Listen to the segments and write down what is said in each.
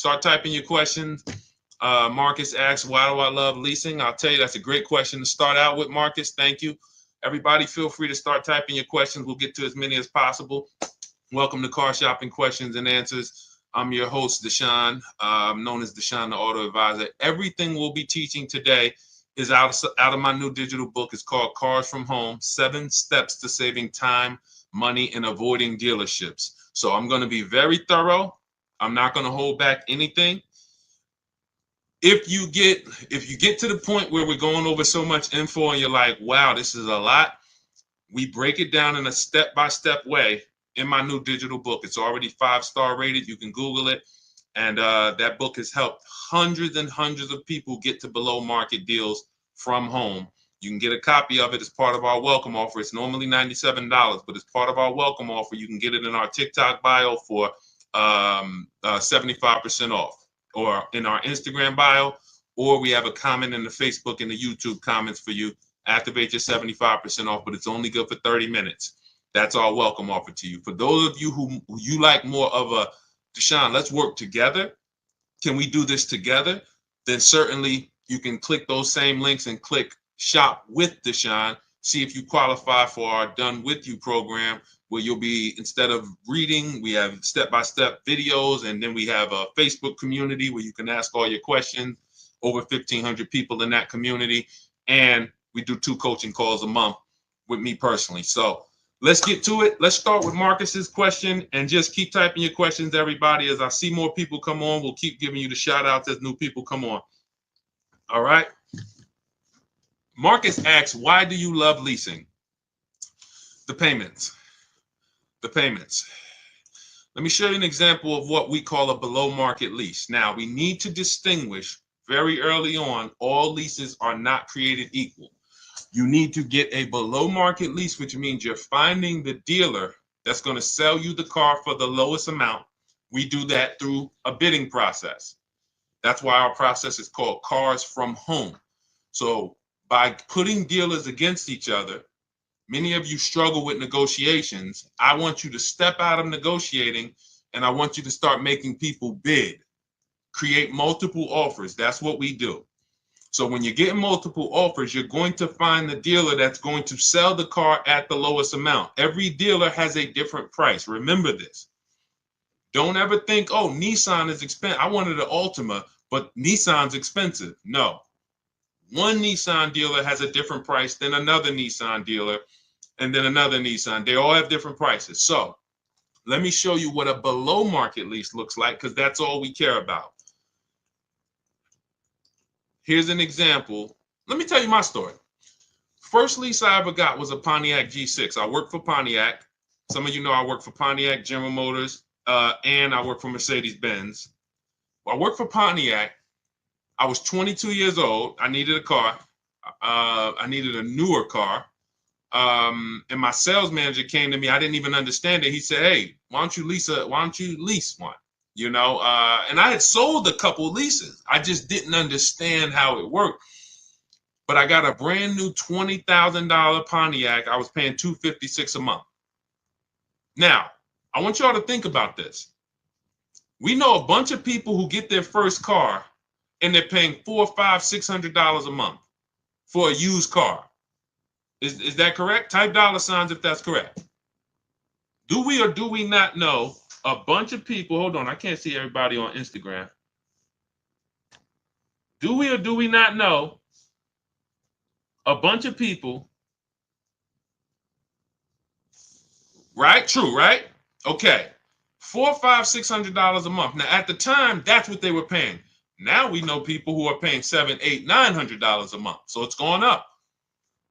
Start typing your questions. Marcus asks, why do I love leasing? I'll tell you, that's a great question to start out with, Marcus. Thank you. Everybody, feel free to start typing your questions. We'll get to as many as possible. Welcome to Car Shopping Questions and Answers. I'm your host, Deshaun, known as Deshaun, the Auto Advisor. Everything we'll be teaching today is out of my new digital book. It's called Cars from Home, 7 Steps to Saving Time, Money, and Avoiding Dealerships. So I'm going to be very thorough. I'm not going to hold back anything. If you get to the point where we're going over so much info and you're like, wow, this is a lot, we break it down in a step-by-step way in my new digital book. It's already 5-star rated. You can Google it. And that book has helped hundreds and hundreds of people get to below market deals from home. You can get a copy of it as part of our welcome offer. It's normally $97, but as part of our welcome offer, you can get it in our TikTok bio for 75% off, or in our Instagram bio, or we have a comment in the Facebook and the YouTube comments for you. Activate your 75% off, but it's only good for 30 minutes. That's our welcome offer to you. For those of you who you like more of a, Deshaun, let's work together. Can we do this together? Then certainly you can click those same links and click Shop with Deshaun. See if you qualify for our Done With You program, where you'll be, instead of reading, we have step-by-step videos, and then we have a Facebook community where you can ask all your questions. Over 1,500 people in that community. And we do 2 coaching calls a month with me personally. So let's get to it. Let's start with Marcus's question, and just keep typing your questions, everybody. As I see more people come on, we'll keep giving you the shout outs as new people come on. All right. Marcus asks, why do you love leasing? The payments. The payments. Let me show you an example of what we call a below market lease. Now, we need to distinguish very early on, all leases are not created equal. You need to get a below market lease, which means you're finding the dealer that's going to sell you the car for the lowest amount. We do that through a bidding process. That's why our process is called Cars from Home. So by putting dealers against each other, many of you struggle with negotiations. I want you to step out of negotiating, and I want you to start making people bid. Create multiple offers. That's what we do. So when you're getting multiple offers, you're going to find the dealer that's going to sell the car at the lowest amount. Every dealer has a different price. Remember this. Don't ever think, oh, Nissan is expensive. I wanted an Altima, but Nissan's expensive. No. One Nissan dealer has a different price than another Nissan dealer, and then another Nissan. They all have different prices. So let me show you what a below market lease looks like, because that's all we care about. Here's an example. Let me tell you my story. First lease I ever got was a Pontiac G6. I worked for Pontiac. Some of you know I work for Pontiac, General Motors, and I work for Mercedes-Benz. I worked for Pontiac. I was 22 years old. I needed a car. I needed a newer car. And my sales manager came to me. I didn't even understand it. He said, hey, why don't you lease one? You know, and I had sold a couple leases. I just didn't understand how it worked. But I got a brand new $20,000 Pontiac. I was paying $256 a month. Now, I want y'all to think about this. We know a bunch of people who get their first car and they're paying $400, $500, $600 a month for a used car. Is that correct? Type $ if that's correct. Do we or do we not know a bunch of people? Hold on, I can't see everybody on Instagram. Do we or do we not know a bunch of people? Right? True, right? Okay. $400, $500, $600 a month. Now, at the time, that's what they were paying. Now we know people who are paying $700, $800, $900 a month. So it's gone up.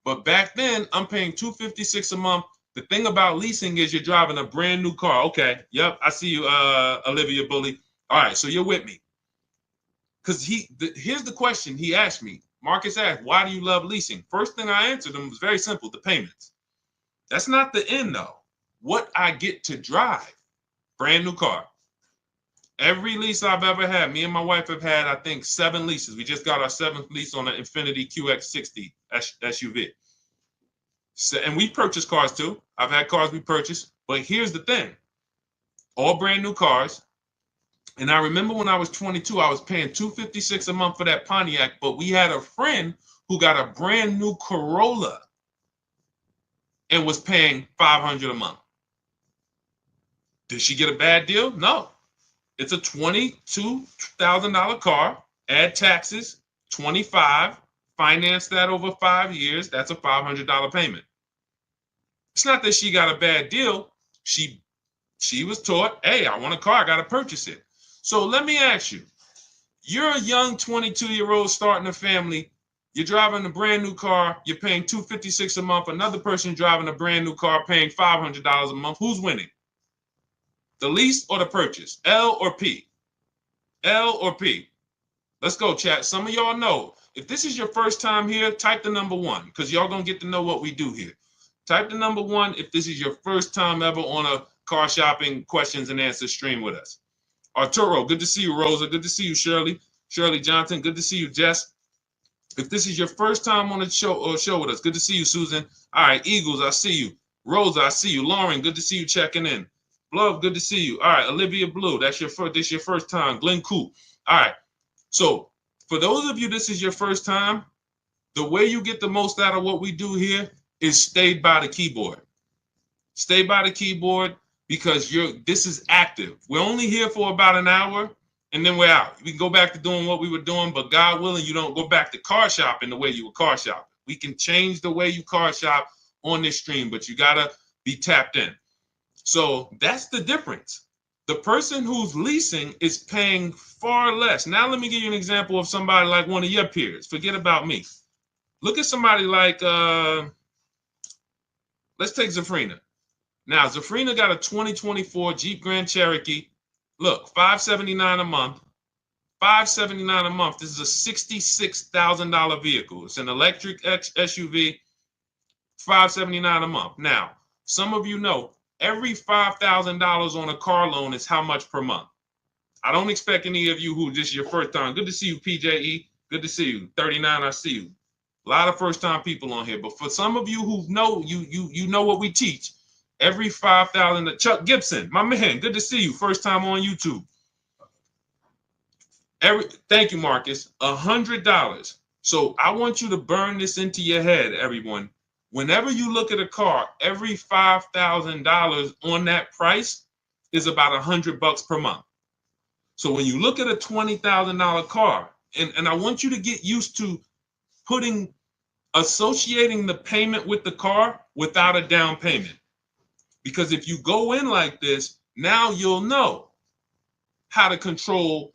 But back then, I'm paying $256 a month. The thing about leasing is you're driving a brand new car. Okay. Yep. I see you, Olivia Bully. All right. So you're with me. Because here's the question he asked me. Marcus asked, why do you love leasing? First thing I answered him was very simple, the payments. That's not the end, though. What I get to drive. Brand new car. Every lease I've ever had, me and my wife have had, I think, 7 leases. We just got our 7th lease on an Infiniti QX60 SUV. So, and we purchased cars too. I've had cars we purchased. But here's the thing. All brand new cars. And I remember when I was 22, I was paying $256 a month for that Pontiac, but we had a friend who got a brand new Corolla and was paying $500 a month. Did she get a bad deal? No. It's a $22,000 car, add taxes, 25, finance that over 5 years, that's a $500 payment. It's not that she got a bad deal. She was taught, hey, I want a car, I got to purchase it. So let me ask you, you're a young 22-year-old starting a family, you're driving a brand new car, you're paying $256 a month, another person driving a brand new car paying $500 a month. Who's winning? The lease or the purchase? L or P? L or P? Let's go, chat. Some of y'all know. If this is your first time here, type the number 1, because y'all going to get to know what we do here. Type the number 1 if this is your first time ever on a car shopping questions and answers stream with us. Arturo, good to see you. Rosa, good to see you. Shirley Johnson, good to see you. Jess, if this is your first time on the show with us, good to see you. Susan, all right. Eagles, I see you. Rosa, I see you. Lauren, good to see you checking in. Love, good to see you. All right, Olivia Blue, this your first time. Glenn Coop. All right. So for those of you, this is your first time, the way you get the most out of what we do here is stay by the keyboard. Stay by the keyboard because this is active. We're only here for about an hour and then we're out. We can go back to doing what we were doing, but God willing, you don't go back to car shopping the way you were car shopping. We can change the way you car shop on this stream, but you got to be tapped in. So that's the difference. The person who's leasing is paying far less. Now, let me give you an example of somebody like one of your peers. Forget about me. Look at somebody like, let's take Zafrina. Now, Zafrina got a 2024 Jeep Grand Cherokee. Look, $579 a month. $579 a month. This is a $66,000 vehicle. It's an electric SUV, $579 a month. Now, some of you know, every $5,000 on a car loan is how much per month? I don't expect any of you who this is your first time. Good to see you, PJE. Good to see you. 39, I see you. A lot of first-time people on here. But for some of you who know, you know what we teach. Every $5,000, Chuck Gibson, my man, good to see you. First time on YouTube. Thank you, Marcus. $100. So I want you to burn this into your head, everyone. Whenever you look at a car, every $5,000 on that price is about $100 per month. So when you look at a $20,000 car, and I want you to get used to associating the payment with the car without a down payment. Because if you go in like this, now you'll know how to control.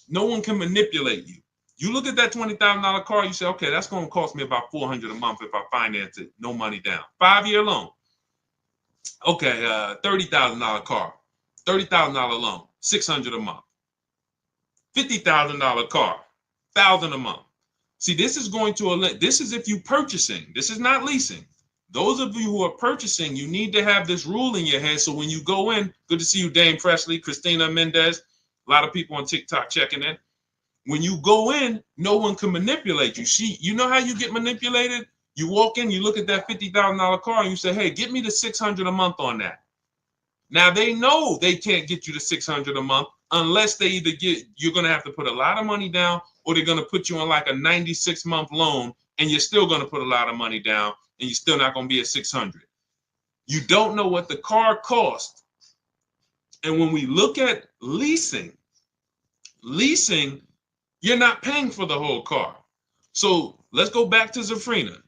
No one can manipulate you. You look at that $20,000 car, you say, okay, that's going to cost me about $400 a month if I finance it, no money down. 5-year loan. Okay, $30,000 car, $30,000 loan, $600 a month. $50,000 car, $1,000 a month. See, this is if you purchasing. This is not leasing. Those of you who are purchasing, you need to have this rule in your head. So when you go in, good to see you, Dame Presley, Christina Mendez, a lot of people on TikTok checking in. When you go in, no one can manipulate you. See, you know how you get manipulated? You walk in, you look at that $50,000 car and you say, hey, get me the $600 a month on that. Now they know they can't get you the $600 a month unless they you're going to have to put a lot of money down or they're going to put you on like a 96-month loan and you're still going to put a lot of money down and you're still not going to be at $600. You don't know what the car cost. And when we look at leasing, you're not paying for the whole car. So let's go back to Zafrina.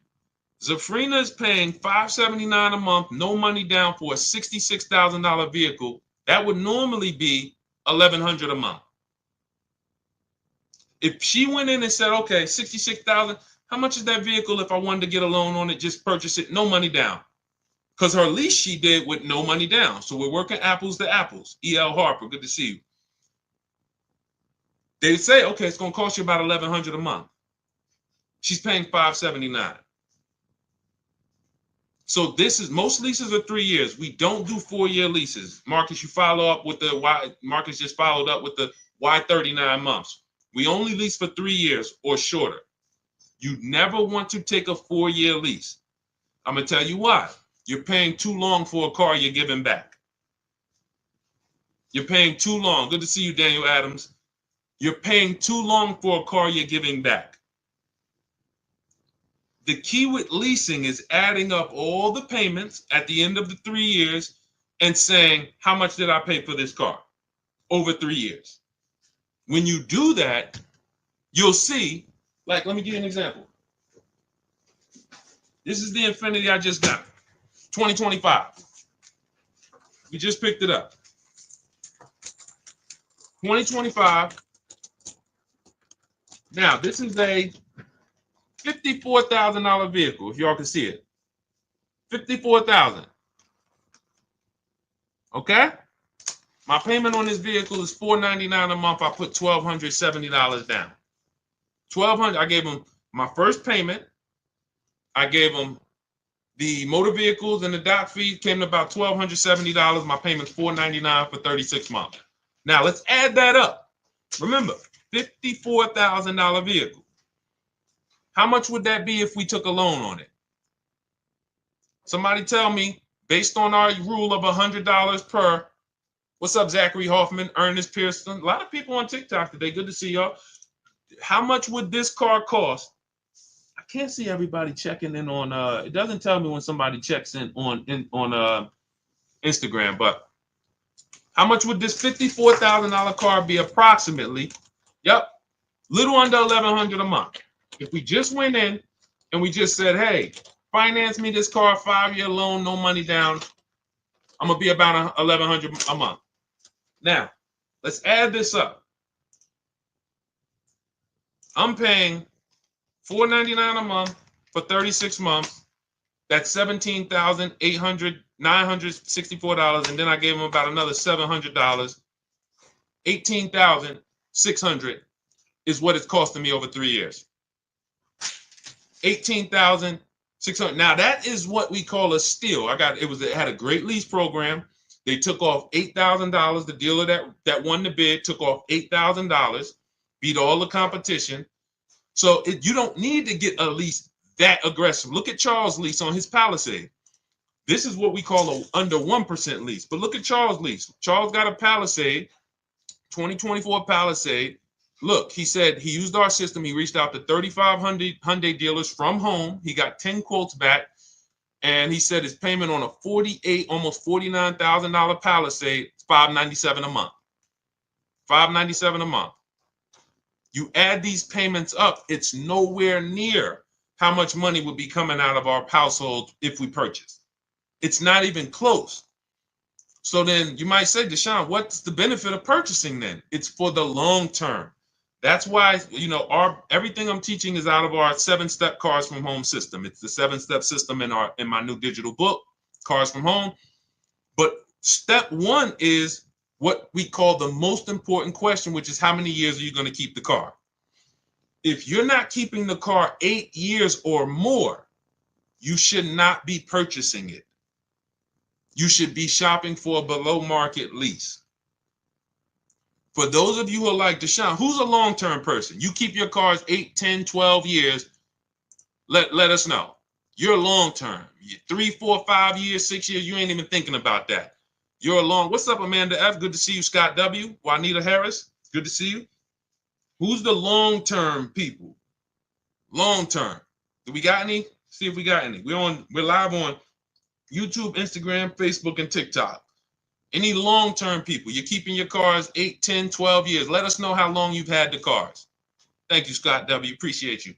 Zafrina is paying $579 a month, no money down for a $66,000 vehicle. That would normally be $1,100 a month. If she went in and said, okay, $66,000, how much is that vehicle if I wanted to get a loan on it, just purchase it, no money down? Because her lease she did with no money down. So we're working apples to apples. E.L. Harper, good to see you. They say, okay, it's going to cost you about $1,100 a month. She's paying $579. So most leases are 3 years. We don't do 4-year leases. Marcus, you follow up with Marcus just followed up with the why 39 months. We only lease for 3 years or shorter. You never want to take a 4-year lease. I'm going to tell you why. You're paying too long for a car you're giving back. You're paying too long. Good to see you, Daniel Adams. You're paying too long for a car you're giving back. The key with leasing is adding up all the payments at the end of the 3 years and saying, how much did I pay for this car over 3 years? When you do that, you'll see, like, let me give you an example. This is the Infiniti I just got, 2025. We just picked it up. 2025. Now, this is a $54,000 vehicle, if y'all can see it. $54,000. Okay? My payment on this vehicle is $499 a month. I put $1,270 down. $1,200. I gave them my first payment. I gave them the motor vehicles and the dock fee came to about $1,270. My payment's $499 for 36 months. Now let's add that up. Remember, $54,000 vehicle. How much would that be if we took a loan on it? Somebody tell me, based on our rule of $100 per. What's up, Zachary Hoffman, Ernest Pearson? A lot of people on TikTok today. Good to see y'all. How much would this car cost? I can't see everybody checking in on. It doesn't tell me when somebody checks in on Instagram. But how much would this $54,000 car be approximately? Yep, little under $1,100 a month. If we just went in and we just said, hey, finance me this car, 5-year loan, no money down, I'm gonna be about $1,100 a month. Now, let's add this up. I'm paying $499 a month for 36 months. That's $17,964, and then I gave them about another $700. $18,600 is what it's costing me over 3 years. $18,600. Now that is what we call a steal. It had a great lease program. They took off $8,000. The dealer that won the bid took off $8,000, beat all the competition. So you don't need to get a lease that aggressive. Look at Charles' lease on his Palisade. This is what we call a under 1% lease. But look at Charles' lease. Charles got a Palisade, 2024 Palisade. Look, he said he used our system. He reached out to 3,500 Hyundai dealers from home. He got 10 quotes back. And he said his payment on a almost $49,000 Palisade is $597 a month. $597 a month. You add these payments up, it's nowhere near how much money would be coming out of our household if we purchase. It's not even close. So then you might say, Deshaun, what's the benefit of purchasing then? It's for the long term. That's why, everything I'm teaching is out of our 7-step Cars from Home system. It's the 7-step system in my new digital book, Cars from Home. But step 1 is what we call the most important question, which is how many years are you going to keep the car? If you're not keeping the car 8 years or more, you should not be purchasing it. You should be shopping for a below market lease. For those of you who are like Deshaun, who's a long-term person? You keep your cars 8, 10, 12 years. Let us know. You're long-term. 3, 4, 5 years, 6 years, you ain't even thinking about that. You're long. What's up, Amanda F? Good to see you. Scott W. Juanita Harris. Good to see you. Who's the long-term people? Long-term. Do we got any? See if we got any. We're live on YouTube, Instagram, Facebook, and TikTok. Any long-term people? You're keeping your cars 8, 10, 12 years. Let us know how long you've had the cars. Thank you, Scott W. Appreciate you.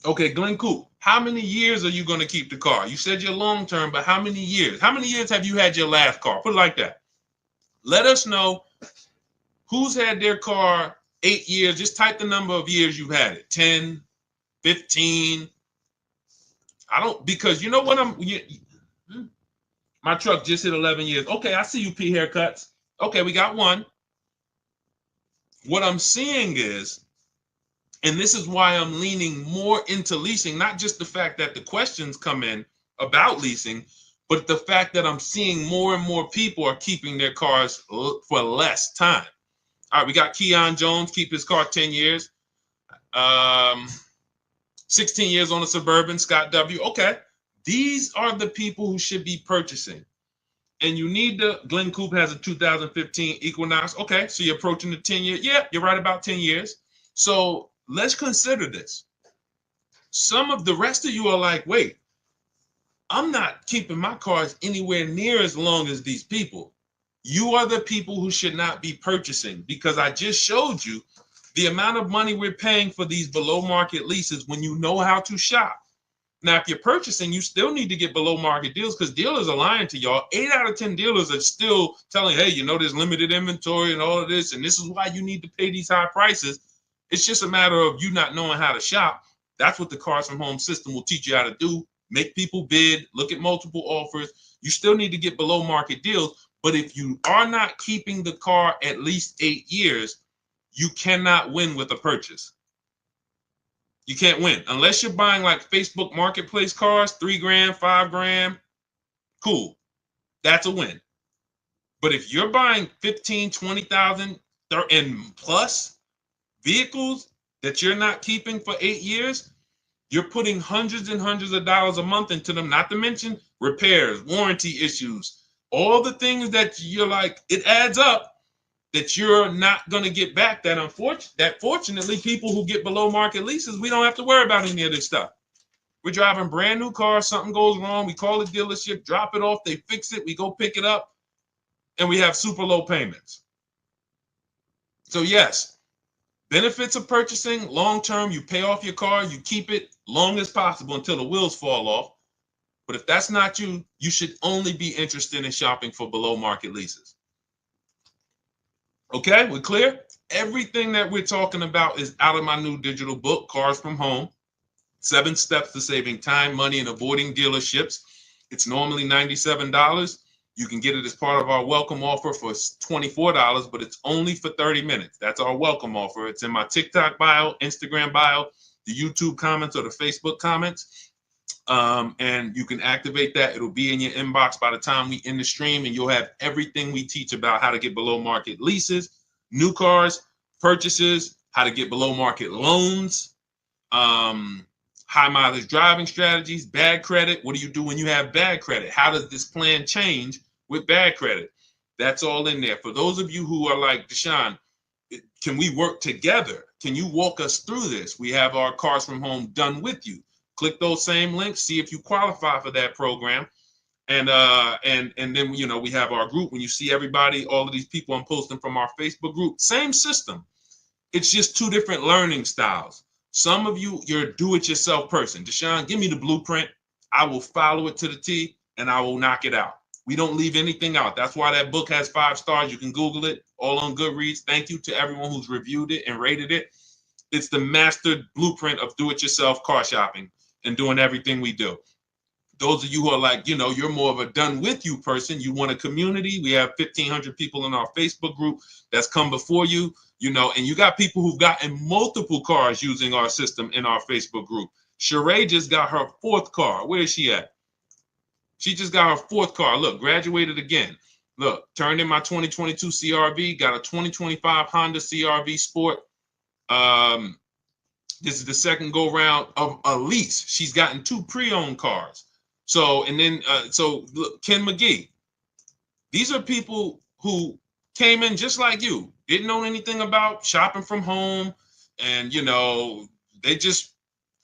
Okay, Glenn Coop. How many years are you going to keep the car? You said you're long-term, but how many years? How many years have you had your last car? Put it like that. Let us know who's had their car 8 years. Just type the number of years you've had it. 10, 15. Because you know what my truck just hit 11 years. Okay, I see you, P Haircuts. Okay, we got one. What I'm seeing is, and this is why I'm leaning more into leasing, not just the fact that the questions come in about leasing, but the fact that I'm seeing more and more people are keeping their cars for less time. All right, we got Keon Jones, keep his car 10 years. 16 years on a Suburban, Scott W. Okay, these are the people who should be purchasing. and you need the Glen Coupe has a 2015 Equinox. Okay, so you're approaching the 10-year. Yeah, you're right about 10 years. So let's consider this. Some of the rest of you are like, wait, I'm not keeping my cars anywhere near as long as these people. You are the people who should not be purchasing, because I just showed you the amount of money we're paying for these below market leases when you know how to shop. Now, if you're purchasing, you still need to get below market deals, because dealers are lying to y'all. 8 out of 10 dealers are still telling, hey, you know, there's limited inventory and all of this, and this is why you need to pay these high prices. It's just a matter of you not knowing how to shop. That's what the Cars from Home system will teach you how to do. Make people bid, look at multiple offers. You still need to get below market deals. But if you are not keeping the car at least 8 years, you cannot win with a purchase. You can't win unless you're buying like Facebook Marketplace cars, $3,000, $5,000. Cool, that's a win. But if you're buying 15, 20,000 and plus vehicles that you're not keeping for 8 years, you're putting hundreds and hundreds of dollars a month into them. Not to mention repairs, warranty issues, all the things that you're like, it adds up, that you're not going to get back. That fortunately, people who get below market leases, we don't have to worry about any of this stuff. We're driving brand new cars, something goes wrong, we call the dealership, drop it off, they fix it, we go pick it up, and we have super low payments. So yes, benefits of purchasing long term, you pay off your car, you keep it long as possible until the wheels fall off. But if that's not you, you should only be interested in shopping for below market leases. Okay, we're clear? Everything that we're talking about is out of my new digital book, Cars from Home, 7 Steps to Saving Time, Money, and Avoiding Dealerships. It's normally $97. You can get it as part of our welcome offer for $24, but it's only for 30 minutes. That's our welcome offer. It's in my TikTok bio, Instagram bio, the YouTube comments, or the Facebook comments. And you can activate that. It'll be in your inbox by the time we end the stream, and you'll have everything we teach about how to get below market leases, new cars, purchases, how to get below market loans, high mileage driving strategies, bad credit. What do you do when you have bad credit? How does this plan change with bad credit? That's all in there. For those of you who are like, Deshaun, can we work together? Can you walk us through this? We have our Cars from Home done with you. Click those same links, see if you qualify for that program. And then, you know, we have our group. When you see everybody, all of these people I'm posting from our Facebook group, same system. It's just 2 different learning styles. Some of you, you're a do-it-yourself person. Deshaun, give me the blueprint. I will follow it to the T, and I will knock it out. We don't leave anything out. That's why that book has 5 stars. You can Google it, all on Goodreads. Thank you to everyone who's reviewed it and rated it. It's the mastered blueprint of do-it-yourself car shopping and doing everything we do. Those of you who are like, you know, you're more of a done with you person. You want a community. We have 1,500 people in our Facebook group that's come before you, you know, and you got people who've gotten multiple cars using our system in our Facebook group. Sheree just got her 4th car. Where is she at? She just got her 4th car. Look, graduated again. Look, turned in my 2022 CRV, got a 2025 Honda CRV Sport. This is the second go round of a lease. She's gotten 2 pre-owned cars. So, and then, look, Ken McGee. These are people who came in just like you, didn't know anything about shopping from home. And, you know, they just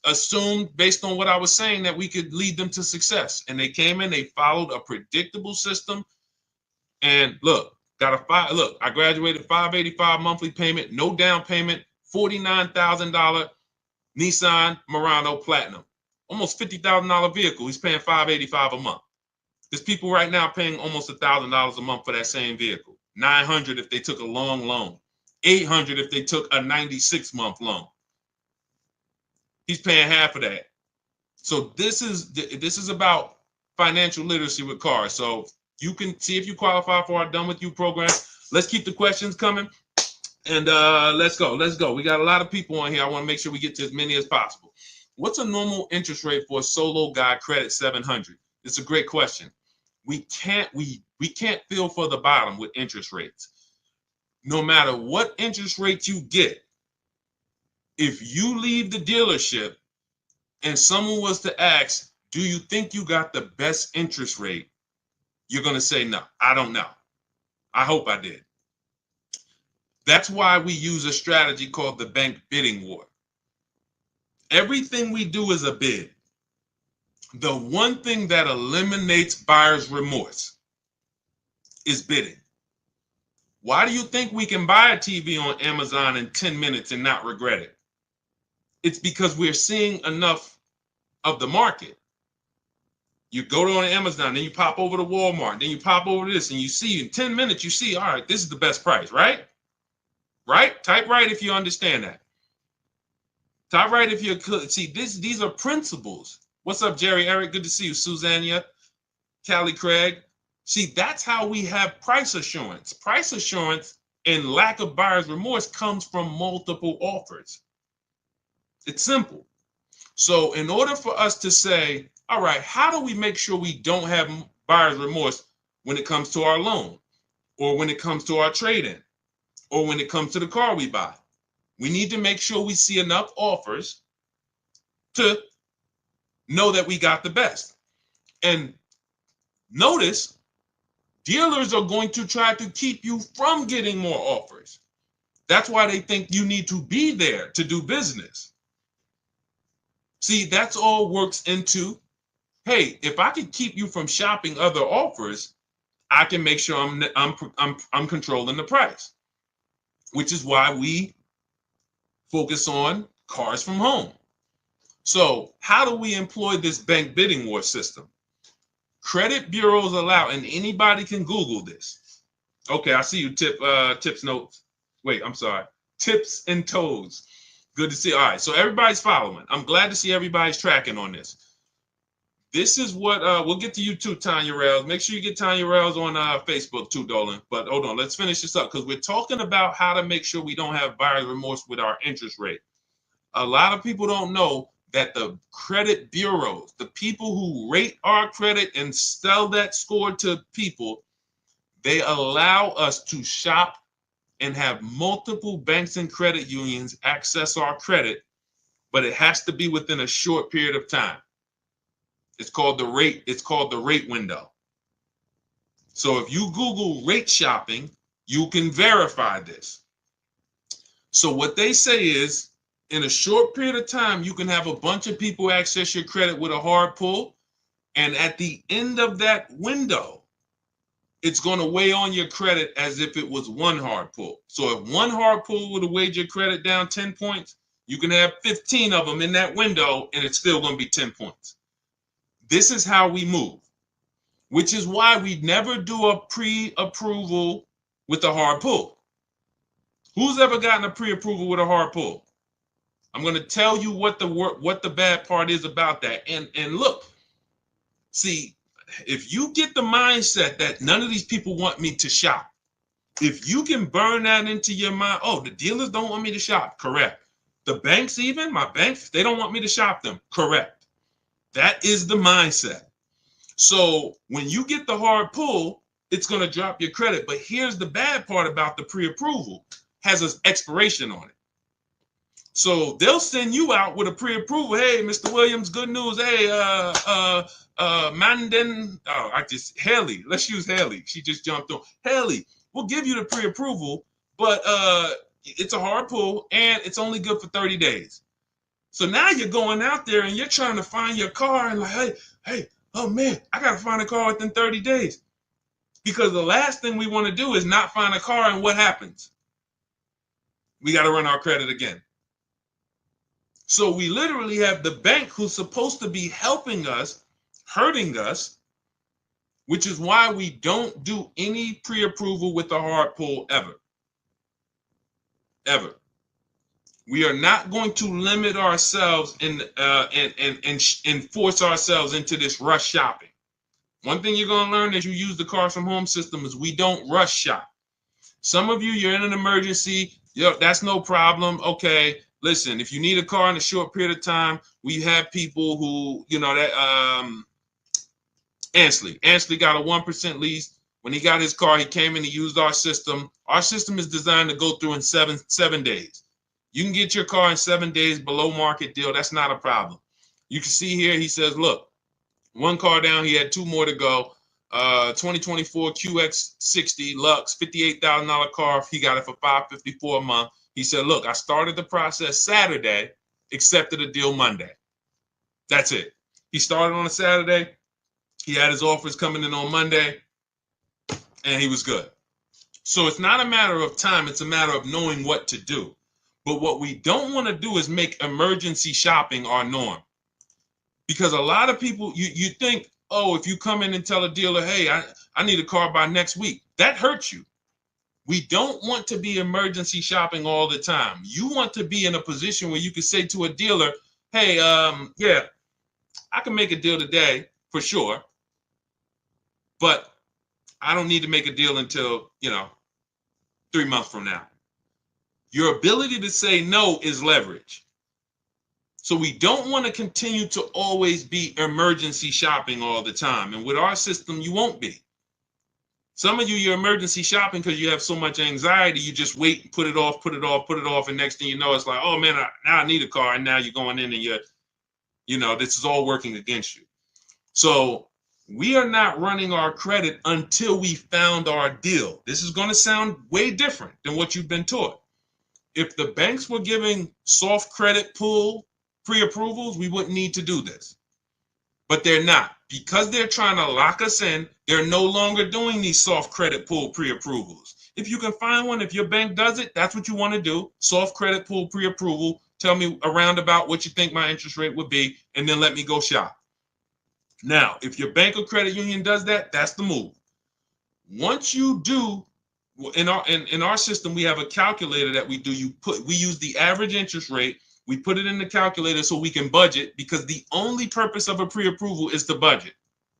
assumed based on what I was saying that we could lead them to success. And they came in, they followed a predictable system. And look, I graduated $585 monthly payment, no down payment, $49,000 Nissan Murano Platinum, almost $50,000 vehicle. He's paying $585 a month. There's people right now paying almost $1,000 a month for that same vehicle. $900 if they took a long loan, $800 if they took a 96-month loan. He's paying half of that. So this is about financial literacy with cars. So you can see if you qualify for our Done With You program. Let's keep the questions coming. And let's go. We got a lot of people on here. I want to make sure we get to as many as possible. What's a normal interest rate for a solo guy credit 700? It's a great question. We can't feel for the bottom with interest rates. No matter what interest rate you get, if you leave the dealership and someone was to ask, do you think you got the best interest rate? you're going to say, no, I don't know. I hope I did. That's why we use a strategy called the bank bidding war. Everything we do is a bid. The one thing that eliminates buyer's remorse is bidding. Why do you think we can buy a TV on Amazon in 10 minutes and not regret it? It's because we're seeing enough of the market. You go to Amazon, then you pop over to Walmart, then you pop over to this, and you see in 10 minutes, you see, all right, this is the best price, right? Right? Type right if you understand that. Type right if you could. See, these are principles. What's up, Jerry Eric? Good to see you. Susanna, Callie Craig. See, that's how we have price assurance. Price assurance and lack of buyer's remorse comes from multiple offers. It's simple. So in order for us to say, all right, how do we make sure we don't have buyer's remorse when it comes to our loan, or when it comes to our trade-in, or when it comes to the car we buy? We need to make sure we see enough offers to know that we got the best. And notice, dealers are going to try to keep you from getting more offers. That's why they think you need to be there to do business. See, that's all works into, hey, if I can keep you from shopping other offers, I can make sure I'm controlling the price, which is why we focus on cars from home. So how do we employ this bank bidding war system? Credit bureaus allow, and anybody can Google this. Okay, I see you, Tips Notes. Wait, I'm sorry. Tips and Toes. Good to see. All right, so everybody's following. I'm glad to see everybody's tracking on this. This is what we'll get to you too, Tanya Rails. Make sure you get Tanya Rails on Facebook too, Dolan. But hold on, let's finish this up because we're talking about how to make sure we don't have buyer's remorse with our interest rate. A lot of people don't know that the credit bureaus, the people who rate our credit and sell that score to people, they allow us to shop and have multiple banks and credit unions access our credit, but it has to be within a short period of time. It's called the rate window. So if you Google rate shopping, you can verify this. So what they say is, in a short period of time, you can have a bunch of people access your credit with a hard pull. And at the end of that window, it's going to weigh on your credit as if it was one hard pull. So if one hard pull would have weighed your credit down 10 points, you can have 15 of them in that window and it's still going to be 10 points. This is how we move, which is why we never do a pre-approval with a hard pull. Who's ever gotten a pre-approval with a hard pull? I'm going to tell you what the bad part is about that. And look, see, if you get the mindset that none of these people want me to shop, if you can burn that into your mind, oh, the dealers don't want me to shop, correct. The banks, even my banks, they don't want me to shop them, correct. That is the mindset. So when you get the hard pull, it's going to drop your credit. But here's the bad part about the pre-approval, has an expiration on it. So they'll send you out with a pre-approval. Hey, Mr. Williams, good news. Hey, Haley, let's use Haley. She just jumped on. Haley, we'll give you the pre-approval, but it's a hard pull and it's only good for 30 days. So now you're going out there and you're trying to find your car and like, hey, oh man, I got to find a car within 30 days. Because the last thing we want to do is not find a car, and what happens? We got to run our credit again. So we literally have the bank who's supposed to be helping us, hurting us, which is why we don't do any pre-approval with a hard pull ever. Ever. We are not going to limit ourselves and force ourselves into this rush shopping. One thing you're going to learn as you use the Cars from Home system is we don't rush shop. Some of you, you're in an emergency. That's no problem. Okay. Listen, if you need a car in a short period of time, we have people who, Ansley got a 1% lease. When he got his car, he came in, he used our system. Our system is designed to go through in seven days. You can get your car in 7 days below market deal. That's not a problem. You can see here, he says, look, one car down, he had 2 more to go. 2024 QX60 Lux, $58,000 car. He got it for $554 a month. He said, look, I started the process Saturday, accepted a deal Monday. That's it. He started on a Saturday. He had his offers coming in on Monday, and he was good. So it's not a matter of time. It's a matter of knowing what to do. But what we don't want to do is make emergency shopping our norm. Because a lot of people, you think, oh, if you come in and tell a dealer, hey, I need a car by next week, that hurts you. We don't want to be emergency shopping all the time. You want to be in a position where you can say to a dealer, hey, yeah, I can make a deal today for sure, but I don't need to make a deal until, 3 months from now. Your ability to say no is leverage. So we don't want to continue to always be emergency shopping all the time. And with our system, you won't be. Some of you, you're emergency shopping because you have so much anxiety, you just wait and put it off. And next thing you know, it's like, oh man, now I need a car. And now you're going in and this is all working against you. So we are not running our credit until we found our deal. This is going to sound way different than what you've been taught. If the banks were giving soft credit pull pre-approvals, we wouldn't need to do this. But they're not. Because they're trying to lock us in, they're no longer doing these soft credit pull pre-approvals. If you can find one, if your bank does it, that's what you want to do. Soft credit pull pre-approval. Tell me around about what you think my interest rate would be, and then let me go shop. Now, if your bank or credit union does that, that's the move. Once you do, in our system, we have a calculator that we do. We use the average interest rate. We put it in the calculator so we can budget, because the only purpose of a pre-approval is to budget.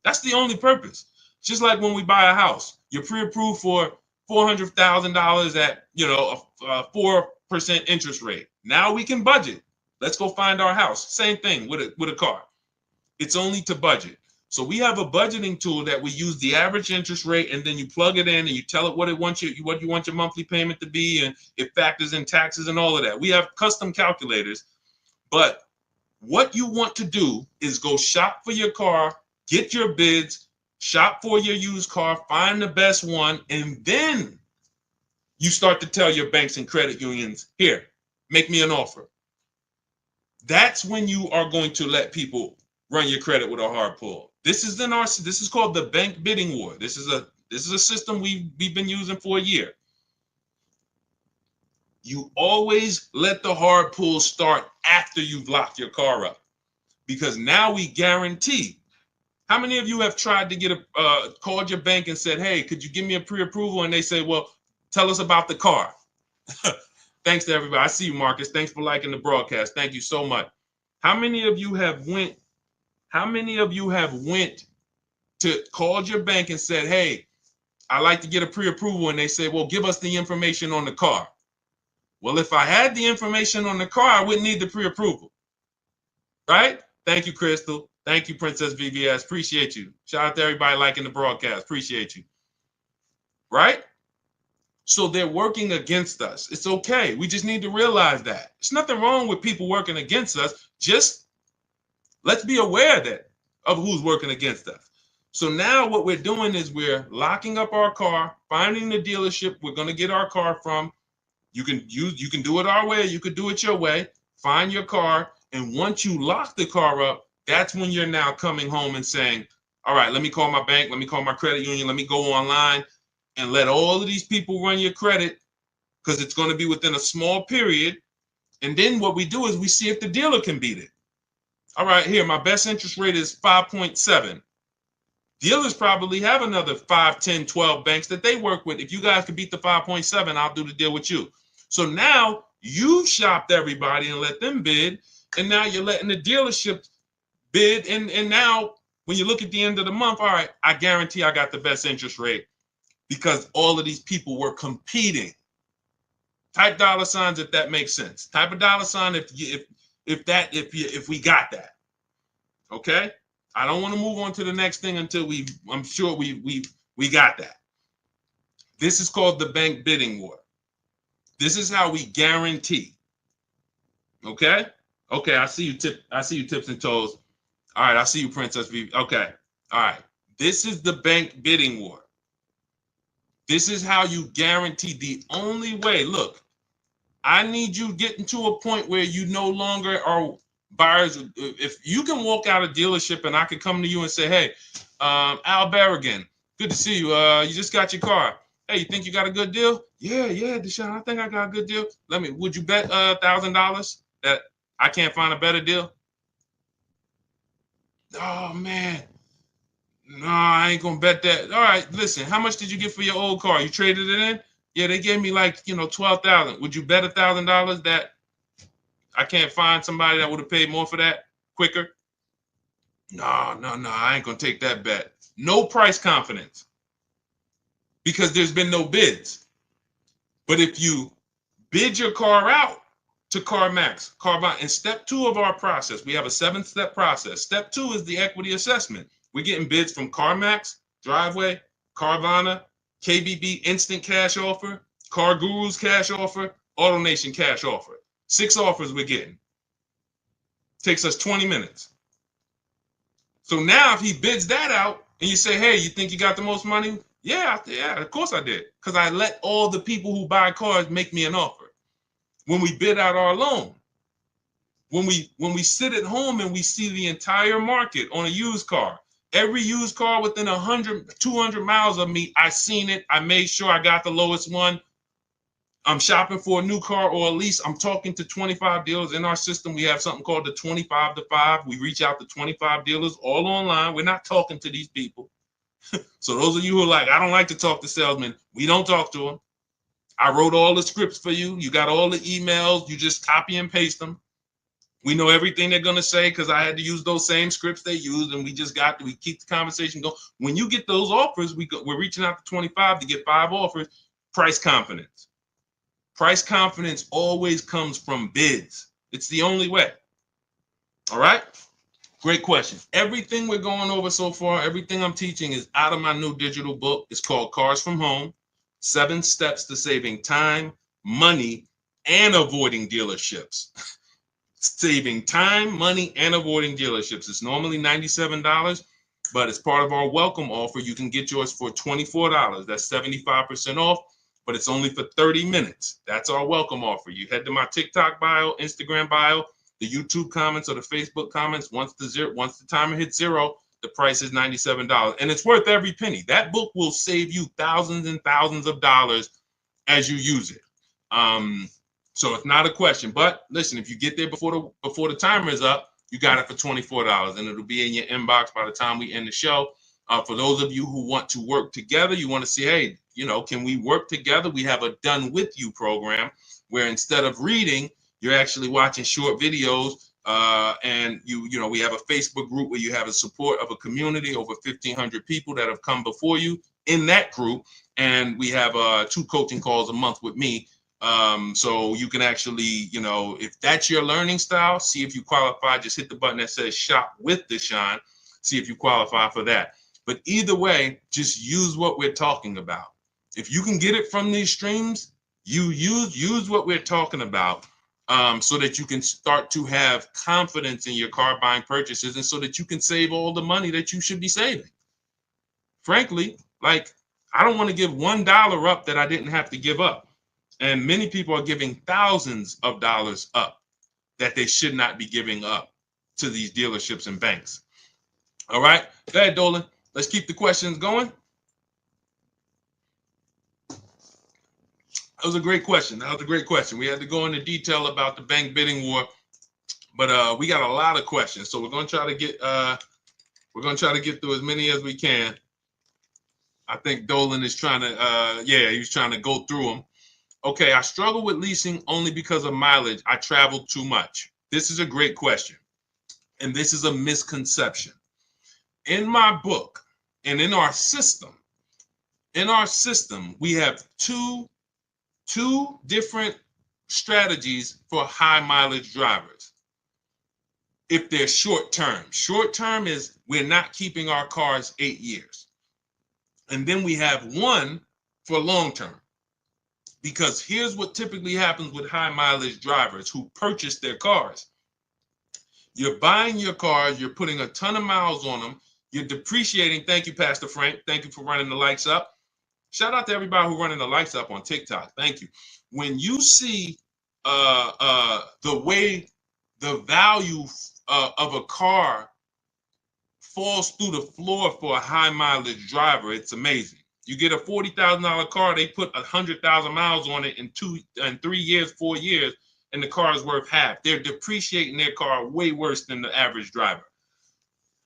That's the only purpose. Just like when we buy a house, you're pre-approved for $400,000 at a 4% interest rate. Now we can budget. Let's go find our house. Same thing with a car. It's only to budget. So we have a budgeting tool that we use the average interest rate, and then you plug it in and you tell it what you want your monthly payment to be, and it factors in taxes and all of that. We have custom calculators, but what you want to do is go shop for your car, get your bids, shop for your used car, find the best one, and then you start to tell your banks and credit unions, here, make me an offer. That's when you are going to let people run your credit with a hard pull. This is called the bank bidding war. This is a system we've been using for a year. You always let the hard pull start after you've locked your car up, because now we guarantee. How many of you have tried to get called your bank and said, hey, could you give me a pre-approval? And they say, well, tell us about the car. Thanks to everybody. I see you, Marcus. Thanks for liking the broadcast. Thank you so much. How many of you have went to called your bank and said, hey, I like to get a pre-approval, and they say, well, give us the information on the car. Well, if I had the information on the car, I wouldn't need the pre-approval, right? Thank you, Crystal. Thank you, Princess VVS. Appreciate you. Shout out to everybody liking the broadcast. Appreciate you. Right? So they're working against us. It's okay. We just need to realize that. There's nothing wrong with people working against us. Just let's be aware of who's working against us. So now what we're doing is we're locking up our car, finding the dealership we're going to get our car from. You can do it our way, you could do it your way. Find your car, and once you lock the car up, that's when you're now coming home and saying, all right, let me call my bank, let me call my credit union, let me go online and let all of these people run your credit, because it's going to be within a small period. And then what we do is we see if the dealer can beat it. All right, here, my best interest rate is 5.7. Dealers probably have another 5, 10, 12 banks that they work with. If you guys can beat the 5.7, I'll do the deal with you. So now you've shopped everybody and let them bid, and now you're letting the dealership bid. And now when you look at the end of the month, all right, I guarantee I got the best interest rate because all of these people were competing. Type dollar signs if that makes sense. Type a dollar sign if we got that. Okay? I don't want to move on to the next thing until I'm sure we got that. This is called the bank bidding war. This is how we guarantee. Okay? Okay, I see you tips and toes. All right, I see you, Princess V. Okay. All right. This is the bank bidding war. This is how you guarantee the only way. Look, I need you getting to a point where you no longer are buyers. If you can walk out of dealership and I can come to you and say, hey, Al Berrigan, good to see you. You just got your car. Hey, you think you got a good deal? Yeah, Deshaun, I think I got a good deal. Would you bet $1,000 that I can't find a better deal? Oh, man. No, I ain't gonna bet that. All right, listen, how much did you get for your old car? You traded it in? Yeah, they gave me like, $12,000. Would you bet $1,000 that I can't find somebody that would have paid more for that quicker? No, I ain't gonna take that bet. No price confidence because there's been no bids. But if you bid your car out to CarMax, Carvana, in step 2 of our process, we have a 7-step process. Step 2 is the equity assessment. We're getting bids from CarMax, Driveway, Carvana, KBB Instant Cash Offer, Car Gurus Cash Offer, AutoNation Cash Offer. 6 offers we're getting. Takes us 20 minutes. So now if he bids that out and you say, hey, you think you got the most money? Yeah, of course I did. Because I let all the people who buy cars make me an offer. When we bid out our loan, when we sit at home and we see the entire market on a used car, every used car within 100, 200 miles of me, I seen it. I made sure I got the lowest one. I'm shopping for a new car or a lease. I'm talking to 25 dealers in our system. We have something called the 25 to 5. We reach out to 25 dealers all online. We're not talking to these people. So those of you who are like, I don't like to talk to salesmen, we don't talk to them. I wrote all the scripts for you. You got all the emails. You just copy and paste them. We know everything they're going to say because I had to use those same scripts they used, and we keep the conversation going. When you get those offers, we're reaching out to 25 to get 5 offers. Price confidence. Price confidence always comes from bids. It's the only way. All right? Great question. Everything we're going over so far, everything I'm teaching is out of my new digital book. It's called Cars from Home, 7 Steps to Saving Time, Money, and Avoiding Dealerships. Saving time, money, and avoiding dealerships. It's normally $97, but as part of our welcome offer, you can get yours for $24. That's 75% off, but it's only for 30 minutes. That's our welcome offer. You head to my TikTok bio, Instagram bio, the YouTube comments, or the Facebook comments. Once the timer hits 0, the price is $97, and it's worth every penny. That book will save you thousands and thousands of dollars as you use it. So it's not a question. But listen, if you get there before the timer is up, you got it for $24, and it'll be in your inbox by the time we end the show. For those of you who want to work together, you want to see, hey, can we work together? We have a Done With You program where instead of reading, you're actually watching short videos. And we have a Facebook group where you have a support of a community, over 1,500 people that have come before you in that group. And we have 2 coaching calls a month with me. So you can actually, if that's your learning style, see if you qualify. Just hit the button that says Shop with Deshaun. See if you qualify for that. But either way, just use what we're talking about. If you can get it from these streams, you use what we're talking about, so that you can start to have confidence in your car buying purchases, and so that you can save all the money that you should be saving. Frankly, like, I don't want to give $1 up that I didn't have to give up. And many people are giving thousands of dollars up that they should not be giving up to these dealerships and banks. All right, go ahead, Dolan. Let's keep the questions going. That was a great question. We had to go into detail about the bank bidding war, but we got a lot of questions, so we're going to try to get through as many as we can. I think Dolan is trying to, he's trying to go through them. Okay, I struggle with leasing only because of mileage. I travel too much. This is a great question, and this is a misconception. In my book and in our system, we have two different strategies for high mileage drivers. If they're short term is we're not keeping our cars 8 years. And then we have one for long term. Because here's what typically happens with high mileage drivers who purchase their cars. You're buying your cars, you're putting a ton of miles on them, You're depreciating. Thank you, Pastor Frank. Thank you for running the lights up. Shout out to everybody who running the lights up on TikTok. Thank you. When you see the way the value of a car falls through the floor for a high mileage driver, it's amazing. You get a $40,000 car, they put 100,000 miles on it in 3 years, 4 years, and the car is worth half. They're depreciating their car way worse than the average driver.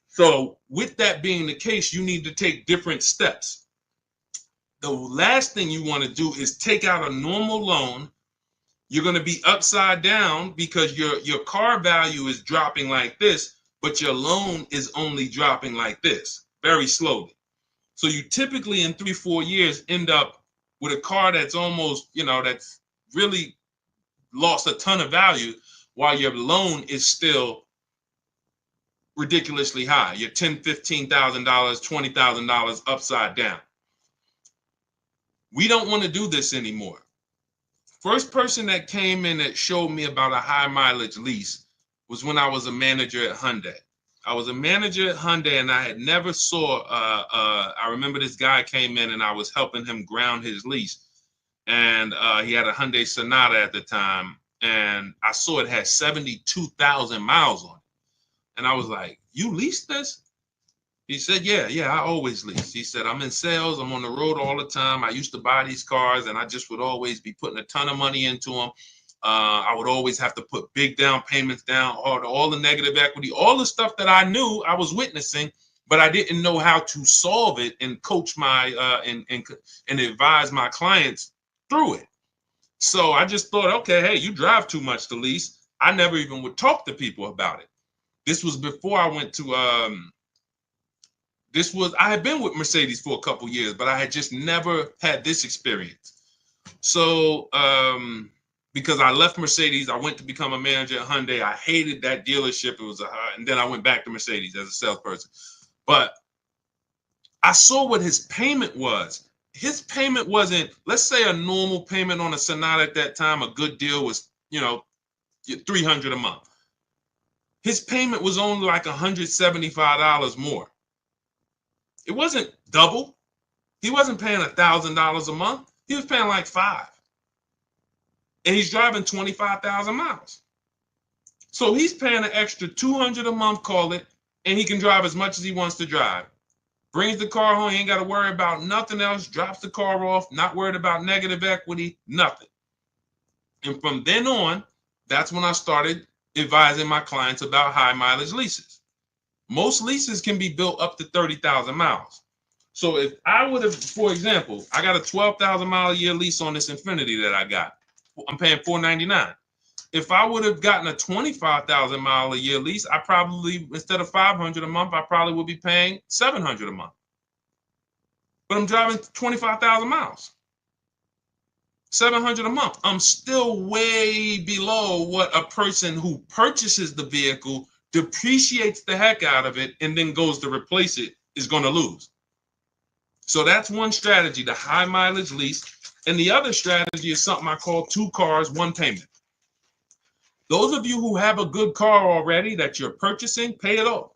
So with that being the case, you need to take different steps. The last thing you want to do is take out a normal loan. You're going to be upside down because your car value is dropping like this, but your loan is only dropping like this, very slowly. So you typically in 3-4 years end up with a car that's almost, that's really lost a ton of value while your loan is still ridiculously high. You're $10,000, $15,000, $20,000 upside down. We don't want to do this anymore. First person that came in that showed me about a high mileage lease was when I was a manager at Hyundai. I was a manager at Hyundai and I had never saw, I remember this guy came in and I was helping him ground his lease. And he had a Hyundai Sonata at the time. And I saw it had 72,000 miles on it. And I was like, you leased this? He said, yeah, I always lease. He said, I'm in sales. I'm on the road all the time. I used to buy these cars and I just would always be putting a ton of money into them. I would always have to put big down payments down, all the negative equity, all the stuff that I knew I was witnessing, but I didn't know how to solve it and coach my and advise my clients through it. So I just thought, okay, hey, you drive too much to lease. I never even would talk to people about it. This was before I went to I had been with Mercedes for a couple years, but I had just never had this experience. So because I left Mercedes, I went to become a manager at Hyundai. I hated that dealership. It was and then I went back to Mercedes as a salesperson. But I saw what his payment was. His payment wasn't, let's say a normal payment on a Sonata at that time, a good deal was, $300 a month. His payment was only like $175 more. It wasn't double. He wasn't paying $1,000 a month. He was paying like $5,000. And he's driving 25,000 miles. So he's paying an extra $200 a month, call it, and he can drive as much as he wants to drive. Brings the car home, he ain't got to worry about nothing else, drops the car off, not worried about negative equity, nothing. And from then on, that's when I started advising my clients about high mileage leases. Most leases can be built up to 30,000 miles. So if I would have, for example, I got a 12,000 mile a year lease on this Infiniti that I got. I'm paying $499. If I would have gotten a 25,000 mile a year lease, I probably, instead of $500 a month, I probably would be paying $700 a month. But I'm driving 25,000 miles. $700 a month. I'm still way below what a person who purchases the vehicle, depreciates the heck out of it, and then goes to replace it is going to lose. So that's one strategy, the high mileage lease. And the other strategy is something I call 2 cars, 1 payment. Those of you who have a good car already that you're purchasing, pay it off.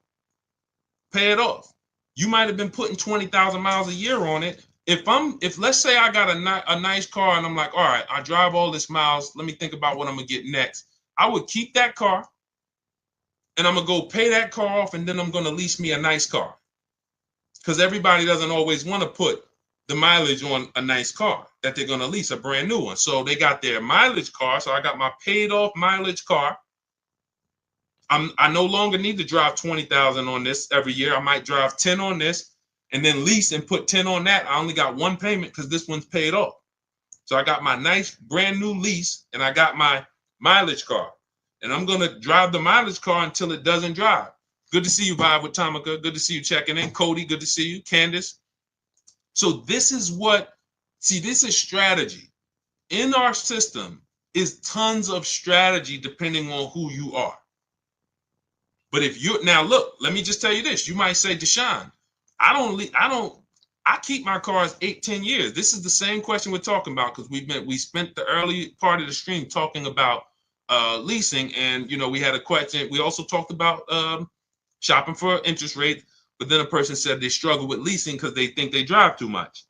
Pay it off. You might have been putting 20,000 miles a year on it. If let's say I got a nice car and I'm like, all right, I drive all this miles. Let me think about what I'm going to get next. I would keep that car and I'm going to go pay that car off, and then I'm going to lease me a nice car. Because everybody doesn't always want to put the mileage on a nice car that they're going to lease, a brand new one. So they got their mileage car. So I got my paid off mileage car. I no longer need to drive 20,000 on this every year. I might drive 10 on this and then lease and put 10 on that. I only got 1 payment because this one's paid off. So I got my nice brand new lease and I got my mileage car. And I'm going to drive the mileage car until it doesn't drive. Good to see you, Vibe with Tamika. Good to see you checking in. Cody, good to see you. Candace. So this is this is strategy. In our system is tons of strategy depending on who you are. But if you're, now look, let me just tell you this. You might say, Deshaun, I keep my cars 8-10 years. This is the same question we're talking about because we spent the early part of the stream talking about leasing, and we had a question. We also talked about shopping for interest rates. But then a person said they struggle with leasing because they think they drive too much.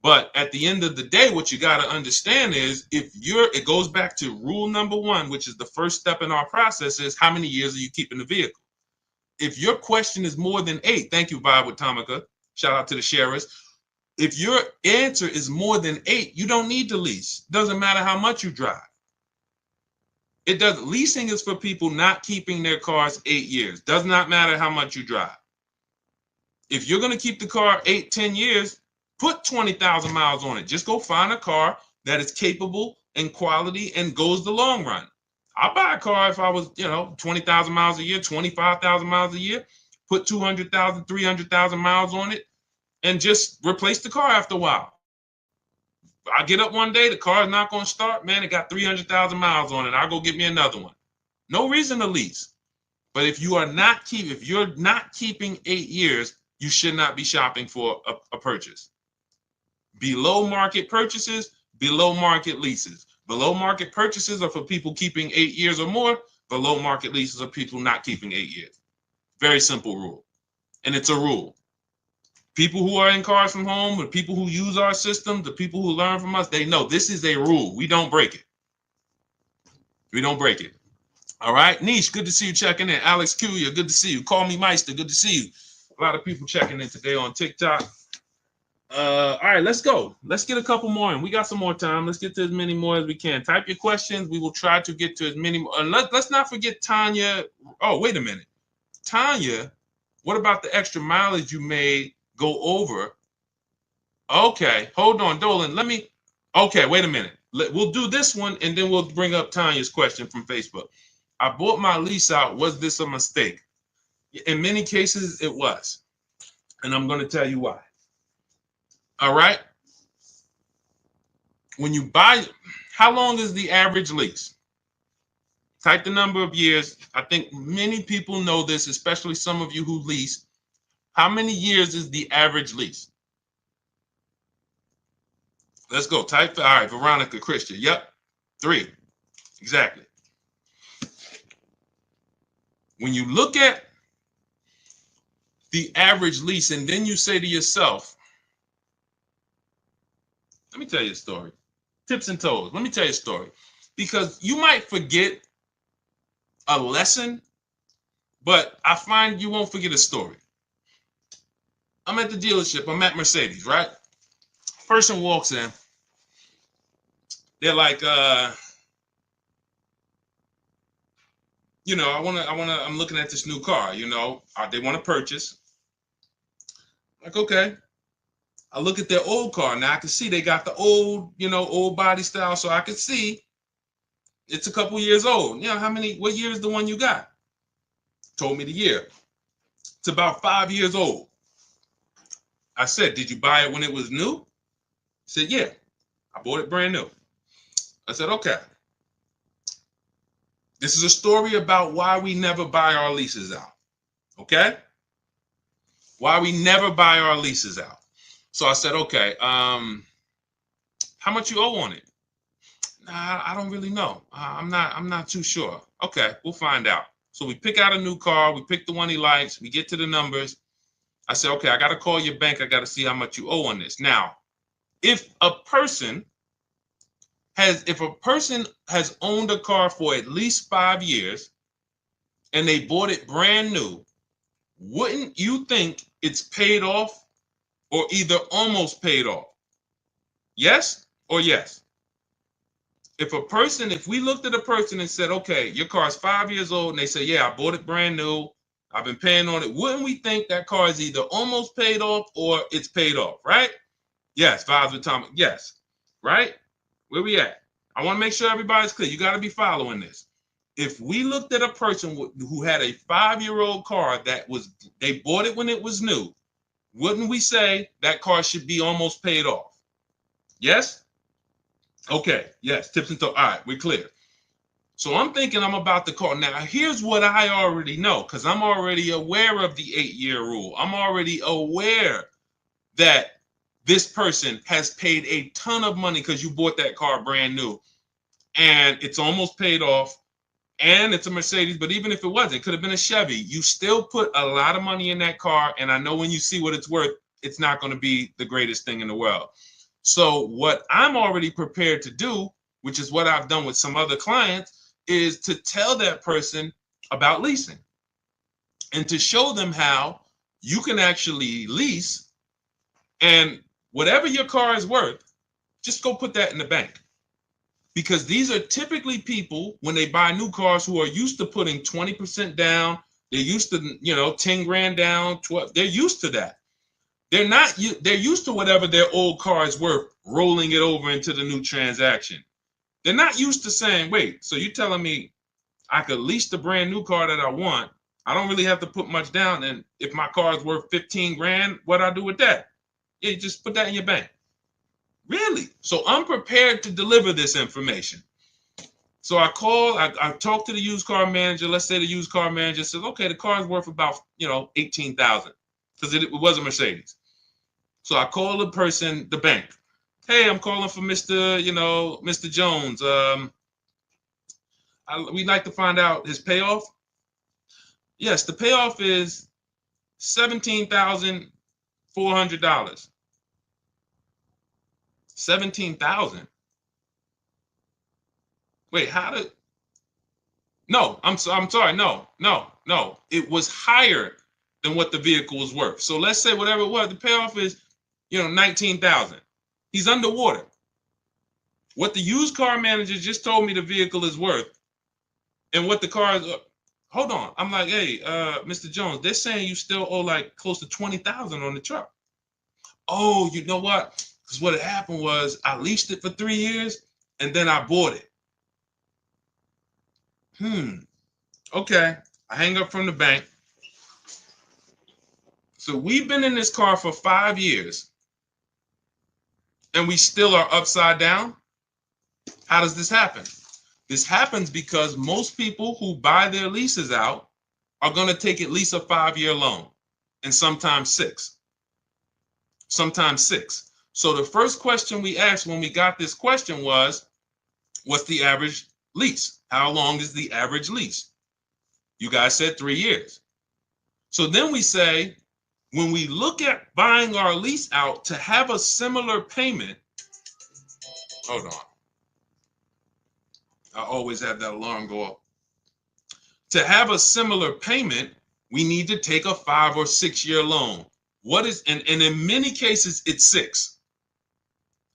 But at the end of the day, what you got to understand is it goes back to rule number one, which is the first step in our process, is how many years are you keeping the vehicle? If your question is more than 8, thank you, Vibe with Tamika. Shout out to the sharers. If your answer is more than 8, you don't need to lease. Doesn't matter how much you drive. Leasing is for people not keeping their cars 8 years. Does not matter how much you drive. If you're going to keep the car 8, 10 years, put 20,000 miles on it. Just go find a car that is capable and quality and goes the long run. I'll buy a car if I was, 20,000 miles a year, 25,000 miles a year, put 200,000, 300,000 miles on it, and just replace the car after a while. I get up one day, the car is not going to start. Man, it got 300,000 miles on it. I'll go get me another one. No reason to lease. But if you're not keeping 8 years, you should not be shopping for a purchase. Below market purchases, below market leases. Below market purchases are for people keeping 8 years or more. Below market leases are people not keeping 8 years. Very simple rule. And it's a rule. People who are in Cars from Home, the people who use our system, the people who learn from us, they know this is a rule. We don't break it. We don't break it. All right. Niche, good to see you checking in. Alex Kuya, good to see you. Call me Meister, good to see you. A lot of people checking in today on TikTok. All right, let's go. Let's get a couple more in. We got some more time. Let's get to as many more as we can. Type your questions. We will try to get to as many more. Let's not forget Tanya. Oh, wait a minute. Tanya, what about the extra mileage you made go over? Okay, hold on, Dolan. Okay, wait a minute. We'll do this one, and then we'll bring up Tanya's question from Facebook. I bought my lease out. Was this a mistake? In many cases, it was. And I'm going to tell you why. All right. When you buy, how long is the average lease? Type the number of years. I think many people know this, especially some of you who lease. How many years is the average lease? Let's go. Type. All right, Veronica Christian. Yep. 3. Exactly. When you look at the average lease and then you say to yourself, let me tell you a story. Tips and toes. Let me tell you a story. Because you might forget a lesson, but I find you won't forget a story. I'm at the dealership. I'm at Mercedes, right? Person walks in. They're like, I'm looking at this new car, they want to purchase. Like, okay. I look at their old car. Now I can see they got the old, old body style. So I can see it's a couple years old. What year is the one you got? Told me the year. It's about 5 years old. I said, did you buy it when it was new? He said, yeah, I bought it brand new. I said, okay. This is a story about why we never buy our leases out. Okay? Why we never buy our leases out. So I said, okay, how much you owe on it? Nah, I don't really know. I'm not too sure. Okay, we'll find out. So we pick out a new car. We pick the one he likes. We get to the numbers. I said, okay, I got to call your bank. I got to see how much you owe on this. Now, if a person has owned a car for at least 5 years and they bought it brand new, wouldn't you think it's paid off or either almost paid off? Yes or yes? If we looked at a person and said, okay, your car's 5 years old, and they say, yeah, I bought it brand new, I've been paying on it, wouldn't we think that car is either almost paid off or it's paid off, right? Yes, vibes with Tom. Yes, right? Where we at? I want to make sure everybody's clear. You got to be following this. If we looked at a person who had a 5-year-old car they bought it when it was new, wouldn't we say that car should be almost paid off? Yes? Okay, yes, tips and toes. All right, we're clear. So I'm thinking I'm about to call. Now, here's what I already know, because I'm already aware of the 8-year rule. I'm already aware that this person has paid a ton of money because you bought that car brand new and it's almost paid off. and it's a Mercedes, but even if it wasn't, it could have been a Chevy. You still put a lot of money in that car, and I know when you see what it's worth, it's not going to be the greatest thing in the world. So what I'm already prepared to do, which is what I've done with some other clients, is to tell that person about leasing and to show them how you can actually lease, and whatever your car is worth, just go put that in the bank. Because these are typically people, when they buy new cars, who are used to putting 20% down. They're used to, 10 grand down, 12. They're used to that. They're used to whatever their old car is worth, rolling it over into the new transaction. They're not used to saying, wait, so you're telling me I could lease the brand new car that I want. I don't really have to put much down. And if my car is worth 15 grand, what do I do with that? Yeah, you just put that in your bank. Really? So I'm prepared to deliver this information. So I talk to the used car manager. Let's say the used car manager says, okay, the car is worth about, 18,000 because it was a Mercedes. So I call the person, the bank. Hey, I'm calling for Mr. Jones. We'd like to find out his payoff. Yes, the payoff is $17,400. 17,000. Wait, how did? No, I'm sorry. No. It was higher than what the vehicle was worth. So let's say whatever it was, the payoff is, 19,000. He's underwater. What the used car manager just told me the vehicle is worth, and what the car is. Hold on. I'm like, hey, Mr. Jones, they're saying you still owe like close to 20,000 on the truck. Oh, you know what? Because what had happened was I leased it for 3 years and then I bought it. Okay. I hang up from the bank. So we've been in this car for 5 years and we still are upside down. How does this happen? This happens because most people who buy their leases out are going to take at least a 5-year loan, and sometimes 6. So the first question we asked when we got this question was, what's the average lease? How long is the average lease? You guys said 3 years. So then we say, when we look at buying our lease out to have a similar payment, hold on. I always have that alarm go off. To have a similar payment, we need to take a 5 or 6 year loan. And in many cases, it's 6.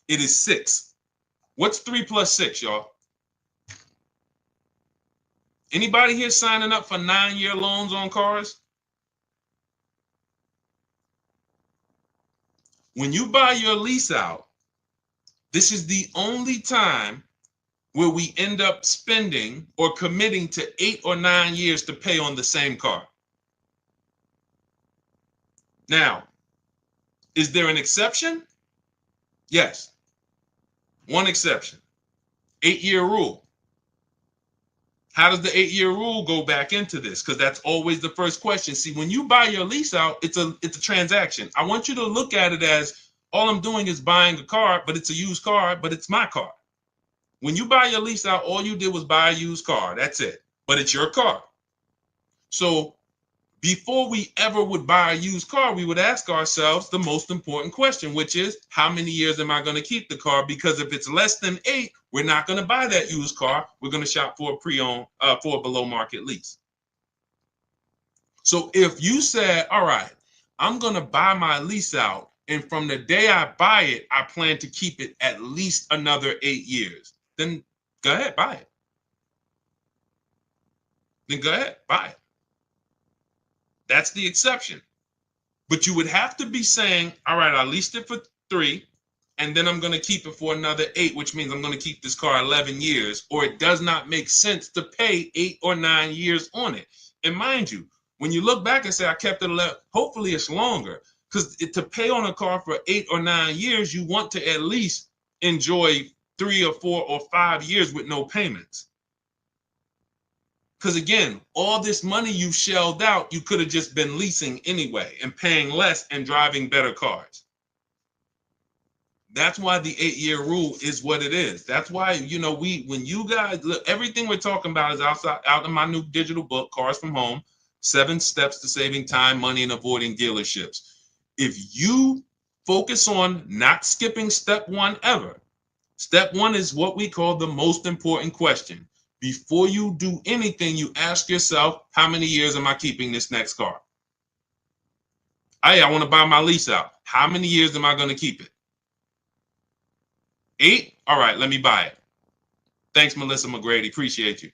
It is 6. What's 3 plus 6, y'all? Anybody here signing up for 9-year loans on cars? When you buy your lease out, this is the only time where we end up spending or committing to 8 or 9 years to pay on the same car. Now, is there an exception? Yes. One exception. 8-year rule. How does the 8-year rule go back into this? Because that's always the first question. See, when you buy your lease out, it's a transaction. I want you to look at it as all I'm doing is buying a car, but it's a used car, but it's my car. When you buy your lease out, all you did was buy a used car. That's it. But it's your car. So before we ever would buy a used car, we would ask ourselves the most important question, which is, how many years am I going to keep the car? Because if it's less than 8, we're not going to buy that used car. We're going to shop for a pre-owned, for a below market lease. So if you said, all right, I'm going to buy my lease out, and from the day I buy it, I plan to keep it at least another 8 years, then go ahead, buy it. That's the exception. But you would have to be saying, all right, I leased it for 3, and then I'm going to keep it for another 8, which means I'm going to keep this car 11 years, or it does not make sense to pay 8 or 9 years on it. And mind you, when you look back and say, I kept it 11, hopefully it's longer, because to pay on a car for 8 or 9 years, you want to at least enjoy 3 or 4 or 5 years with no payments. Because again, all this money you shelled out, you could have just been leasing anyway and paying less and driving better cars. That's why the 8-year rule is what it is. That's why, when you guys look, everything we're talking about is out in my new digital book, Cars from Home, 7 Steps to Saving Time, Money, and Avoiding Dealerships. If you focus on not skipping step 1 ever, step 1 is what we call the most important question. Before you do anything, you ask yourself, how many years am I keeping this next car? Hey, I want to buy my lease out. How many years am I going to keep it? 8? All right, let me buy it. Thanks, Melissa McGrady. Appreciate you.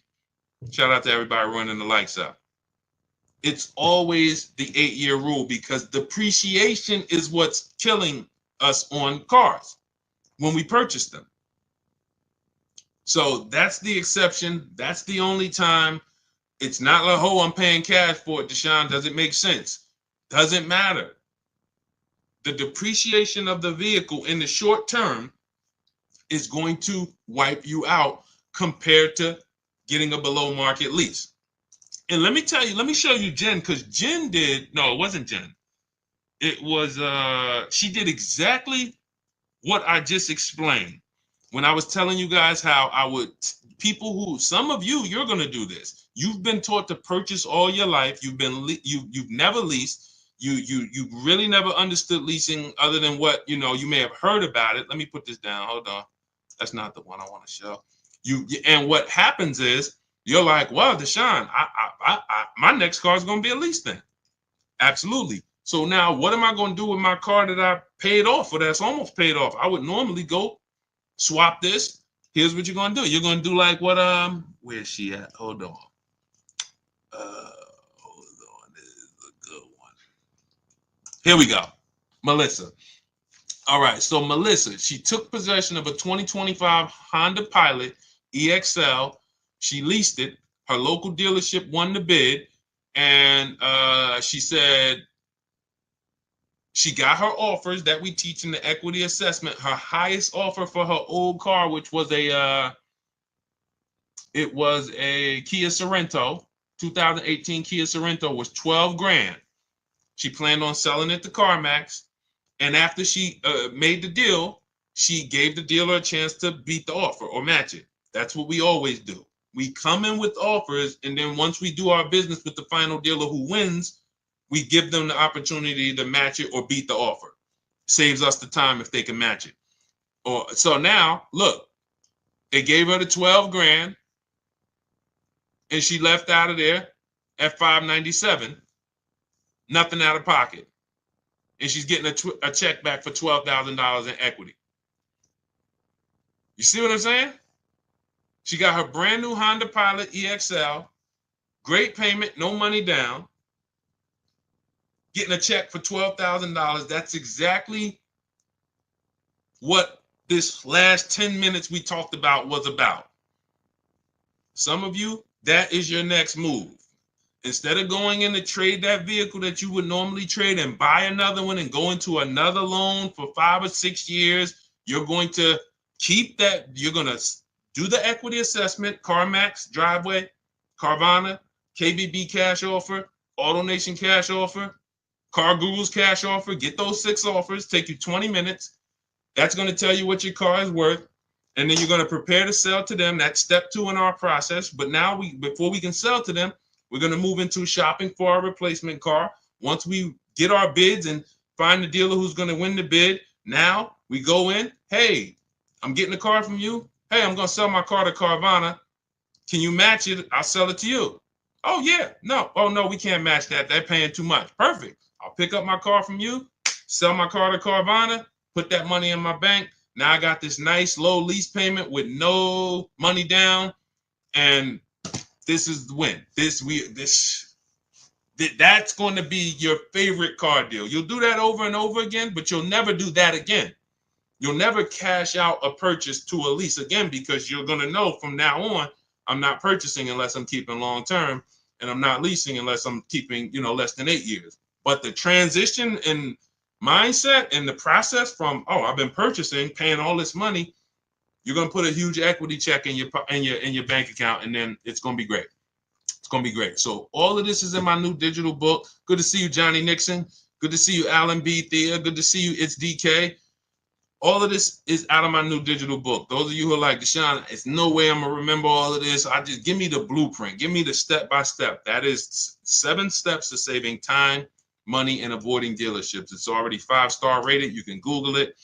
Shout out to everybody running the lights out. It's always the 8-year rule because depreciation is what's killing us on cars when we purchase them. So that's the exception. That's the only time. It's not like, oh, I'm paying cash for it, Deshaun. Does it make sense? Doesn't matter. The depreciation of the vehicle in the short term is going to wipe you out compared to getting a below market lease. And let me tell you, let me show you Jen, because Jen did, no, it wasn't Jen. It was, she did exactly what I just explained when I was telling you guys how I would, people who, some of you, you're going to do this. You've been taught to purchase all your life. You've never leased. You really never understood leasing other than what, you may have heard about it. Let me put this down. Hold on. That's not the one I want to show you. And what happens is you're like, well, Deshaun, my next car is going to be a lease thing. Absolutely. So now what am I going to do with my car that I paid off or that's almost paid off? I would normally go swap this. Here's what you're going to do. You're going to do like what, where's she at? Hold on. This is a good one. Here we go. Melissa. All right. So Melissa, she took possession of a 2025 Honda Pilot EXL. She leased it. Her local dealership won the bid. And she said she got her offers that we teach in the equity assessment. Her highest offer for her old car, which was a Kia Sorento, 2018 Kia Sorento, was $12,000. She planned on selling it to CarMax. And after she made the deal, she gave the dealer a chance to beat the offer or match it. That's what we always do. We come in with offers, and then once we do our business with the final dealer who wins, we give them the opportunity to match it or beat the offer. Saves us the time if they can match it. So now, look, they gave her the $12,000, and she left out of there at $597, nothing out of pocket. And she's getting a check back for $12,000 in equity. You see what I'm saying? She got her brand new Honda Pilot EXL, great payment, no money down, getting a check for $12,000. That's exactly what this last 10 minutes we talked about was about. Some of you, that is your next move. Instead of going in to trade that vehicle that you would normally trade and buy another one and go into another loan for 5 or 6 years, you're going to keep that. You're going to do the equity assessment, CarMax, Driveway, Carvana, KBB cash offer, AutoNation cash offer, Car Guru's cash offer. Get those 6 offers, take you 20 minutes. That's going to tell you what your car is worth. And then you're going to prepare to sell to them. That's step 2 in our process. But now before we can sell to them, we're going to move into shopping for our replacement car. Once we get our bids and find the dealer who's going to win the bid, now we go in. Hey, I'm getting a car from you. Hey, I'm going to sell my car to Carvana. Can you match it? I'll sell it to you. Oh, yeah. No. Oh, no, we can't match that. They're paying too much. Perfect. I'll pick up my car from you, sell my car to Carvana, put that money in my bank. Now I got this nice low lease payment with no money down, and this is the win. That's going to be your favorite car deal. You'll do that over and over again, but you'll never do that again. You'll never cash out a purchase to a lease again because you're going to know from now on, I'm not purchasing unless I'm keeping long term, and I'm not leasing unless I'm keeping, less than 8 years. But the transition in mindset and the process from, I've been purchasing, paying all this money, you're going to put a huge equity check in your bank account, and then it's going to be great. It's going to be great. So all of this is in my new digital book. Good to see you, Johnny Nixon. Good to see you, Alan B. Thea. Good to see you, It's DK. All of this is out of my new digital book. Those of you who are like, Deshaun, it's no way I'm gonna remember all of this. I just give me the blueprint, give me the step-by-step. That is 7 steps to saving time, money, and avoiding dealerships. It's already 5-star rated. You can Google it.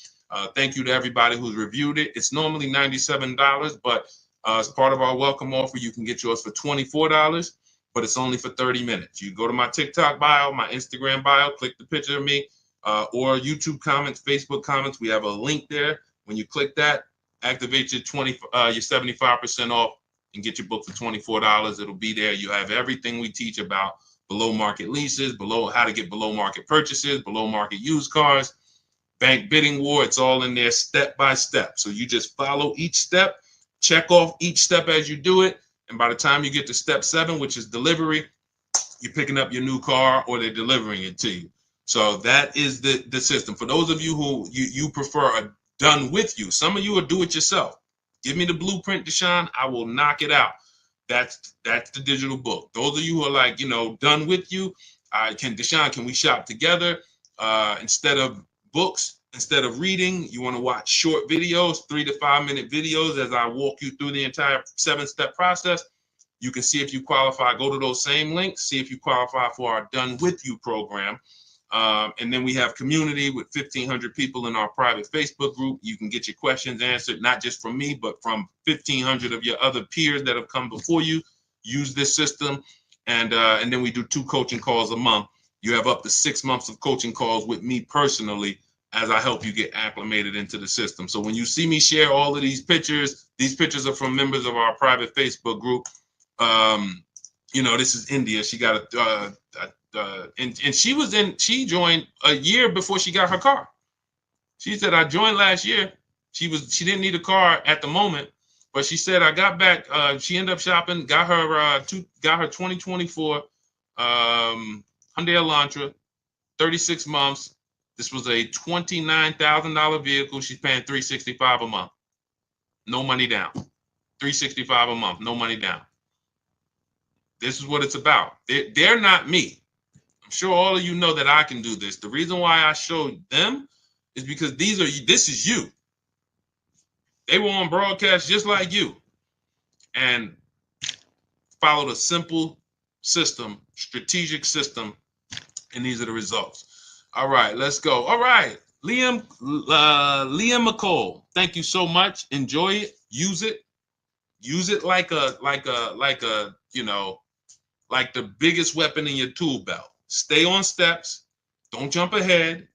Thank you to everybody who's reviewed it. It's normally $97, but as part of our welcome offer, you can get yours for $24, but it's only for 30 minutes. You go to my TikTok bio, my Instagram bio, click the picture of me, or YouTube comments, Facebook comments. We have a link there. When you click that, activate your 75% off and get your book for $24. It'll be there. You have everything we teach about below market leases, how to get below market purchases, below market used cars, bank bidding war. It's all in there step by step. So you just follow each step, check off each step as you do it. And by the time you get to step 7, which is delivery, you're picking up your new car or they're delivering it to you. So that is the system. For those of you who you prefer a done with you, some of you will do it yourself. Give me the blueprint, Deshaun. I will knock it out. That's the digital book. Those of you who are like, done with you, Deshaun, can we shop together? Instead of books, instead of reading, you want to watch short videos, 3 to 5 minute videos as I walk you through the entire 7-step process. You can see if you qualify. Go to those same links, see if you qualify for our Done With You program. And then we have community with 1,500 people in our private Facebook group. You can get your questions answered, not just from me, but from 1,500 of your other peers that have come before you. Use this system. And then we do 2 coaching calls a month. You have up to 6 months of coaching calls with me personally as I help you get acclimated into the system. So when you see me share all of these pictures are from members of our private Facebook group. This is India. She got and she joined a year before she got her car. She said, I joined last year. She didn't need a car at the moment, but she said, I got back. She ended up shopping, got her 2024 Hyundai Elantra, 36 months. This was a $29,000 vehicle. She's paying $365 a month. No money down. $365 a month, no money down. This is what it's about. They're not me. I'm sure all of you know that I can do this. The reason why I showed them is because this is you. They were on broadcast just like you and followed a simple system, strategic system, and these are the results. All right, let's go. All right, Liam McCall, thank you so much. Enjoy it. Use it. Use it like the biggest weapon in your tool belt. Stay on steps. Don't jump ahead.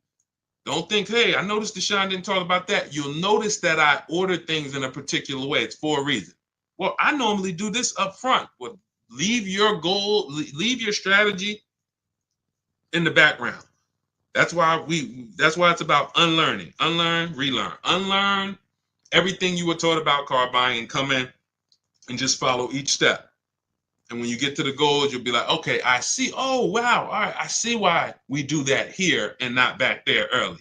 Don't think, hey, I noticed Deshaun didn't talk about that. You'll notice that I order things in a particular way. It's for a reason. Well, I normally do this up front. Well, leave your goal, leave your strategy in the background. That's why it's about unlearning. Unlearn, relearn. Unlearn everything you were taught about car buying and come in and just follow each step. And when you get to the goals, you'll be like, okay, I see. Oh, wow. All right. I see why we do that here and not back there early.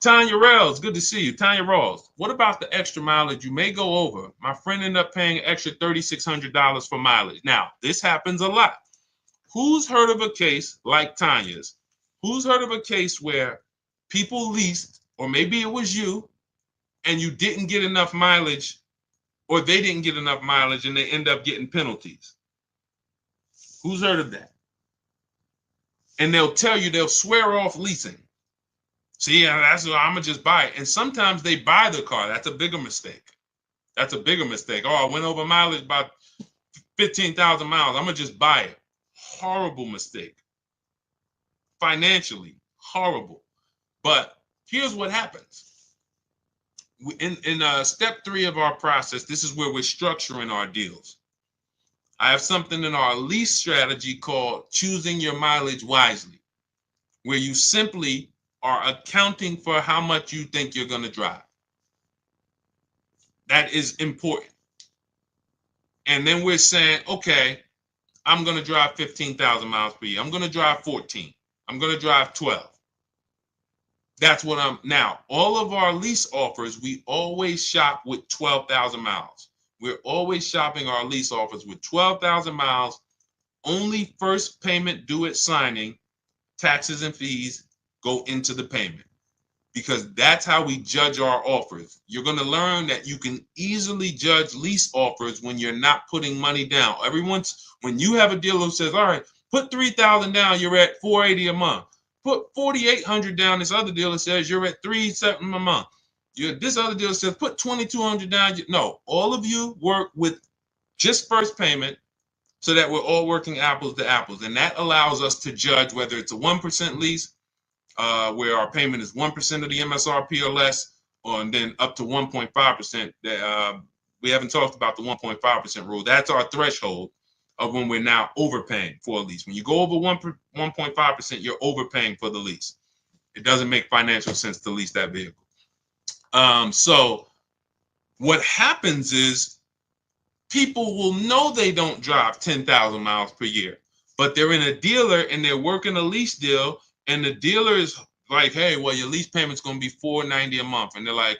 Tanya Rels, good to see you. Tanya Rawls, what about the extra mileage you may go over? My friend ended up paying an extra $3,600 for mileage. Now, this happens a lot. Who's heard of a case like Tanya's? Who's heard of a case where people leased, or maybe it was you, and you didn't get enough mileage, or they didn't get enough mileage, and they end up getting penalties? Who's heard of that? And they'll swear off leasing. See, that's what I'm gonna just buy it. And sometimes they buy the car. That's a bigger mistake. Oh, I went over mileage by 15,000 miles. I'm gonna just buy it. Horrible mistake. Financially, horrible. But here's what happens. In step 3 of our process, this is where we're structuring our deals. I have something in our lease strategy called choosing your mileage wisely, where you simply are accounting for how much you think you're going to drive. That is important. And then we're saying, okay, I'm going to drive 15,000 miles per year. I'm going to drive 14. I'm going to drive 12. That's what now. All of our lease offers, we always shop with 12,000 miles. We're always shopping our lease offers with 12,000 miles, only first payment due at signing, taxes and fees go into the payment. because that's how we judge our offers. You're going to learn that you can easily judge lease offers when you're not putting money down. When you have a dealer who says, all right, put $3,000 down, you're at $480 a month. Put $4,800 down. This other dealer says you're at $3,700 a month. This other dealer says put $2,200 down. No, all of you work with just first payment so that we're all working apples to apples. And that allows us to judge whether it's a 1% lease, where our payment is 1% of the MSRP or less, and then up to 1.5%. We haven't talked about the 1.5% rule. That's our threshold of when we're now overpaying for a lease. When you go over 1.5%, you're overpaying for the lease. It doesn't make financial sense to lease that vehicle. So what happens is people will know they don't drive 10,000 miles per year, but they're in a dealer and they're working a lease deal, and the dealer is like, hey, well, your lease payment's going to be $490 a month. And they're like,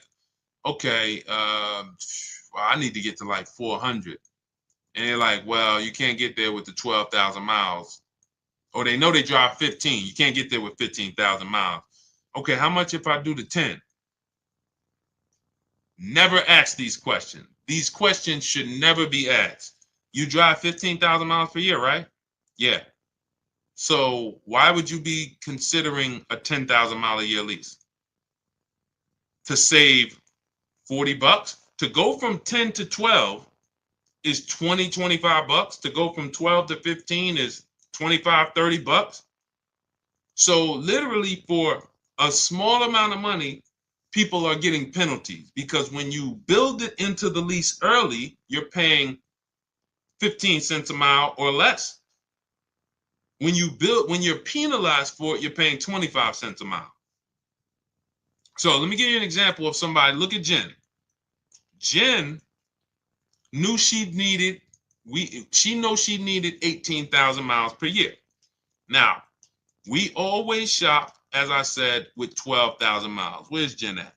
okay, I need to get to like 400. And they're like, well, you can't get there with the 12,000 miles. Or they know they drive 15. You can't get there with 15,000 miles. Okay, how much if I do the 10? Never ask these questions. These questions should never be asked. You drive 15,000 miles per year, right? Yeah. So why would you be considering a 10,000 mile a year lease? To save $40? To go from 10 to 12 is $20-25. To go from 12 to 15 is $25-30. So literally for a small amount of money, people are getting penalties, because when you build it into the lease early, you're paying 15 cents a mile or less. When you're penalized for it, you're paying 25 cents a mile. So let me give you an example of somebody. Look at Jen. Jen knew she needed 18,000 miles per year. Now, we always shop, as I said, with 12,000 miles. Where's Jen at?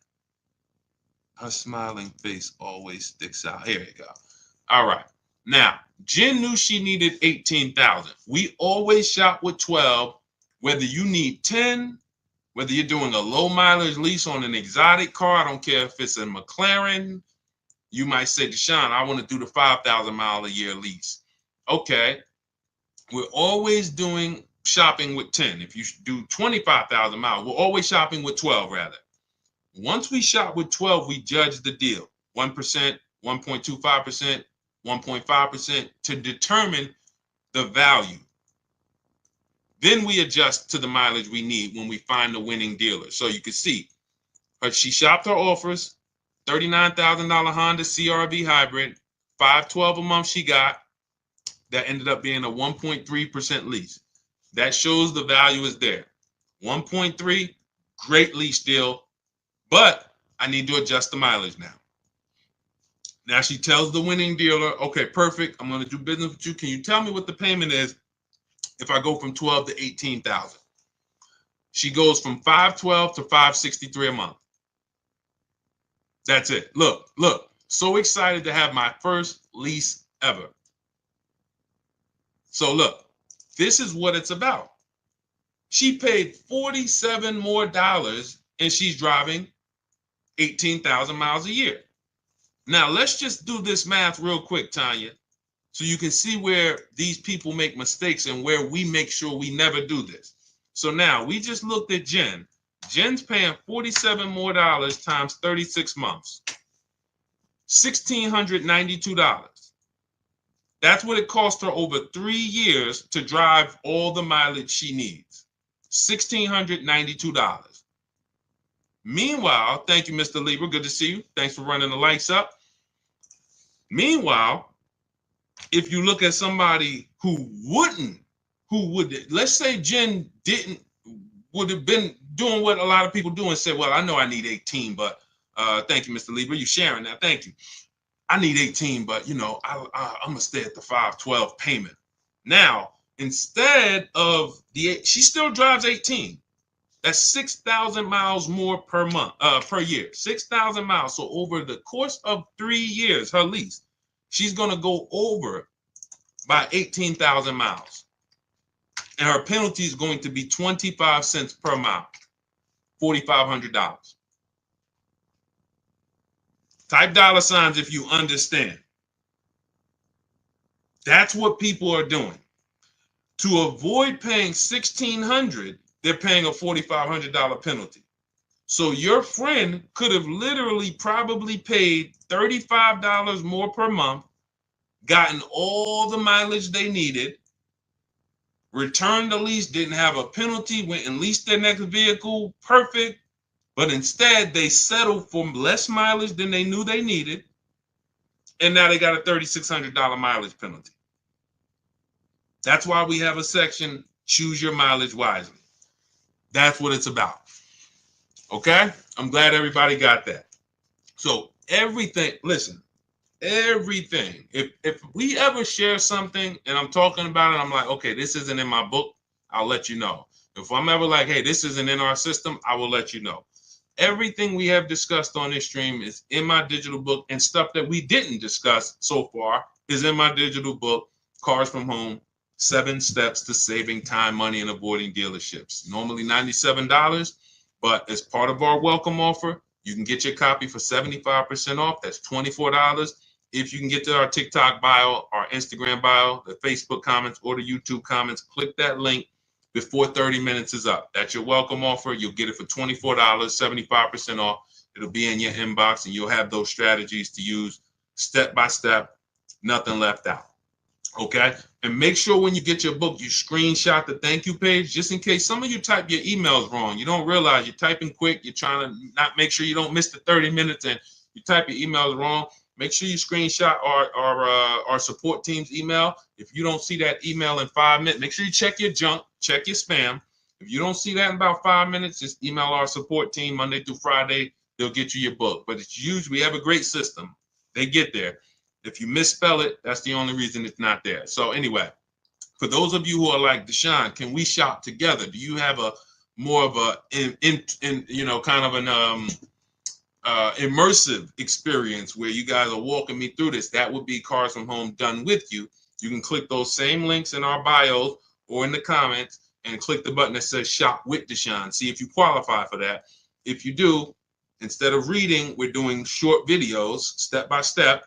Her smiling face always sticks out. Here you go. All right. Now, Jen knew she needed 18,000. We always shop with 12, whether you need 10, whether you're doing a low mileage lease on an exotic car. I don't care if it's a McLaren. You might say, Deshaun, I want to do the 5,000 mile a year lease. Okay. We're always shopping with 10. If you do 25,000 miles, we're always shopping with 12 rather. Once we shop with 12, we judge the deal. 1%, 1.25%, 1.5% to determine the value. Then we adjust to the mileage we need when we find the winning dealer. So you can see, she shopped her offers, $39,000 Honda CR-V hybrid, $512 a month she got. That ended up being a 1.3% lease. That shows the value is there. 1.3, great lease deal, but I need to adjust the mileage now. Now she tells the winning dealer, okay, perfect, I'm going to do business with you. Can you tell me what the payment is if I go from 12 to 18,000? She goes from 512 to 563 a month. That's it. Look, so excited to have my first lease ever. So look, this is what it's about. She paid $47 more and she's driving 18,000 miles a year. Now let's just do this math real quick, Tanya, so you can see where these people make mistakes and where we make sure we never do this. So now we just looked at Jen. Jen's paying $47 more times 36 months, $1,692. That's what it cost her over 3 years to drive all the mileage she needs, $1,692. Meanwhile, thank you, Mr. Lieber. Good to see you. Thanks for running the lights up. Meanwhile, if you look at somebody let's say Jen would have been doing what a lot of people do and said, well, I know I need 18, but thank you, Mr. Lieber. You sharing that. Thank you. I need 18, but I'm going to stay at the 512 payment. Now, instead of she still drives 18. That's 6,000 miles more per year, 6,000 miles. So over the course of 3 years, her lease, she's going to go over by 18,000 miles. And her penalty is going to be 25 cents per mile. $4,500. Type dollar signs if you understand. That's what people are doing. To avoid paying $1,600, they're paying a $4,500 penalty. So your friend could have literally probably paid $35 more per month, gotten all the mileage they needed, returned the lease, didn't have a penalty, went and leased their next vehicle, perfect. But instead, they settled for less mileage than they knew they needed. And now they got a $3,600 mileage penalty. That's why we have a section, choose your mileage wisely. That's what it's about. Okay? I'm glad everybody got that. So everything, listen, everything. If we ever share something and I'm talking about it, I'm like, okay, this isn't in my book, I'll let you know. If I'm ever like, hey, this isn't in our system, I will let you know. Everything we have discussed on this stream is in my digital book, and stuff that we didn't discuss so far is in my digital book, Cars from Home, 7 Steps to Saving Time, Money, and Avoiding Dealerships. Normally $97, but as part of our welcome offer, you can get your copy for 75% off. That's $24. If you can get to our TikTok bio, our Instagram bio, the Facebook comments, or the YouTube comments, click that link before 30 minutes is up. That's your welcome offer. You'll get it for $24, 75% off. It'll be in your inbox, and you'll have those strategies to use step by step, nothing left out. Okay? And make sure when you get your book, you screenshot the thank you page, just in case some of you type your emails wrong. You don't realize you're typing quick. You're trying to not make sure you don't miss the 30 minutes, and you type your emails wrong. Make sure you screenshot our support team's email. If you don't see that email in 5 minutes, make sure you check your junk, check your spam. If you don't see that in about 5 minutes, just email our support team Monday through Friday. They'll get you your book. But it's usually, we have a great system. They get there. If you misspell it, that's the only reason it's not there. So anyway, for those of you who are like, Deshaun, can we shop together? Do you have a more of a kind of an immersive experience where you guys are walking me through this? That would be Cars from Home done with you. You can click those same links in our bios or in the comments and click the button that says shop with Deshaun. See if you qualify for that. If you do, instead of reading, we're doing short videos, step by step,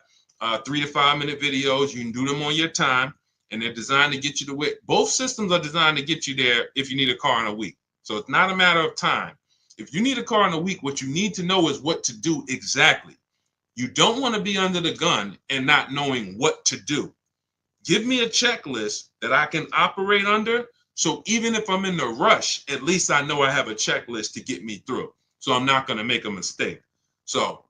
3 to 5 minute videos. You can do them on your time, and they're designed to get you to where both systems are designed to get you there if you need a car in a week. So it's not a matter of time. If you need a car in a week, what you need to know is what to do exactly. You don't want to be under the gun and not knowing what to do. Give me a checklist that I can operate under. So even if I'm in the rush, at least I know I have a checklist to get me through. So I'm not going to make a mistake. So,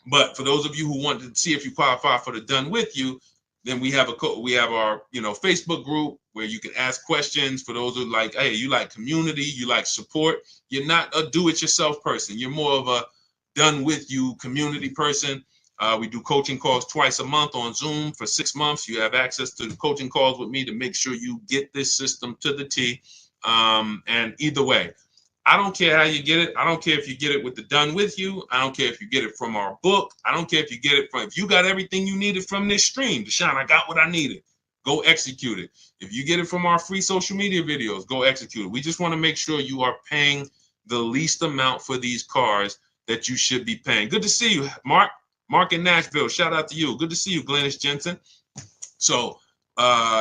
but for those of you who want to see if you qualify for the done with you, then we have our Facebook group where you can ask questions. For those who like, hey, you like community, you like support. You're not a do-it-yourself person. You're more of a done with you community person. We do coaching calls twice a month on Zoom for 6 months. You have access to the coaching calls with me to make sure you get this system to the T. And either way, I don't care how you get it. I don't care if you get it with the done with you. I don't care if you get it from our book. I don't care if you get it from, if you got everything you needed from this stream, Deshaun, I got what I needed. Go execute it. If you get it from our free social media videos, go execute it. We just want to make sure you are paying the least amount for these cars that you should be paying. Good to see you, Mark. Mark in Nashville. Shout out to you. Good to see you, Glennis Jensen. So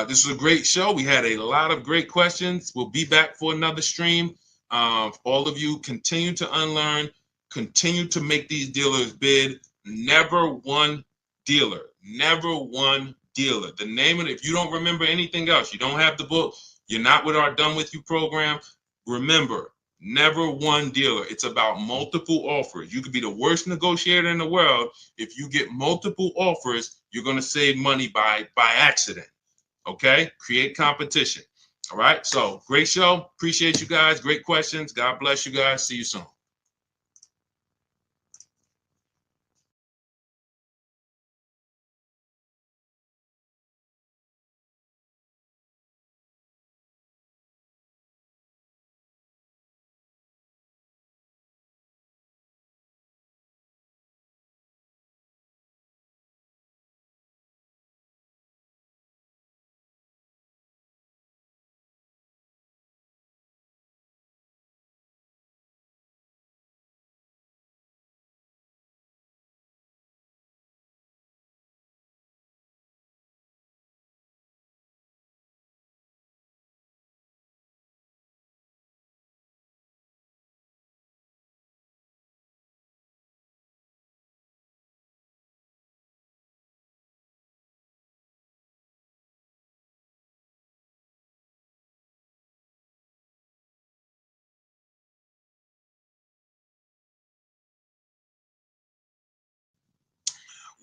this was a great show. We had a lot of great questions. We'll be back for another stream. All of you continue to unlearn, continue to make these dealers bid. Never one dealer, never one dealer. The name of it, if you don't remember anything else, you don't have the book, you're not with our Done With You program, remember, never one dealer. It's about multiple offers. You could be the worst negotiator in the world. If you get multiple offers, you're going to save money by accident. Okay? Create competition. All right. So great show. Appreciate you guys. Great questions. God bless you guys. See you soon.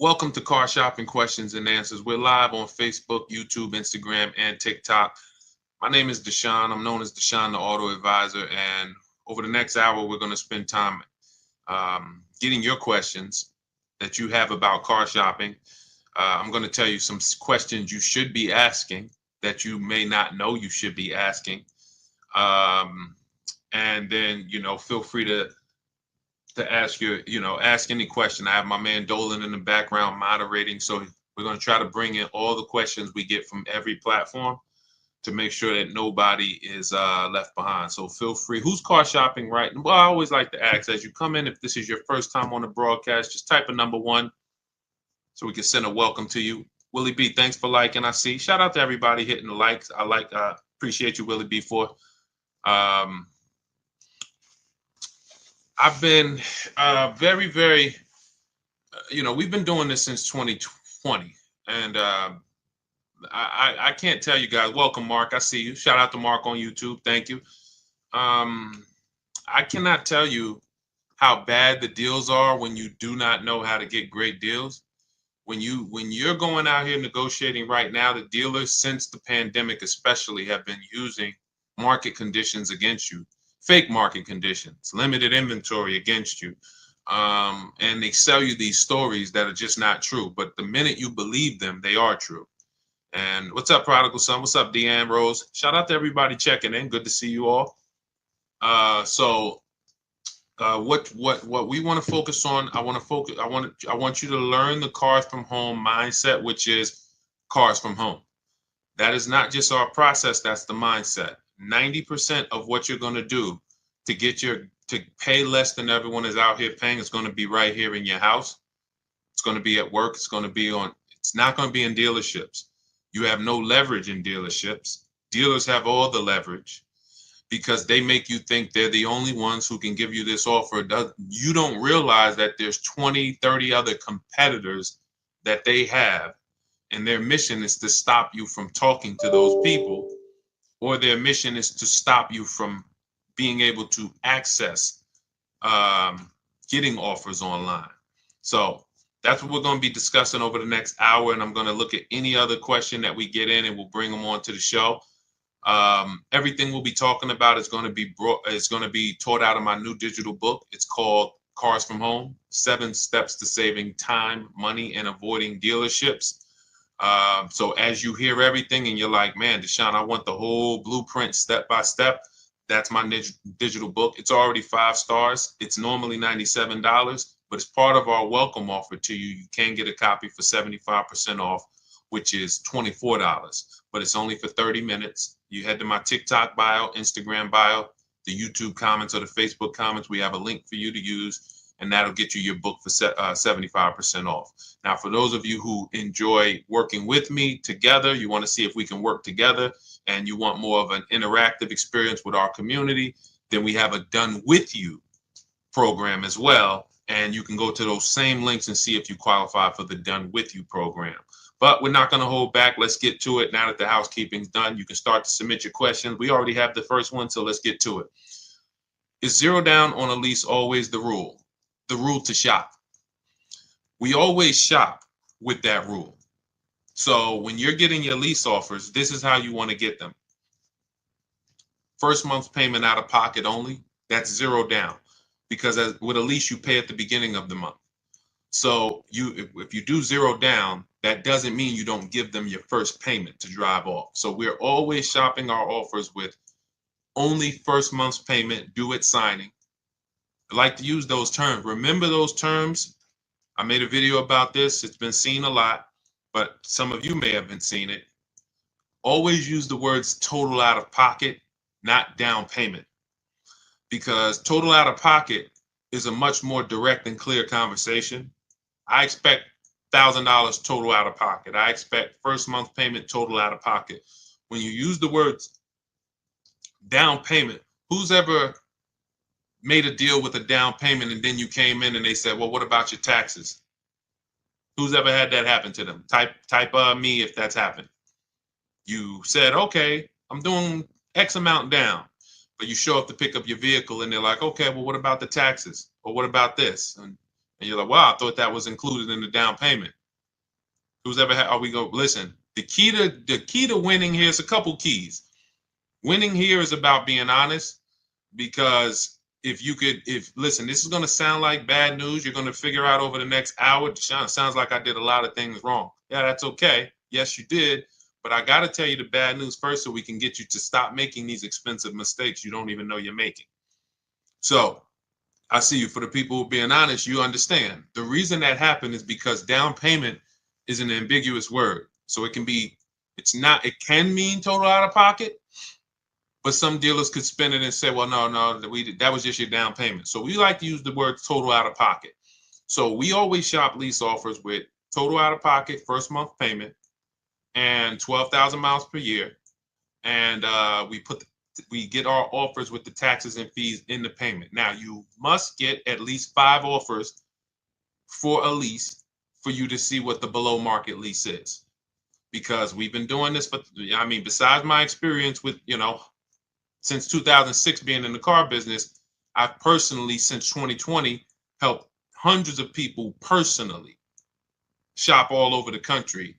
Welcome to Car Shopping Questions and Answers. We're live on Facebook, YouTube, Instagram, and TikTok. My name is Deshaun. I'm known as Deshaun, the Auto Advisor. And over the next hour, we're going to spend time getting your questions that you have about car shopping. I'm going to tell you some questions you should be asking that you may not know you should be asking. And then, feel free to ask ask any question. I have my man Dolan in the background moderating. So we're going to try to bring in all the questions we get from every platform to make sure that nobody is left behind. So feel free. Who's car shopping, right? Well, I always like to ask as you come in, if this is your first time on the broadcast, just type a number 1 so we can send a welcome to you. Willie B, thanks for liking. I see. Shout out to everybody hitting the likes. I appreciate you, Willie B, for. I've been very, very, we've been doing this since 2020. And I can't tell you guys. Welcome, Mark. I see you. Shout out to Mark on YouTube. Thank you. I cannot tell you how bad the deals are when you do not know how to get great deals. When you're going out here negotiating right now, the dealers, since the pandemic especially, have been using market conditions against you. Fake market conditions, limited inventory against you. And they sell you these stories that are just not true. But the minute you believe them, they are true. And what's up, Prodigal Son? What's up, Deanne Rose? Shout out to everybody checking in. Good to see you all. What we want to focus on, I want you to learn the cars from home mindset, which is cars from home. That is not just our process, that's the mindset. 90% of what you're going to do to pay less than everyone is out here paying is going to be right here in your house. It's going to be at work. It's not going to be in dealerships. You have no leverage in dealerships. Dealers have all the leverage because they make you think they're the only ones who can give you this offer. You don't realize that there's 20, 30 other competitors that they have, and their mission is to stop you from talking to those people, or their mission is to stop you from being able to access getting offers online. So that's what we're going to be discussing over the next hour, and I'm going to look at any other question that we get in, and we'll bring them on to the show. Everything we'll be talking about is going to be taught out of my new digital book. It's called Cars from Home: 7 Steps to Saving Time, Money, and Avoiding Dealerships. So as you hear everything and you're like, man, Deshaun, I want the whole blueprint step by step, that's my digital book. It's already 5 stars. It's normally $97, but it's part of our welcome offer to you. You can get a copy for 75% off, which is $24, but it's only for 30 minutes. You head to my TikTok bio, Instagram bio, the YouTube comments, or the Facebook comments. We have a link for you to use, and that'll get you your book for 75% off. Now, for those of you who enjoy working with me together, you want to see if we can work together, and you want more of an interactive experience with our community, then we have a Done With You program as well. And you can go to those same links and see if you qualify for the Done With You program. But we're not going to hold back. Let's get to it. Now that the housekeeping's done, you can start to submit your questions. We already have the first one, so let's get to it. Is 0 down on a lease always the rule? The rule to shop. We always shop with that rule. So when you're getting your lease offers, this is how you want to get them. First month's payment out of pocket only, that's 0 down. Because with a lease, you pay at the beginning of the month. So if you do 0 down, that doesn't mean you don't give them your first payment to drive off. So we're always shopping our offers with only first month's payment due at signing. I like to use those terms. Remember those terms. I made a video about this. It's been seen a lot, but some of you may have been seeing it. Always use the words total out of pocket, not down payment, because total out of pocket is a much more direct and clear conversation. I expect $1,000 total out of pocket. I expect first month payment total out of pocket. When you use the words down payment, who's ever made a deal with a down payment and then you came in and they said, well, what about your taxes? Who's ever had that happen to them? Type me if that's happened. You said, okay, I'm doing X amount down, but you show up to pick up your vehicle and they're like, okay, well, what about the taxes? Or what about this? And And you're like, wow, I thought that was included in the down payment. Who's ever had, listen, the key to winning here is a couple keys. Winning here is about being honest, because listen, this is going to sound like bad news. You're going to figure out over the next hour, Deshaun, it sounds like I did a lot of things wrong. Yeah, that's okay. Yes, you did. But I got to tell you the bad news first so we can get you to stop making these expensive mistakes you don't even know you're making. So I see you. For the people who are being honest, you understand. The reason that happened is because down payment is an ambiguous word. So it can can mean total out of pocket, but some dealers could spin it and say, well, no, that was just your down payment. So we like to use the word total out of pocket. So we always shop lease offers with total out of pocket, first month payment, and 12,000 miles per year. And we get our offers with the taxes and fees in the payment. Now, you must get at least 5 offers for a lease for you to see what the below market lease is. Because we've been doing this, besides my experience with, since 2006 being in the car business, I've personally, since 2020, helped hundreds of people personally shop all over the country.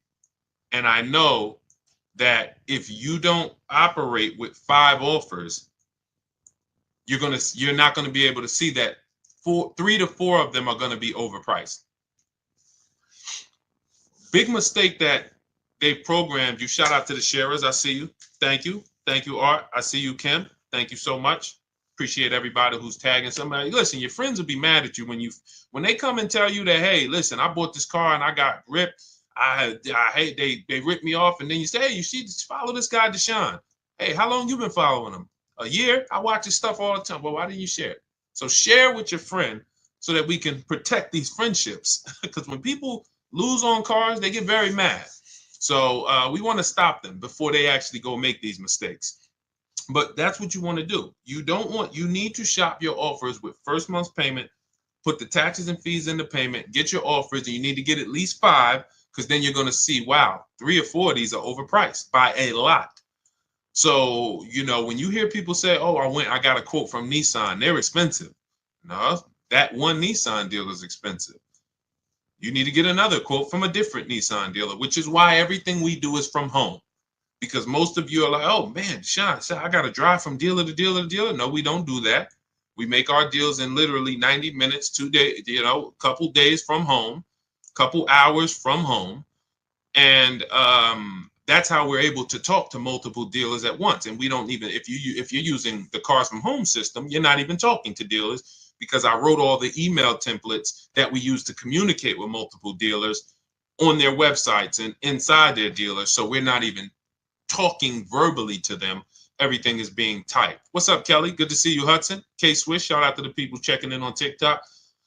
And I know that if you don't operate with 5 offers, you're not going to be able to see that 3 to 4 of them are going to be overpriced. Big mistake that they've programmed you. Shout out to the sharers. I see you. Thank you. Thank you, Art. I see you, Kim. Thank you so much. Appreciate everybody who's tagging somebody. Listen, your friends will be mad at you when they come and tell you that, hey, listen, I bought this car and I got ripped. I hate they ripped me off, and then you say, hey, you should follow this guy Deshaun. Hey, how long you been following him? A year? I watch his stuff all the time. Well, why didn't you share it? So share with your friend so that we can protect these friendships. Because when people lose on cars, they get very mad. So we want to stop them before they actually go make these mistakes. But that's what you want to do. You need to shop your offers with first month's payment, put the taxes and fees in the payment, get your offers, and you need to get at least 5, because then you're going to see, wow, 3 or 4 of these are overpriced by a lot. So, when you hear people say, oh, I got a quote from Nissan, they're expensive. No, that one Nissan dealer is expensive. You need to get another quote from a different Nissan dealer, which is why everything we do is from home. Because most of you are like, oh, man, Sean, I got to drive from dealer to dealer to dealer. No, we don't do that. We make our deals in literally 90 minutes, 2 days, a couple days from home, couple hours from home. And that's how we're able to talk to multiple dealers at once. And we don't even, if you're using the Cars from Home system, you're not even talking to dealers, because I wrote all the email templates that we use to communicate with multiple dealers on their websites and inside their dealers. So we're not even talking verbally to them. Everything is being typed. What's up, Kelly? Good to see you, Hudson. K-Swish, shout out to the people checking in on TikTok.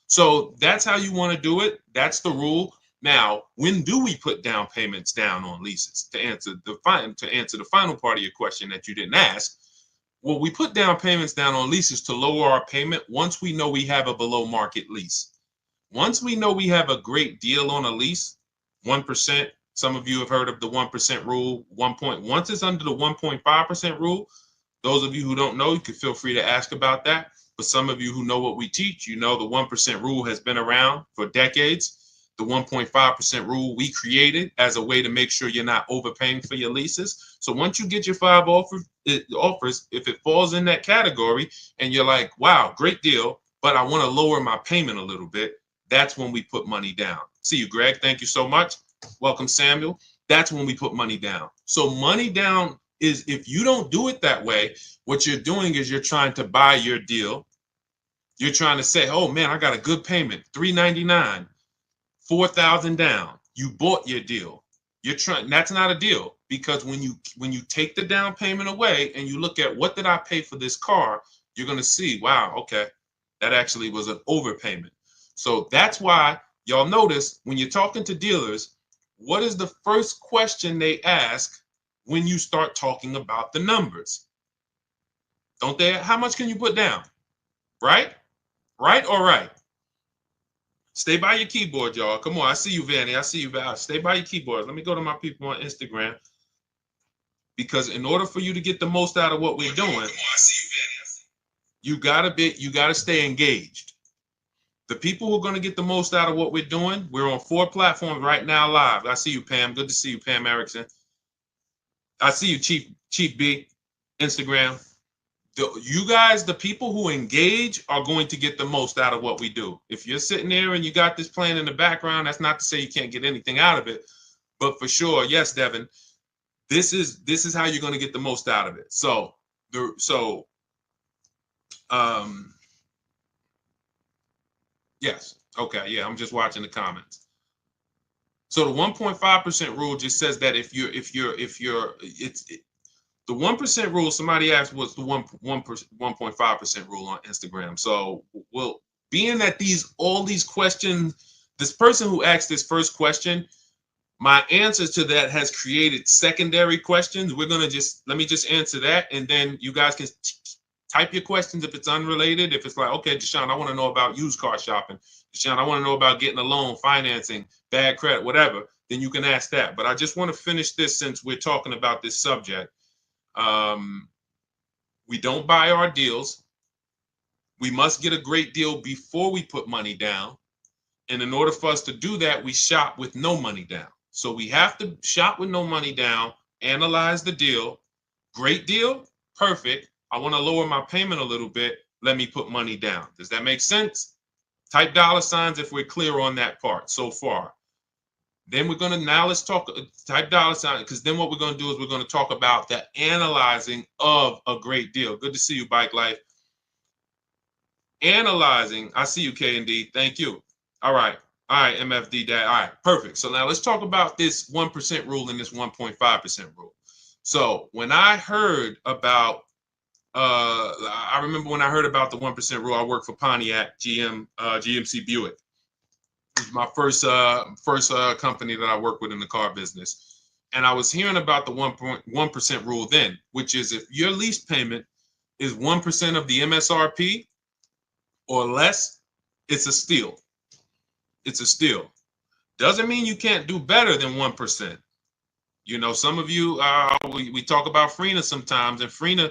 So that's how you want to do it. That's the rule. Now, when do we put down payments down on leases? To answer the final part of your question that you didn't ask, well, we put down payments down on leases to lower our payment once we know we have a below market lease. Once we know we have a great deal on a lease, 1%. Some of you have heard of the 1% rule. Once it's under the 1.5% rule, those of you who don't know, you can feel free to ask about that. But some of you who know what we teach, the 1% rule has been around for decades. The 1.5% rule we created as a way to make sure you're not overpaying for your leases. So once you get your 5 offers, if it falls in that category and you're like, wow, great deal, but I want to lower my payment a little bit, that's when we put money down. See you, Greg. Thank you so much. Welcome, Samuel. That's when we put money down. So money down is, if you don't do it that way, what you're doing is you're trying to buy your deal. You're trying to say, oh man, I got a good payment, $399, $4,000 down. You bought your deal. That's not a deal, because when you take the down payment away and you look at what did I pay for this car, you're going to see, wow, okay, that actually was an overpayment. So that's why y'all notice when you're talking to dealers, what is the first question they ask when you start talking about the numbers? Don't they? How much can you put down? Right? Right or right? Stay by your keyboard, y'all. Come on. I see you, Vanny. I see you, Val. Stay by your keyboard. Let me go to my people on Instagram. Because in order for you to get the most out of what we're doing, you gotta stay engaged. The people who are going to get the most out of what we're doing, we're on 4 platforms right now live. I see you, Pam. Good to see you, Pam Erickson. I see you, Chief B, Instagram. You guys, the people who engage are going to get the most out of what we do. If you're sitting there and you got this playing in the background, that's not to say you can't get anything out of it. But for sure, yes, Devin, this is how you're going to get the most out of it. Yes. Okay. Yeah. I'm just watching the comments. So the 1.5% rule just says that if you're the 1% rule. Somebody asked what's the 1.5% rule on Instagram. So being that all these questions, this person who asked this first question, my answer to that has created secondary questions. Let me just answer that, and then you guys can type your questions if it's unrelated. If it's like, okay, Deshaun, I want to know about used car shopping. Deshaun, I want to know about getting a loan, financing, bad credit, whatever. Then you can ask that. But I just want to finish this since we're talking about this subject. We don't buy our deals. We must get a great deal before we put money down. And in order for us to do that, we shop with no money down. So we have to shop with no money down, analyze the deal. Great deal, perfect. I want to lower my payment a little bit. Let me put money down. Does that make sense? Type $ if we're clear on that part so far. Then we're going to, now let's talk, type $, because then what we're going to do is we're going to talk about the analyzing of a great deal. Good to see you, Bike Life. Analyzing, I see you, K&D. Thank you. All right, MFD Dad. All right, perfect. So now let's talk about this 1% rule and this 1.5% rule. So when I heard about, I remember when I heard about the 1% rule, I worked for Pontiac GMC Buick. It was my first company that I worked with in the car business. And I was hearing about the 1% rule then, which is if your lease payment is 1% of the MSRP or less, it's a steal. It's a steal. Doesn't mean you can't do better than 1%. You know, some of you, we talk about Frina sometimes, and Frina,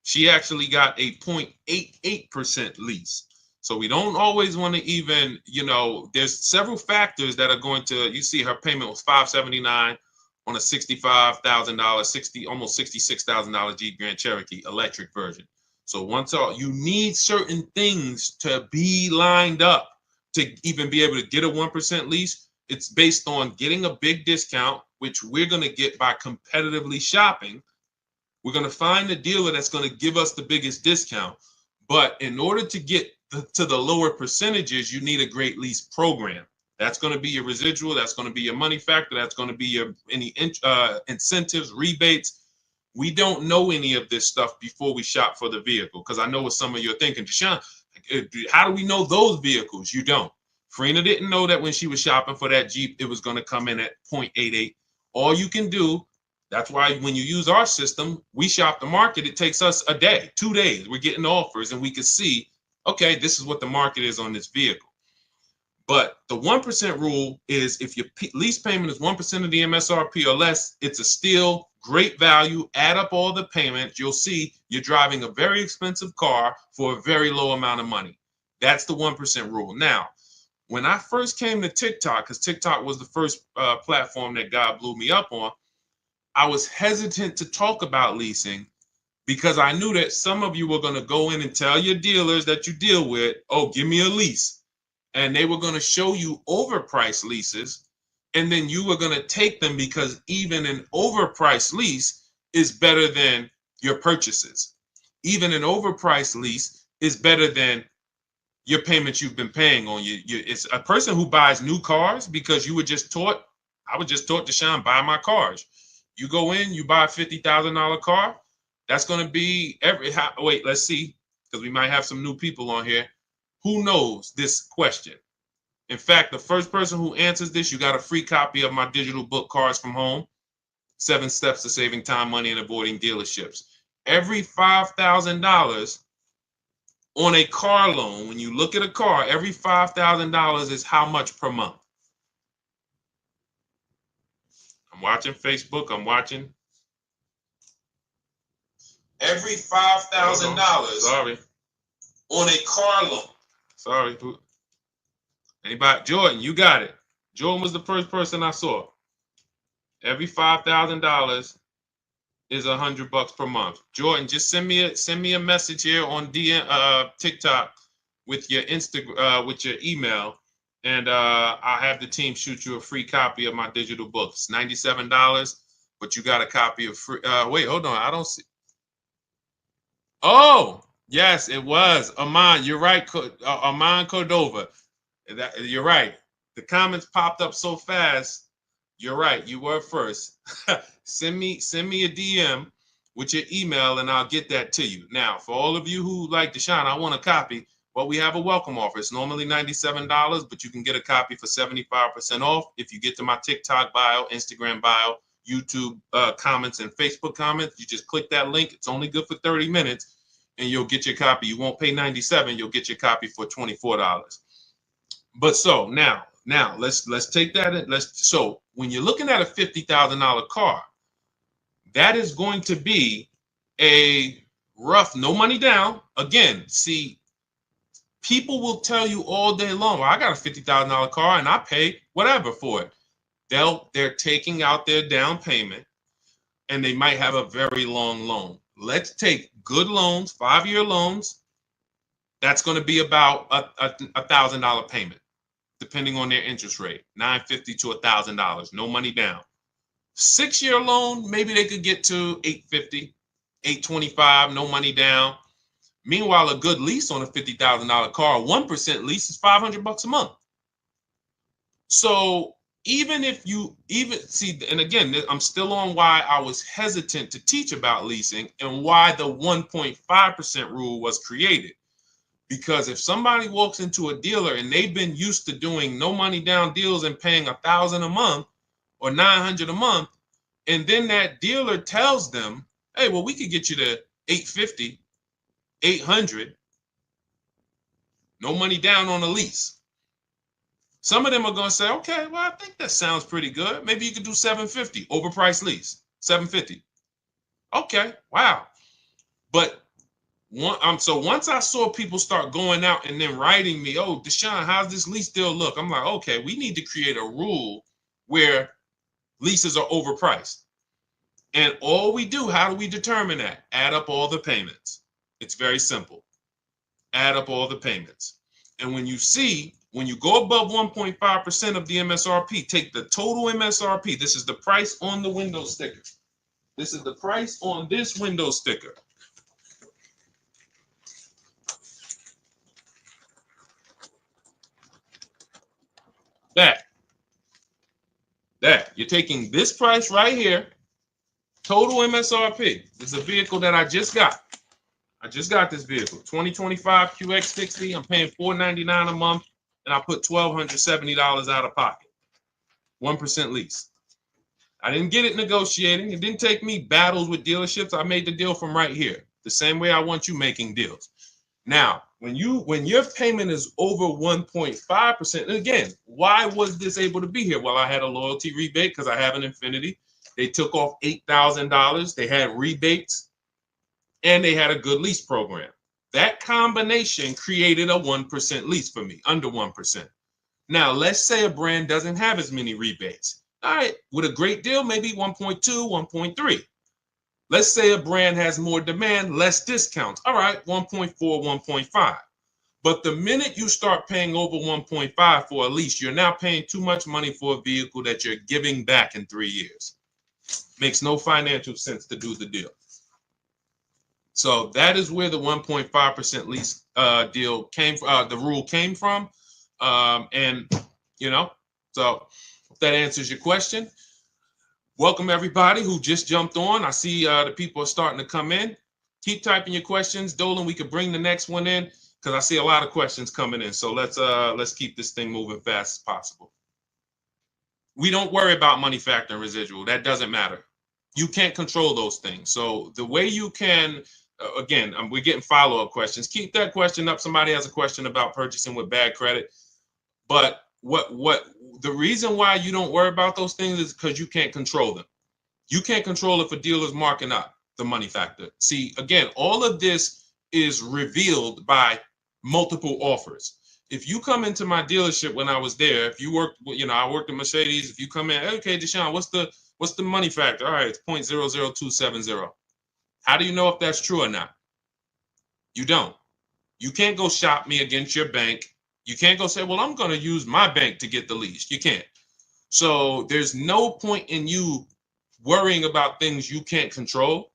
she actually got a 0.88% lease. So we don't always want to even, you know, there's several factors that are going to, you see her payment was $579 on a $65,000, almost $66,000 Jeep Grand Cherokee electric version. So you need certain things to be lined up to even be able to get a 1% lease. It's based on getting a big discount, which we're going to get by competitively shopping. We're going to find the dealer that's going to give us the biggest discount. But in order to get to the lower percentages, you need a great lease program. That's going to be your residual. That's going to be your money factor. That's going to be your any incentives, rebates. We don't know any of this stuff before we shop for the vehicle, because I know what some of you are thinking. Deshaun, how do we know those vehicles? You don't. Frina didn't know that when she was shopping for that Jeep, it was going to come in at 0.88. All you can do, that's why when you use our system, we shop the market. It takes us a day, 2 days. We're getting offers and we can see, okay, this is what the market is on this vehicle. But the 1% rule is if your lease payment is 1% of the MSRP or less, it's a steal, great value. Add up all the payments. You'll see you're driving a very expensive car for a very low amount of money. That's the 1% rule. Now, when I first came to TikTok, because TikTok was the first platform that God blew me up on, I was hesitant to talk about leasing because I knew that some of you were going to go in and tell your dealers that you deal with, oh, give me a lease. And they were going to show you overpriced leases. And then you were going to take them because even an overpriced lease is better than your purchases. Even an overpriced lease is better than your payments you've been paying on it's a person who buys new cars because you were just taught, I was just taught, Deshaun, buy my cars. You go in, you buy a $50,000 car. That's going to be wait, let's see, because we might have some new people on here. Who knows this question? In fact, the first person who answers this, you got a free copy of my digital book, Cars from Home, 7 Steps to Saving Time, Money, and Avoiding Dealerships. Every $5,000 on a car loan, when you look at a car, every $5,000 is how much per month? I'm watching Facebook. I'm watching. Every $5,000 on a car loan. Sorry. Anybody? Jordan, you got it. Jordan was the first person I saw. Every $5,000 is $100 per month. Jordan, just send me a message here on TikTok with your with your email, and I'll have the team shoot you a free copy of my digital book. It's $97, but you got a copy of free. Wait, hold on. I don't see. Oh, yes, it was Aman. You're right, Aman Cordova. You're right. The comments popped up so fast. You're right. You were first. send me a DM with your email, and I'll get that to you. Now, for all of you who like Deshaun, I want a copy. Well, we have a welcome offer. It's normally $97, but you can get a copy for 75% off if you get to my TikTok bio, Instagram bio, YouTube comments, and Facebook comments. You just click that link. It's only good for 30 minutes, and you'll get your copy. You won't pay $97. You'll get your copy for $24. But so now let's take that in. So when you're looking at a $50,000 car, that is going to be a rough, no money down. Again, see, people will tell you all day long, well, I got a $50,000 car and I pay whatever for it. They're taking out their down payment, and they might have a very long loan. Let's take good loans, 5-year loans. That's going to be about a $1,000 payment, depending on their interest rate, $950 to $1,000, no money down. 6-year loan, maybe they could get to $850, $825, no money down. Meanwhile, a good lease on a $50,000 car, 1% lease is $500 a month. So even if you see, and again, I'm still on why I was hesitant to teach about leasing and why the 1.5% rule was created. Because if somebody walks into a dealer and they've been used to doing no money down deals and paying $1,000 a month or $900 a month, and then that dealer tells them, hey, well, we could get you to $850, $800, no money down on a lease. Some of them are going to say, okay, well, I think that sounds pretty good. Maybe you could do $750, overpriced lease, $750. Okay, wow. But so once I saw people start going out and then writing me, oh, Deshaun, how's this lease deal look? I'm like, okay, we need to create a rule where leases are overpriced. And all we do, how do we determine that? Add up all the payments. It's very simple. Add up all the payments. And when you go above 1.5% of the MSRP, take the total MSRP. This is the price on the window sticker. This is the price on this window sticker. That you're taking this price right here, total MSRP. This is a vehicle that I just got. I just got this vehicle, 2025 QX60. I'm paying $499 a month, and I put $1,270 out of pocket. 1% lease. I didn't get it negotiating. It didn't take me battles with dealerships. I made the deal from right here, the same way I want you making deals. Now, when your payment is over 1.5%, and again, why was this able to be here? Well, I had a loyalty rebate because I have an Infiniti. They took off $8,000. They had rebates, and they had a good lease program. That combination created a 1% lease for me, under 1%. Now, let's say a brand doesn't have as many rebates. All right, with a great deal, maybe 1.2, 1.3. Let's say a brand has more demand, less discounts. All right, 1.4, 1.5. But the minute you start paying over 1.5 for a lease, you're now paying too much money for a vehicle that you're giving back in 3 years. Makes no financial sense to do the deal. So that is where the 1.5% lease deal came from, the rule came from. And, so if that answers your question. Welcome everybody who just jumped on. I see the people are starting to come in. Keep typing your questions. Dolan, we could bring the next one in because I see a lot of questions coming in. So let's keep this thing moving fast as possible. We don't worry about money factor and residual. That doesn't matter. You can't control those things. So the way you can, again, we're getting follow-up questions. Keep that question up. Somebody has a question about purchasing with bad credit. But what the reason why you don't worry about those things is because you can't control them. You can't control if a dealer's marking up the money factor. See, again, all of this is revealed by multiple offers. If you come into my dealership when I was there, if you worked, I worked at Mercedes. If you come in, okay, Deshaun, what's the money factor? All right, it's 0.00270. How do you know if that's true or not? You don't. You can't go shop me against your bank. You can't go say, well, I'm going to use my bank to get the lease. You can't. So there's no point in you worrying about things you can't control.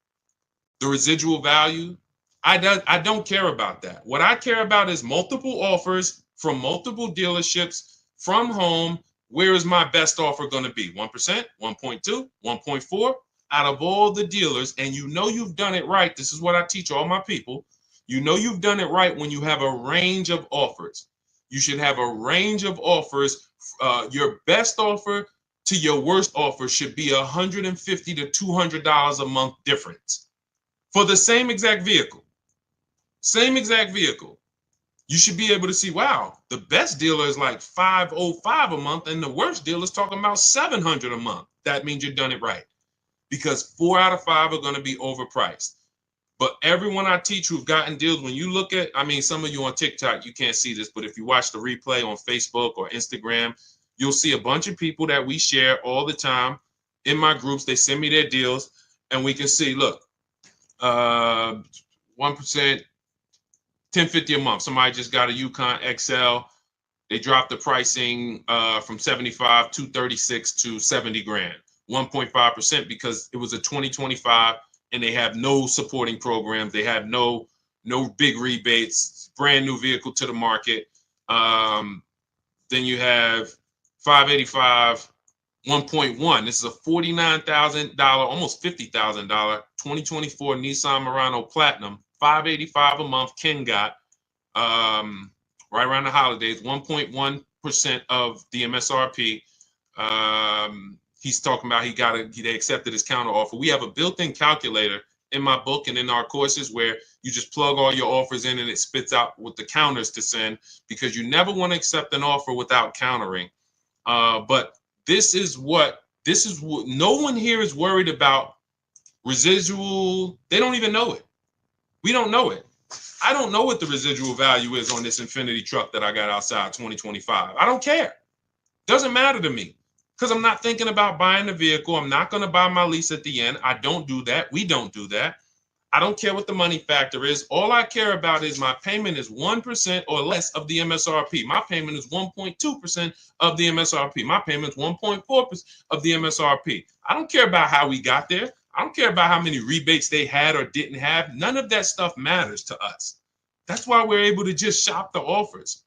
The residual value, I don't care about that. What I care about is multiple offers from multiple dealerships from home. Where is my best offer going to be? 1%, 1.2, 1.4 out of all the dealers. And you know you've done it right. This is what I teach all my people. You know you've done it right when you have a range of offers. You should have a range of offers. Your best offer to your worst offer should be $150 to $200 a month difference for the same exact vehicle. Same exact vehicle. You should be able to see, wow, the best dealer is like $505 a month, and the worst dealer is talking about $700 a month. That means you've done it right, because 4 out of 5 are going to be overpriced. But everyone I teach who've gotten deals, when you look at, some of you on TikTok, you can't see this, but if you watch the replay on Facebook or Instagram, you'll see a bunch of people that we share all the time in my groups. They send me their deals, and we can see, look, 1%, $10.50 a month. Somebody just got a Yukon XL. They dropped the pricing from 75 to 36 to 70 grand, 1.5%, because it was a 2025 and they have no supporting programs. They have no big rebates, brand new vehicle to the market. Then you have 585, 1.1. This is a $49,000, almost $50,000, 2024 Nissan Murano Platinum, 585 a month. Ken got right around the holidays, 1.1% of the MSRP. He's talking about they accepted his counter offer. We have a built-in calculator in my book and in our courses where you just plug all your offers in and it spits out with the counters to send, because you never want to accept an offer without countering. But this is what no one here is worried about. Residual, they don't even know it. We don't know it. I don't know what the residual value is on this Infiniti truck that I got outside 2025. I don't care. Doesn't matter to me, because I'm not thinking about buying the vehicle. I'm not going to buy my lease at the end. I don't do that. We don't do that. I don't care what the money factor is. All I care about is my payment is 1% or less of the MSRP. My payment is 1.2% of the MSRP. My payment is 1.4% of the MSRP. I don't care about how we got there. I don't care about how many rebates they had or didn't have. None of that stuff matters to us. That's why we're able to just shop the offers.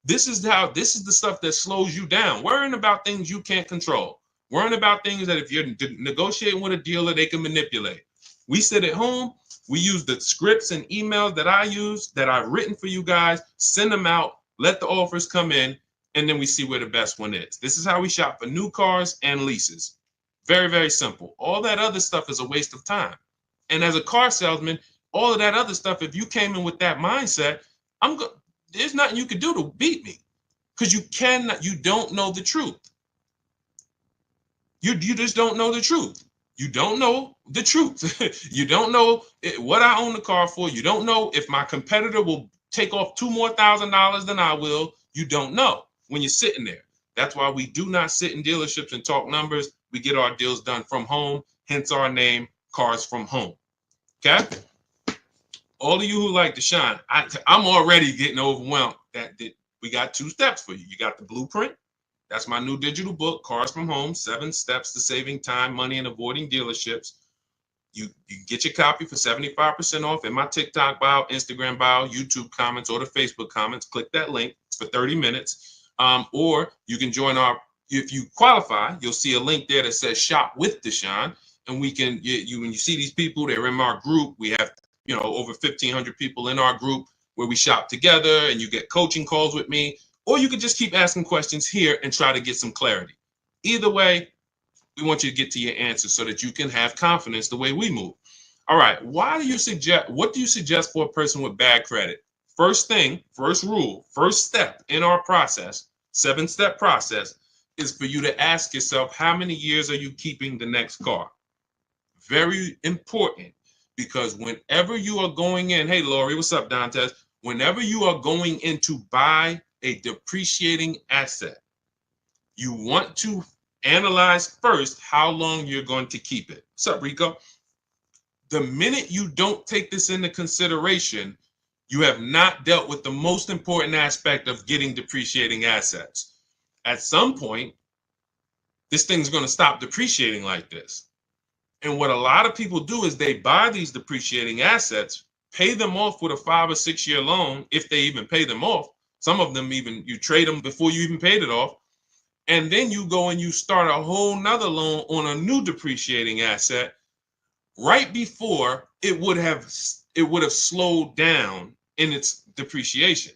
This is the stuff that slows you down. Worrying about things you can't control. Worrying about things that if you're negotiating with a dealer, they can manipulate. We sit at home, we use the scripts and emails that I use, that I've written for you guys, send them out, let the offers come in, and then we see where the best one is. This is how we shop for new cars and leases. Very, very simple. All that other stuff is a waste of time. And as a car salesman, all of that other stuff, if you came in with that mindset, there's nothing you could do to beat me, because you don't know the truth. You just don't know the truth. You don't know the truth. You don't know what I own the car for. You don't know if my competitor will take off $2,000 more than I will. You don't know when you're sitting there. That's why we do not sit in dealerships and talk numbers. We get our deals done from home, hence our name, Cars from Home. Okay? All of you who like Deshaun, I'm already getting overwhelmed that we got 2 steps for you. You got the blueprint. That's my new digital book, Cars from Home, 7 Steps to Saving Time, Money, and Avoiding Dealerships. You get your copy for 75% off in my TikTok bio, Instagram bio, YouTube comments, or the Facebook comments. Click that link. It's for 30 minutes. Or you can join if you qualify, you'll see a link there that says Shop with Deshaun. And we can, when you see these people, they're in our group. We have, over 1,500 people in our group where we shop together, and you get coaching calls with me. Or you could just keep asking questions here and try to get some clarity. Either way, we want you to get to your answer so that you can have confidence the way we move. All right. What do you suggest for a person with bad credit? First thing, first rule, first step in our process, 7-step process, is for you to ask yourself, how many years are you keeping the next car? Very important, because whenever you are going in, hey, Lori, what's up, Dantes? Whenever you are going in to buy a depreciating asset. You want to analyze first how long you're going to keep it. What's up, Rico? The minute you don't take this into consideration, you have not dealt with the most important aspect of getting depreciating assets. At some point, this thing's going to stop depreciating like this. And what a lot of people do is they buy these depreciating assets, pay them off with a 5 or 6 year loan, if they even pay them off. Some of them even you trade them before you even paid it off. And then you go and you start a whole nother loan on a new depreciating asset right before it would have slowed down in its depreciation.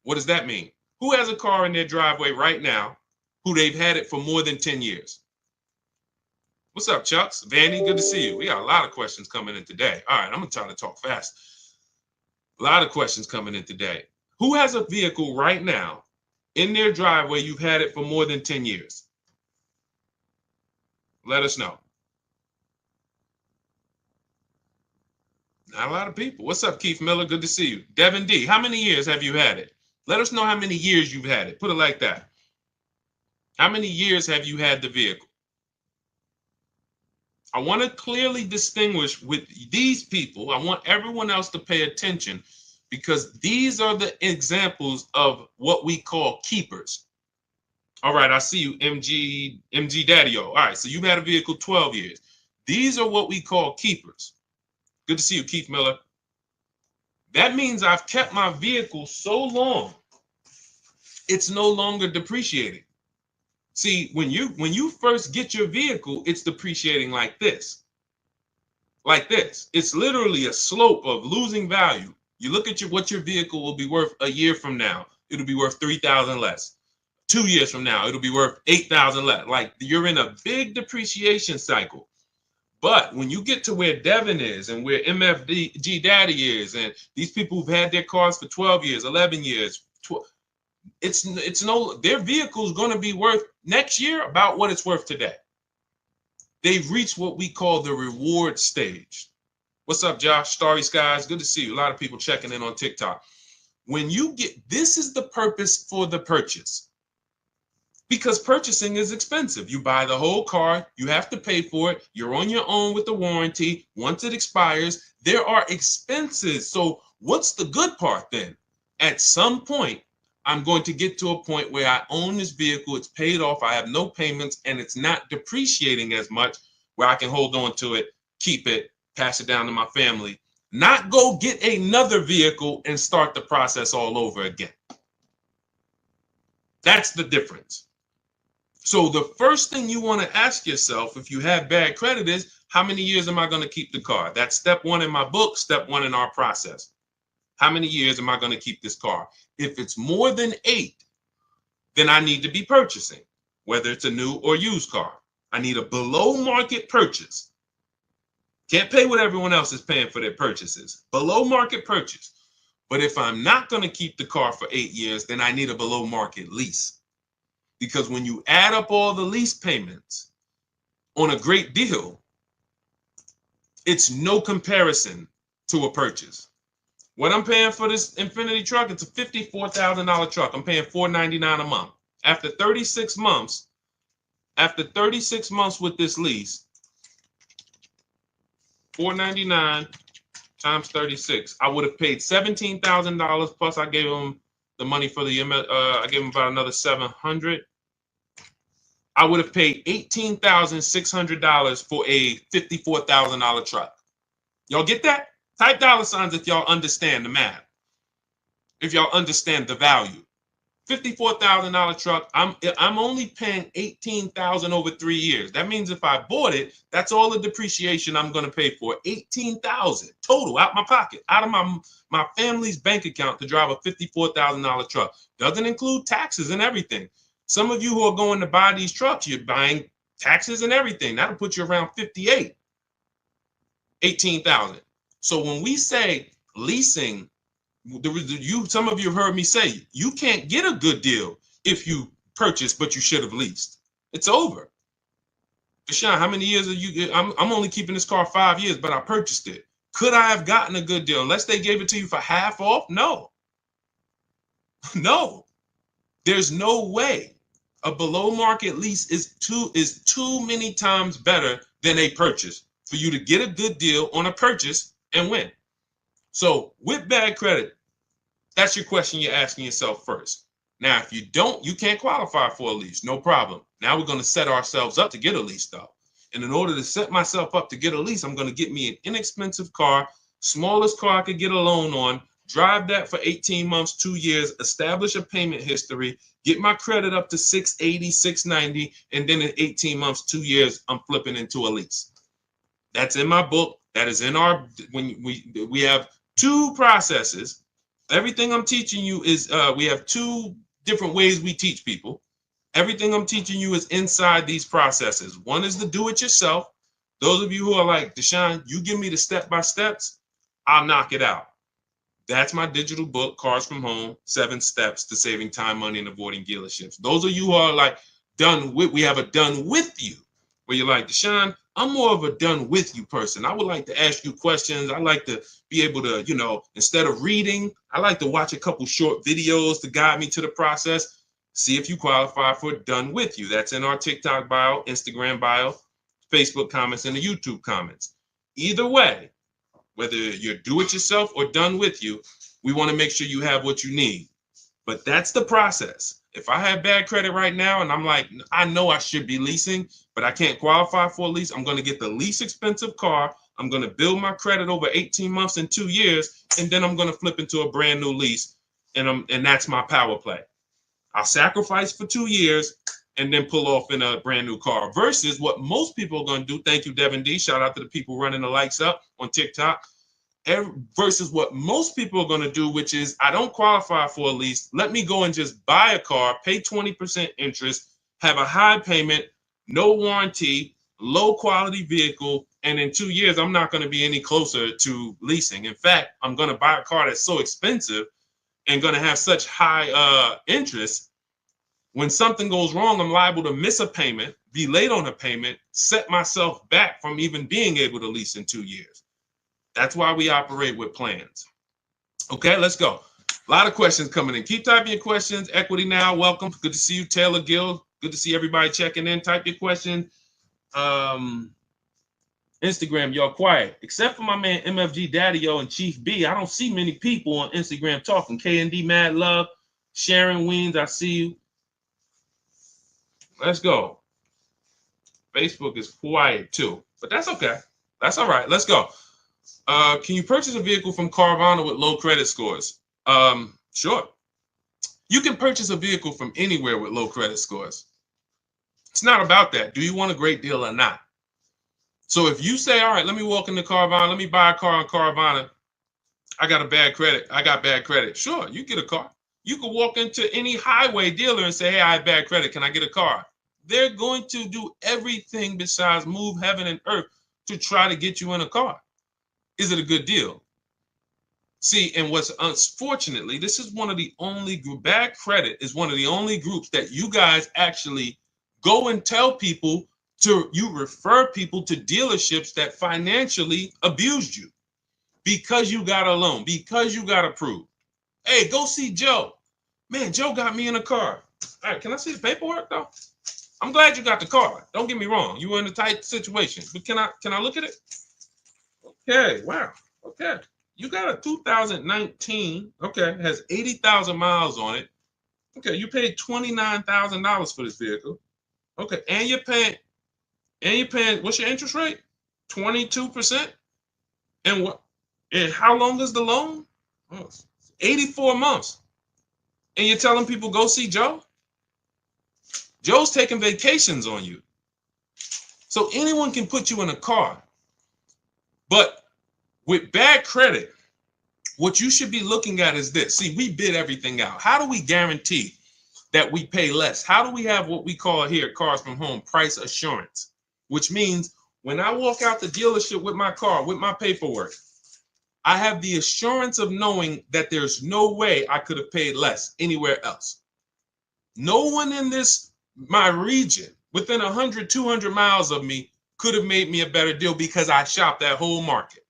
What does that mean? Who has a car in their driveway right now who they've had it for more than 10 years? What's up, Chucks? Vanny, good to see you. We got a lot of questions coming in today. All right, I'm going to try to talk fast. A lot of questions coming in today. Who has a vehicle right now in their driveway you've had it for more than 10 years? Let us know. Not a lot of people. What's up, Keith Miller? Good to see you. Devin D, how many years have you had it? Let us know how many years you've had it. Put it like that. How many years have you had the vehicle? I want to clearly distinguish with these people. I want everyone else to pay attention because these are the examples of what we call keepers. All right, I see you, MG Daddy-O. All right, so you've had a vehicle 12 years. These are what we call keepers. Good to see you, Keith Miller. That means I've kept my vehicle so long, it's no longer depreciating. See, when you first get your vehicle, it's depreciating like this. Like this. It's literally a slope of losing value. You look at what your vehicle will be worth a year from now. It'll be worth $3,000 less. 2 years from now, it'll be worth $8,000 less. Like you're in a big depreciation cycle. But when you get to where Devin is and where MFG Daddy is, and these people who've had their cars for 12 years, 11 years, their vehicle is going to be worth next year about what it's worth today. They've reached what we call the reward stage. What's up, Josh? Starry Skies, good to see you. A lot of people checking in on TikTok. When you get, this is the purpose for the purchase. Because purchasing is expensive. You buy the whole car, you have to pay for it. You're on your own with the warranty. Once it expires, there are expenses. So what's the good part then? At some point, I'm going to get to a point where I own this vehicle, it's paid off, I have no payments, and it's not depreciating as much, where I can hold on to it, keep it, pass it down to my family, not go get another vehicle and start the process all over again. That's the difference. So the first thing you want to ask yourself if you have bad credit is, how many years am I going to keep the car? That's step one in my book, step one in our process. How many years am I going to keep this car? If it's more than 8, then I need to be purchasing, whether it's a new or used car. I need a below market purchase. Can't pay what everyone else is paying for their purchases. Below market purchase. But if I'm not going to keep the car for 8 years, then I need a below market lease. Because when you add up all the lease payments on a great deal, it's no comparison to a purchase. What I'm paying for this Infiniti truck, it's a $54,000 truck. I'm paying $499 a month. After 36 months with this lease, $499 times 36, I would have paid $17,000 plus I gave them the money for the I gave them about another $700. I would have paid $18,600 for a $54,000 truck. Y'all get that? Type $ if y'all understand the math. If y'all understand the value. $54,000 truck, I'm only paying $18,000 over 3 years. That means if I bought it, that's all the depreciation I'm going to pay for. $18,000 total out my pocket, out of my family's bank account to drive a $54,000 truck. Doesn't include taxes and everything. Some of you who are going to buy these trucks, you're buying taxes and everything. That'll put you around 58, 18,000. So when we say leasing, some of you heard me say you can't get a good deal if you purchase, but you should have leased. It's over. Deshaun, how many years are you? I'm only keeping this car 5 years, but I purchased it. Could I have gotten a good deal unless they gave it to you for half off? No. No. There's no way a below market lease is too many times better than a purchase for you to get a good deal on a purchase and win. So with bad credit, that's your question you're asking yourself first. Now, if you don't, you can't qualify for a lease. No problem. Now we're going to set ourselves up to get a lease, though. And in order to set myself up to get a lease, I'm going to get me an inexpensive car, smallest car I could get a loan on, drive that for 18 months, 2 years, establish a payment history, get my credit up to 680, 690, and then in 18 months, 2 years, I'm flipping into a lease. That's in my book. That is in our, when we have two processes. Everything I'm teaching you is, we have two different ways we teach people. Everything I'm teaching you is inside these processes. One is the do-it-yourself. Those of you who are like, Deshaun, you give me the step-by-steps, I'll knock it out. That's my digital book, Cars from Home, 7 Steps to Saving Time, Money, and Avoiding Dealerships. Those of you who are like, we have a done with you, where you're like, Deshaun, I'm more of a done with you person. I would like to ask you questions. I like to be able to, instead of reading, I like to watch a couple short videos to guide me to the process. See if you qualify for done with you. That's in our TikTok bio, Instagram bio, Facebook comments, and the YouTube comments. Either way, whether you're do it yourself or done with you, we want to make sure you have what you need. But that's the process. If I have bad credit right now and I'm like, I know I should be leasing, but I can't qualify for a lease, I'm going to get the least expensive car. I'm going to build my credit over 18 months and 2 years, and then I'm going to flip into a brand new lease. And that's my power play. I'll sacrifice for 2 years and then pull off in a brand new car versus what most people are going to do. Thank you, Devin D. Shout out to the people running the likes up on TikTok. Versus what most people are going to do, which is I don't qualify for a lease. Let me go and just buy a car, pay 20% interest, have a high payment, no warranty, low quality vehicle. And in 2 years, I'm not going to be any closer to leasing. In fact, I'm going to buy a car that's so expensive and going to have such high interest. When something goes wrong, I'm liable to miss a payment, be late on a payment, set myself back from even being able to lease in 2 years. That's why we operate with plans. Okay, let's go. A lot of questions coming in. Keep typing your questions. Equity Now, welcome. Good to see you, Taylor Gill. Good to see everybody checking in. Type your question. Instagram, y'all quiet. Except for my man MFG Daddy-O and Chief B, I don't see many people on Instagram talking. K&D Mad Love, Sharon Weens, I see you. Let's go. Facebook is quiet too, but that's okay. That's all right. Let's go. Can you purchase a vehicle from Carvana with low credit scores? Sure. You can purchase a vehicle from anywhere with low credit scores. It's not about that. Do you want a great deal or not? So if you say, all right, let me walk into Carvana, let me buy a car on Carvana. I got bad credit. Sure, you get a car. You can walk into any highway dealer and say, hey, I have bad credit. Can I get a car? They're going to do everything besides move heaven and earth to try to get you in a car. Is it a good deal? See, and what's unfortunately, this is one of the only bad credit is one of the only groups that you guys actually go and tell people you refer people to dealerships that financially abused you because you got a loan, because you got approved. Hey, go see Joe. Man, Joe got me in a car. All right, can I see the paperwork though? I'm glad you got the car. Don't get me wrong. You were in a tight situation, but can I look at it? Okay, wow. Okay. You got a 2019, okay, has 80,000 miles on it. Okay, you paid $29,000 for this vehicle. Okay, and you're paying, what's your interest rate? 22%? And what, and how long is the loan? Oh, 84 months. And you're telling people go see Joe? Joe's taking vacations on you. So anyone can put you in a car. But with bad credit, what you should be looking at is this. See, we bid everything out. How do we guarantee that we pay less? How do we have what we call here at Cars from Home price assurance? Which means when I walk out the dealership with my car, with my paperwork, I have the assurance of knowing that there's no way I could have paid less anywhere else. No one in my region, within 100, 200 miles of me, could have made me a better deal because I shopped that whole market.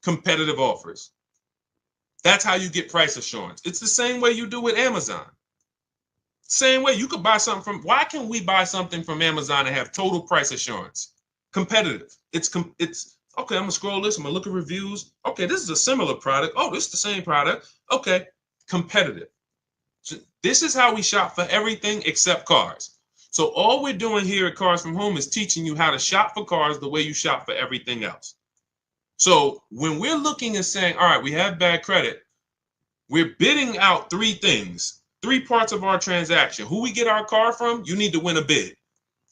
Competitive offers. That's how you get price assurance. It's the same way you do with Amazon. Same way you could buy something from, why can we buy something from Amazon and have total price assurance? Competitive. It's okay, I'm gonna scroll this, I'm gonna look at reviews. Okay, this is a similar product. Oh, this is the same product. Okay, competitive. So this is how we shop for everything except cars. So all we're doing here at Cars from Home is teaching you how to shop for cars the way you shop for everything else. So when we're looking and saying, all right, we have bad credit, we're bidding out three things, three parts of our transaction. Who we get our car from, you need to win a bid.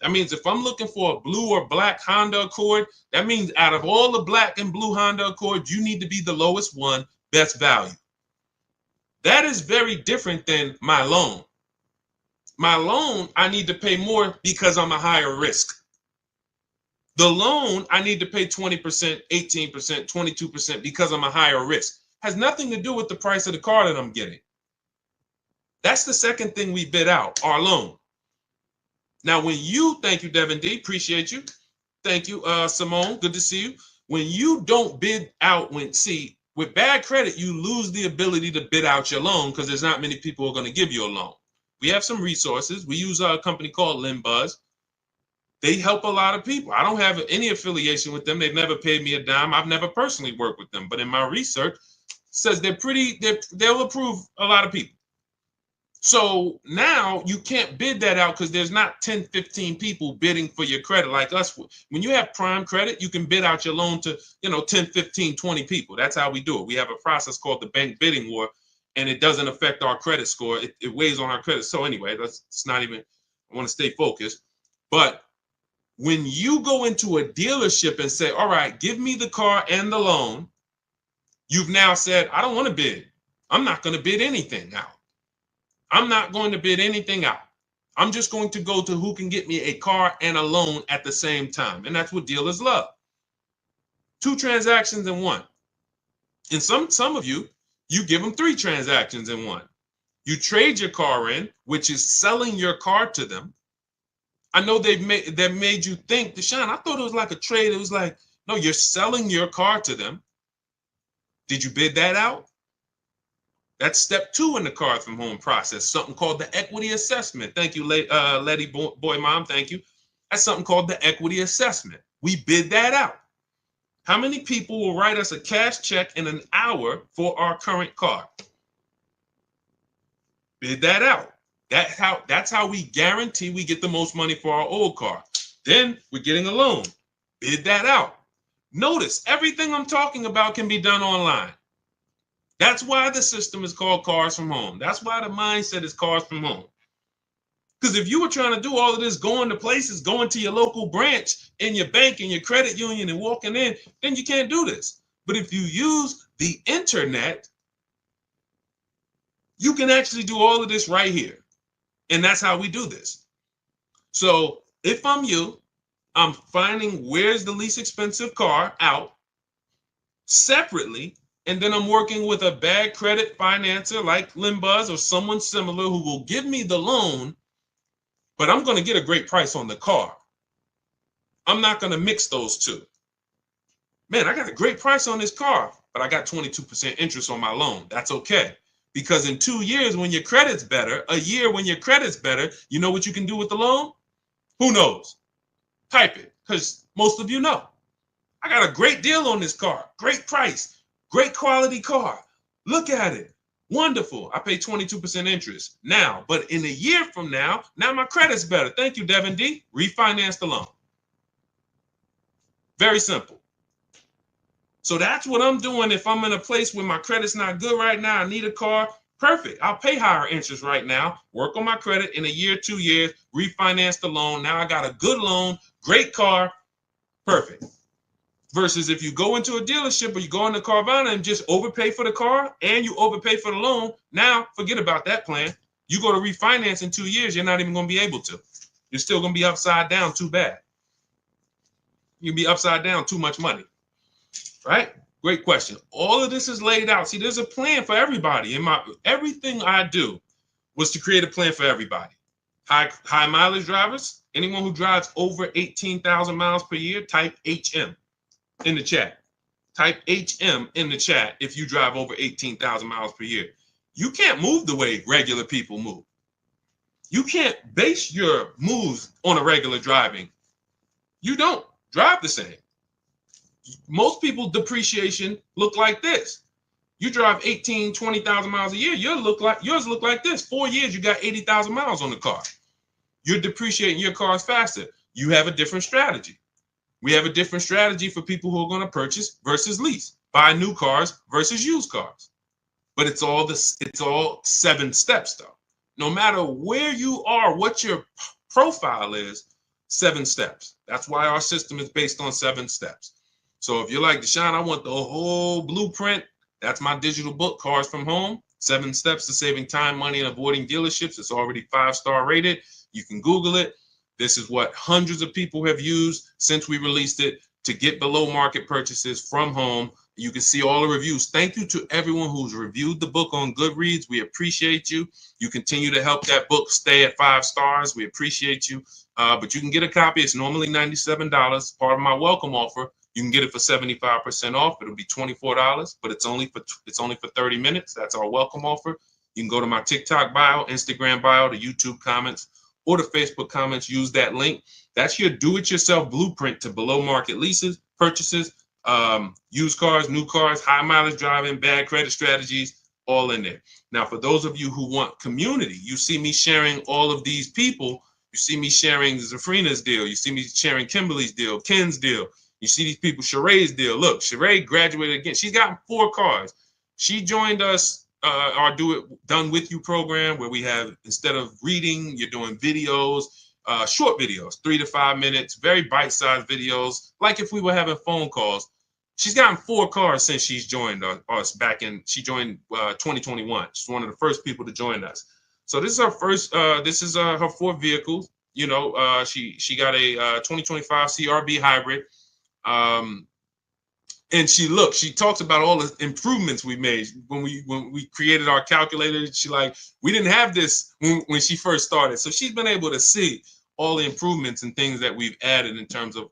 That means if I'm looking for a blue or black Honda Accord, that means out of all the black and blue Honda Accord, you need to be the lowest one, best value. That is very different than my loan. My loan, I need to pay more because I'm a higher risk. The loan, I need to pay 20%, 18%, 22% because I'm a higher risk. Has nothing to do with the price of the car that I'm getting. That's the second thing we bid out, our loan. Now, when you, thank you, Devin D, appreciate you. Thank you, Simone, good to see you. When you don't bid out, with bad credit, you lose the ability to bid out your loan because there's not many people who are going to give you a loan. We have some resources. We use a company called LendBuzz. They help a lot of people. I don't have any affiliation with them. They've never paid me a dime. I've never personally worked with them, but in my research, says they'll approve a lot of people. So now you can't bid that out because there's not 10, 15 people bidding for your credit like us. When you have prime credit, you can bid out your loan to, 10, 15, 20 people. That's how we do it. We have a process called the bank bidding war, and it doesn't affect our credit score. It weighs on our credit. So anyway, it's not even, I want to stay focused. But when you go into a dealership and say, all right, give me the car and the loan, you've now said, I don't want to bid. I'm not going to bid anything out. I'm not going to bid anything out. I'm just going to go to who can get me a car and a loan at the same time. And that's what dealers love. 2 transactions in one. And some of you give them 3 transactions in one. You trade your car in, which is selling your car to them. I know that made you think, Deshaun, I thought it was like a trade. It was like, no, you're selling your car to them. Did you bid that out? That's step 2 in the Cars from Home process, something called the equity assessment. Thank you, Letty Boy Mom, thank you. That's something called the equity assessment. We bid that out. How many people will write us a cash check in an hour for our current car? Bid that out. That's how we guarantee we get the most money for our old car. Then we're getting a loan. Bid that out. Notice everything I'm talking about can be done online. That's why the system is called Cars from Home. That's why the mindset is Cars from Home. Because if you were trying to do all of this, going to places, going to your local branch in your bank and your credit union and walking in, then you can't do this. But if you use the internet, you can actually do all of this right here. And that's how we do this. So if I'm you, I'm finding where's the least expensive car out separately. And then I'm working with a bad credit financer like LendBuzz or someone similar who will give me the loan, but I'm going to get a great price on the car. I'm not going to mix those two. Man, I got a great price on this car, but I got 22% interest on my loan. That's okay. Because in 2 years, when your credit's better, a year when your credit's better, you know what you can do with the loan? Who knows? Type it, because most of you know. I got a great deal on this car, great price. Great quality car. Look at it. Wonderful. I pay 22% interest now, but in a year from now my credit's better. Thank you, Devin D. Refinance the loan. Very simple. So that's what I'm doing if I'm in a place where my credit's not good right now. I need a car. Perfect. I'll pay higher interest right now. Work on my credit in a year, 2 years. Refinance the loan. Now I got a good loan. Great car. Perfect. Versus if you go into a dealership or you go into Carvana and just overpay for the car and you overpay for the loan, now forget about that plan. You go to refinance in 2 years, you're not even going to be able to. You're still going to be upside down too bad. You'll be upside down too much money, right? Great question. All of this is laid out. See, there's a plan for everybody. Everything I do was to create a plan for everybody. High mileage drivers, anyone who drives over 18,000 miles per year, type HM. In the chat. Type HM in the chat if you drive over 18,000 miles per year. You can't move the way regular people move. You can't base your moves on a regular driving. You don't drive the same. Most people depreciation look like this. You drive 18, 20,000 miles a year, yours look like this. 4 years, you got 80,000 miles on the car. You're depreciating your cars faster. You have a different strategy. We have a different strategy for people who are going to purchase versus lease, buy new cars versus used cars. But it's all 7 steps though. No matter where you are, what your profile is, 7 steps. That's why our system is based on 7 steps. So if you're like, Deshaun, I want the whole blueprint, that's my digital book, Cars from Home, 7 Steps to Saving Time, Money, and Avoiding Dealerships. It's already 5-star rated. You can Google it. This is what hundreds of people have used since we released it to get below market purchases from home. You can see all the reviews. Thank you to everyone who's reviewed the book on Goodreads. We appreciate you. You continue to help that book stay at 5 stars. We appreciate you. But you can get a copy. It's normally $97. Part of my welcome offer. You can get it for 75% off. It'll be $24, but it's only for 30 minutes. That's our welcome offer. You can go to my TikTok bio, Instagram bio, the YouTube comments, or the Facebook comments. Use that link. That's your do-it-yourself blueprint to below market leases, purchases, used cars, new cars, high mileage driving, bad credit strategies, all in there. Now, for those of you who want community, you see me sharing all of these people. You see me sharing Zafrina's deal. You see me sharing Kimberly's deal, Ken's deal. You see these people, Sheree's deal. Look, Sheree graduated again. She's gotten 4 cars. She joined us, our Done With You program, where we have, instead of reading, you're doing videos, short videos, 3 to 5 minutes, very bite-sized videos, like if we were having phone calls. She's gotten 4 cars since she's joined us back in, she joined 2021. She's one of the first people to join us. So this is her first, her 4th vehicle. You know, she got a 2025 CRV hybrid. And she talks about all the improvements we made when we created our calculator. She we didn't have this when she first started. So she's been able to see all the improvements and things that we've added in terms of,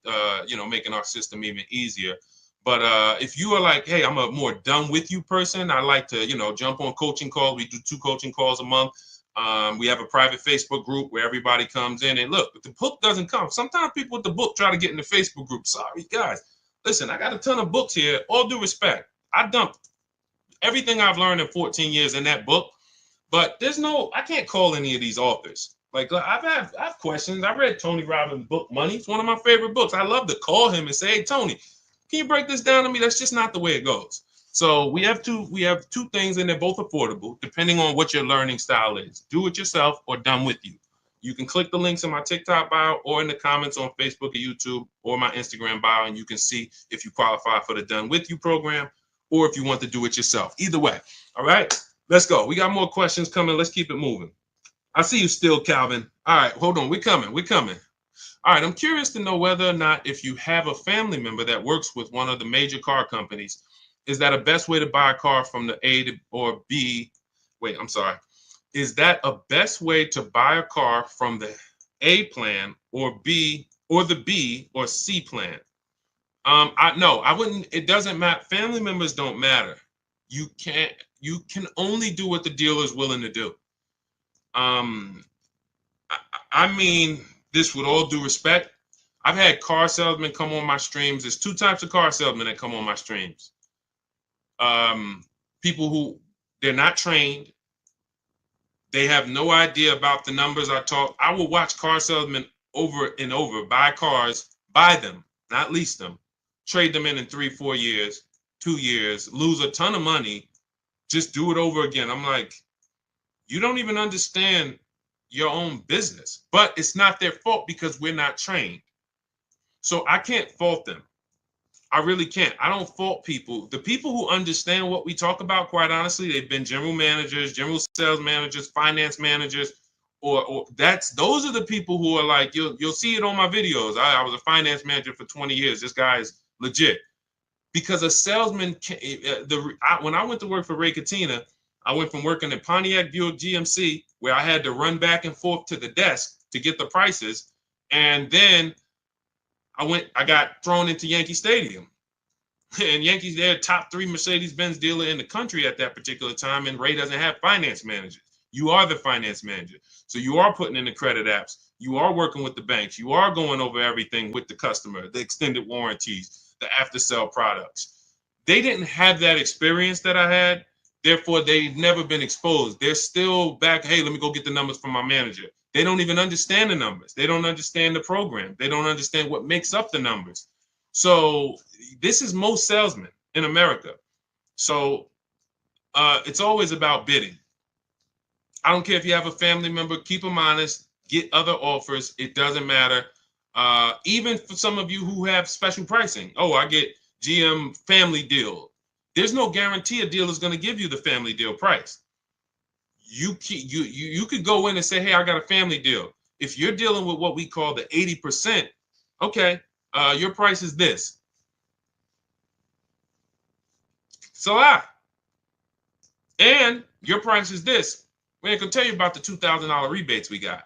making our system even easier. But if you are like, hey, I'm a more done with you person, I like to, jump on coaching calls. We do 2 coaching calls a month. We have a private Facebook group where everybody comes in, and look, if the book doesn't come, sometimes people with the book try to get in the Facebook group. Sorry, guys. Listen, I got a ton of books here. All due respect, I dumped everything I've learned in 14 years in that book, but I can't call any of these authors. Like, I have questions. I read Tony Robbins' book, Money. It's one of my favorite books. I love to call him and say, hey, Tony, can you break this down to me? That's just not the way it goes. So we have two things, and they're both affordable, depending on what your learning style is. Do it yourself or Done With You. You can click the links in my TikTok bio or in the comments on Facebook or YouTube or my Instagram bio, and you can see if you qualify for the Done With You program or if you want to do it yourself. Either way. All right, let's go. We got more questions coming. Let's keep it moving. I see you still, Calvin. All right, hold on. We're coming. All right, I'm curious to know whether or not, if you have a family member that works with one of the major car companies, is that a best way to buy a car from the A to or B? Wait, I'm sorry. Is that a best way to buy a car from the A plan or B or the B or C plan? I wouldn't. It doesn't matter. Family members don't matter. You can only do what the dealer is willing to do. I mean this with all due respect. I've had car salesmen come on my streams. There's 2 types of car salesmen that come on my streams. People who they're not trained. They have no idea about the numbers I talk. I will watch car salesmen over and over buy cars, buy them, not lease them, trade them in 3-4 years, 2 years, lose a ton of money, just do it over again. I'm like, you don't even understand your own business. But it's not their fault because we're not trained. So I can't fault them. I really can't. I don't fault people. The people who understand what we talk about, quite honestly, they've been general managers, general sales managers, finance managers, or those are the people who are like, you'll see it on my videos. I was a finance manager for 20 years. This guy is legit. Because a salesman, when I went to work for Ray Katina, I went from working at Pontiac Buick GMC, where I had to run back and forth to the desk to get the prices, and then I got thrown into Yankee Stadium. And Yankees, they're top 3 Mercedes-Benz dealer in the country at that particular time, and Ray doesn't have finance managers. You are the finance manager. So you are putting in the credit apps. You are working with the banks. You are going over everything with the customer, the extended warranties, the after sale products. They didn't have that experience that I had. Therefore, they've never been exposed. They're still back. Hey, let me go get the numbers from my manager. They don't even understand the numbers. They don't understand the program. They don't understand what makes up the numbers. So this is most salesmen in America. So it's always about bidding. I don't care if you have a family member, keep them honest, get other offers. It doesn't matter. Even for some of you who have special pricing. Oh, I get GM family deal. There's no guarantee a deal is going to give you the family deal price. You could go in and say, hey, I got a family deal. If you're dealing with what we call the 80%, okay, your price is this. So and your price is this. We ain't gonna tell you about the $2,000 rebates we got.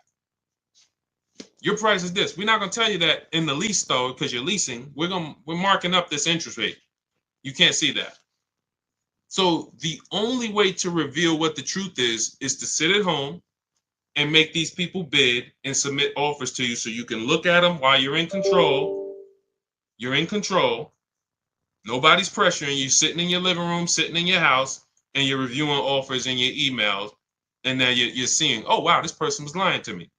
Your price is this. We're not gonna tell you that in the lease though, because you're leasing. We're marking up this interest rate. You can't see that. So the only way to reveal what the truth is to sit at home and make these people bid and submit offers to you so you can look at them while you're in control. You're in control. Nobody's pressuring you, sitting in your living room, sitting in your house, and you're reviewing offers in your emails. And now you're seeing, oh, wow, this person was lying to me.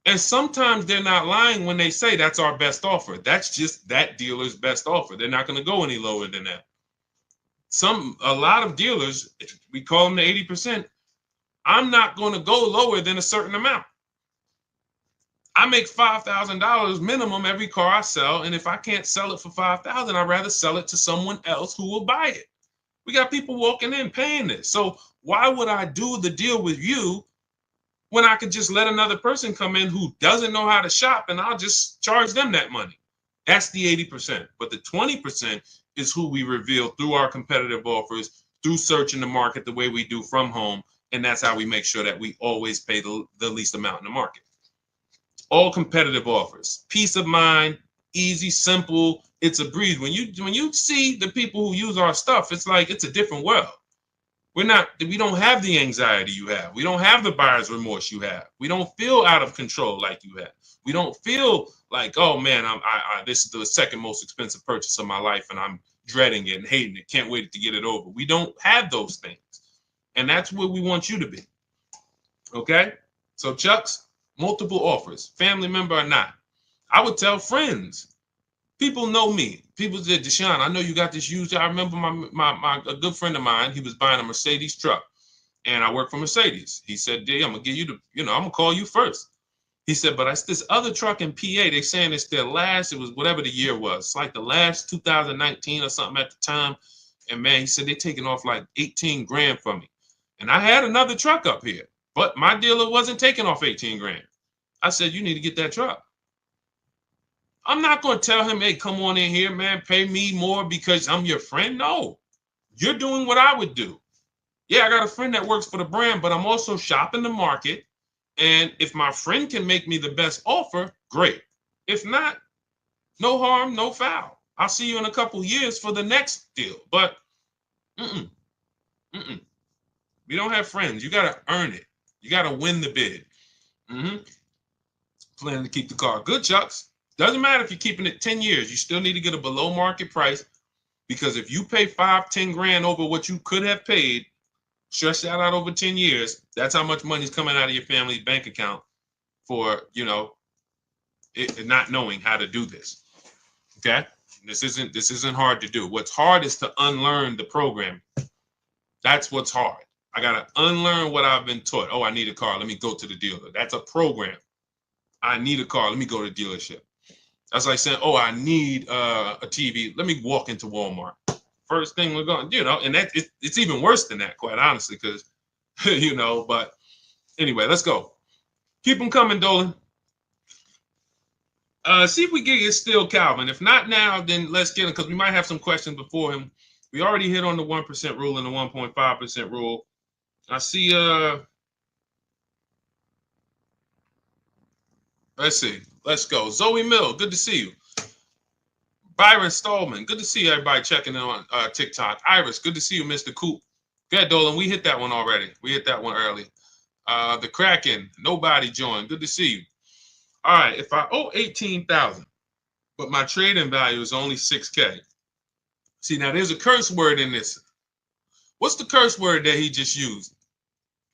And sometimes they're not lying when they say that's our best offer. That's just that dealer's best offer. They're not going to go any lower than that. A lot of dealers, we call them the 80%. I'm not going to go lower than a certain amount. I make $5,000 minimum every car I sell. And if I can't sell it for $5,000, I'd rather sell it to someone else who will buy it. We got people walking in paying this. So why would I do the deal with you when I could just let another person come in who doesn't know how to shop and I'll just charge them that money? That's the 80%. But the 20% is who we reveal through our competitive offers, through searching the market the way we do from home. And that's how we make sure that we always pay the least amount in the market. All competitive offers, peace of mind, easy, simple. It's a breeze. When you see the people who use our stuff, it's like it's a different world. We don't have the anxiety you have. We don't have the buyer's remorse you have. We don't feel out of control like you have. We don't feel like, oh man, this is the second most expensive purchase of my life and I'm dreading it and hating it. Can't wait to get it over. We don't have those things. And that's where we want you to be. Okay? So Chucks, multiple offers, family member or not. I would tell friends. People know me. People said, Deshaun, I know you got this used. I remember a good friend of mine, he was buying a Mercedes truck. And I work for Mercedes. He said, D, I'm going to give you I'm going to call you first. He said, but it's this other truck in PA. They're saying it's their last, it was whatever the year was. It's like the last 2019 or something at the time. And man, he said, they're taking off like 18 grand for me. And I had another truck up here, but my dealer wasn't taking off 18 grand. I said, you need to get that truck. I'm not going to tell him, hey, come on in here, man, pay me more because I'm your friend. No, you're doing what I would do. Yeah, I got a friend that works for the brand, but I'm also shopping the market. And if my friend can make me the best offer, great. If not, no harm, no foul. I'll see you in a couple years for the next deal. But we don't have friends. You got to earn it. You got to win the bid. Planning to keep the car. Good, Chucks. Doesn't matter if you're keeping it 10 years. You still need to get a below market price because if you pay 5-10 grand over what you could have paid, stretch that out over 10 years, that's how much money is coming out of your family's bank account for, not knowing how to do this. Okay? This isn't hard to do. What's hard is to unlearn the program. That's what's hard. I got to unlearn what I've been taught. Oh, I need a car. Let me go to the dealer. That's a program. I need a car. Let me go to the dealership. That's like saying, oh, I need a TV. Let me walk into Walmart. First thing we're going, and it's even worse than that, quite honestly, because, but anyway, let's go. Keep them coming, Dolan. See if we get Still Calvin. If not now, then let's get him, because we might have some questions before him. We already hit on the 1% rule and the 1.5% rule. I see, let's see. Let's go. Zoe Mill, good to see you. Byron Stallman, good to see everybody checking in on TikTok. Iris, good to see you, Mr. Coop. Go ahead, Dolan. We hit that one already. We hit that one early. The Kraken, nobody joined. Good to see you. All right, if I owe 18,000, but my trading value is only 6K. See, now there's a curse word in this. What's the curse word that he just used?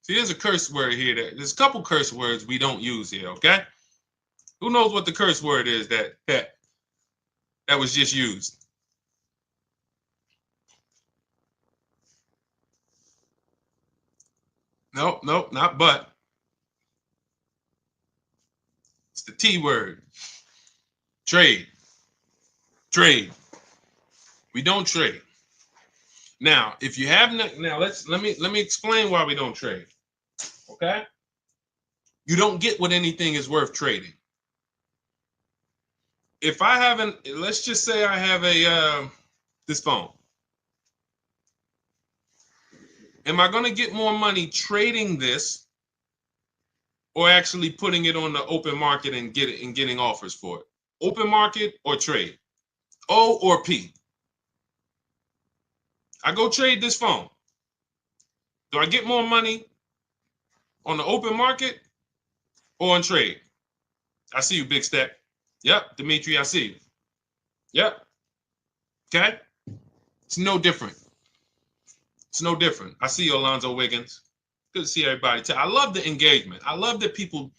See, there's a curse word here. There's a couple curse words we don't use here, okay? Who knows what the curse word is that was just used? Nope, not but. It's the T word. Trade. Trade. We don't trade. Now, if you have now let me explain why we don't trade. Okay? You don't get what anything is worth trading. If I haven't, let's just say I have a this phone. Am I going to get more money trading this or actually putting it on the open market and getting offers for it? Open market or trade? O or P? I go trade this phone. Do I get more money on the open market or on trade? I see you, Big Step. Yep, Dimitri, I see you. Yep. Okay? It's no different. It's no different. I see you, Alonzo Wiggins. Good to see everybody. I love the engagement. I love that people,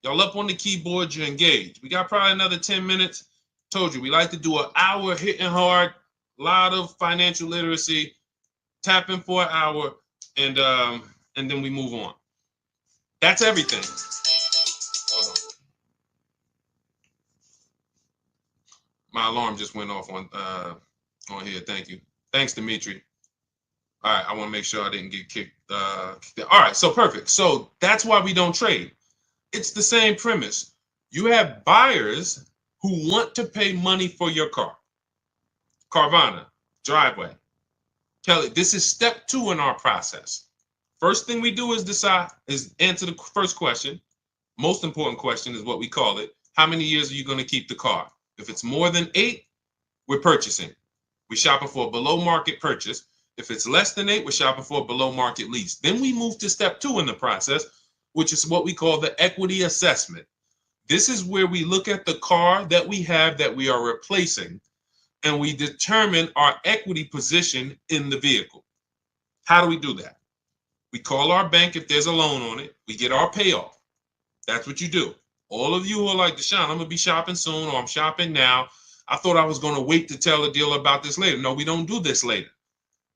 y'all up on the keyboard, you're engaged. We got probably another 10 minutes. Told you, we like to do an hour hitting hard, a lot of financial literacy, tapping for an hour, and then we move on. That's everything. Hold on. My alarm just went off on here. Thank you. Thanks, Dimitri. All right, I want to make sure I didn't get kicked. All right, so perfect. So that's why we don't trade. It's the same premise. You have buyers who want to pay money for your car. Carvana, Driveway. Kelly, this is step 2 in our process. First thing we do is answer the first question. Most important question is what we call it. How many years are you going to keep the car? If it's more than 8, we're purchasing. We're shopping for a below market purchase. If it's less than 8, we're shopping for a below market lease. Then we move to step 2 in the process, which is what we call the equity assessment. This is where we look at the car that we have that we are replacing, and we determine our equity position in the vehicle. How do we do that? We call our bank if there's a loan on it. We get our payoff. That's what you do. All of you who are like, Deshaun, I'm going to be shopping soon, or I'm shopping now. I thought I was going to wait to tell a deal about this later. No, we don't do this later.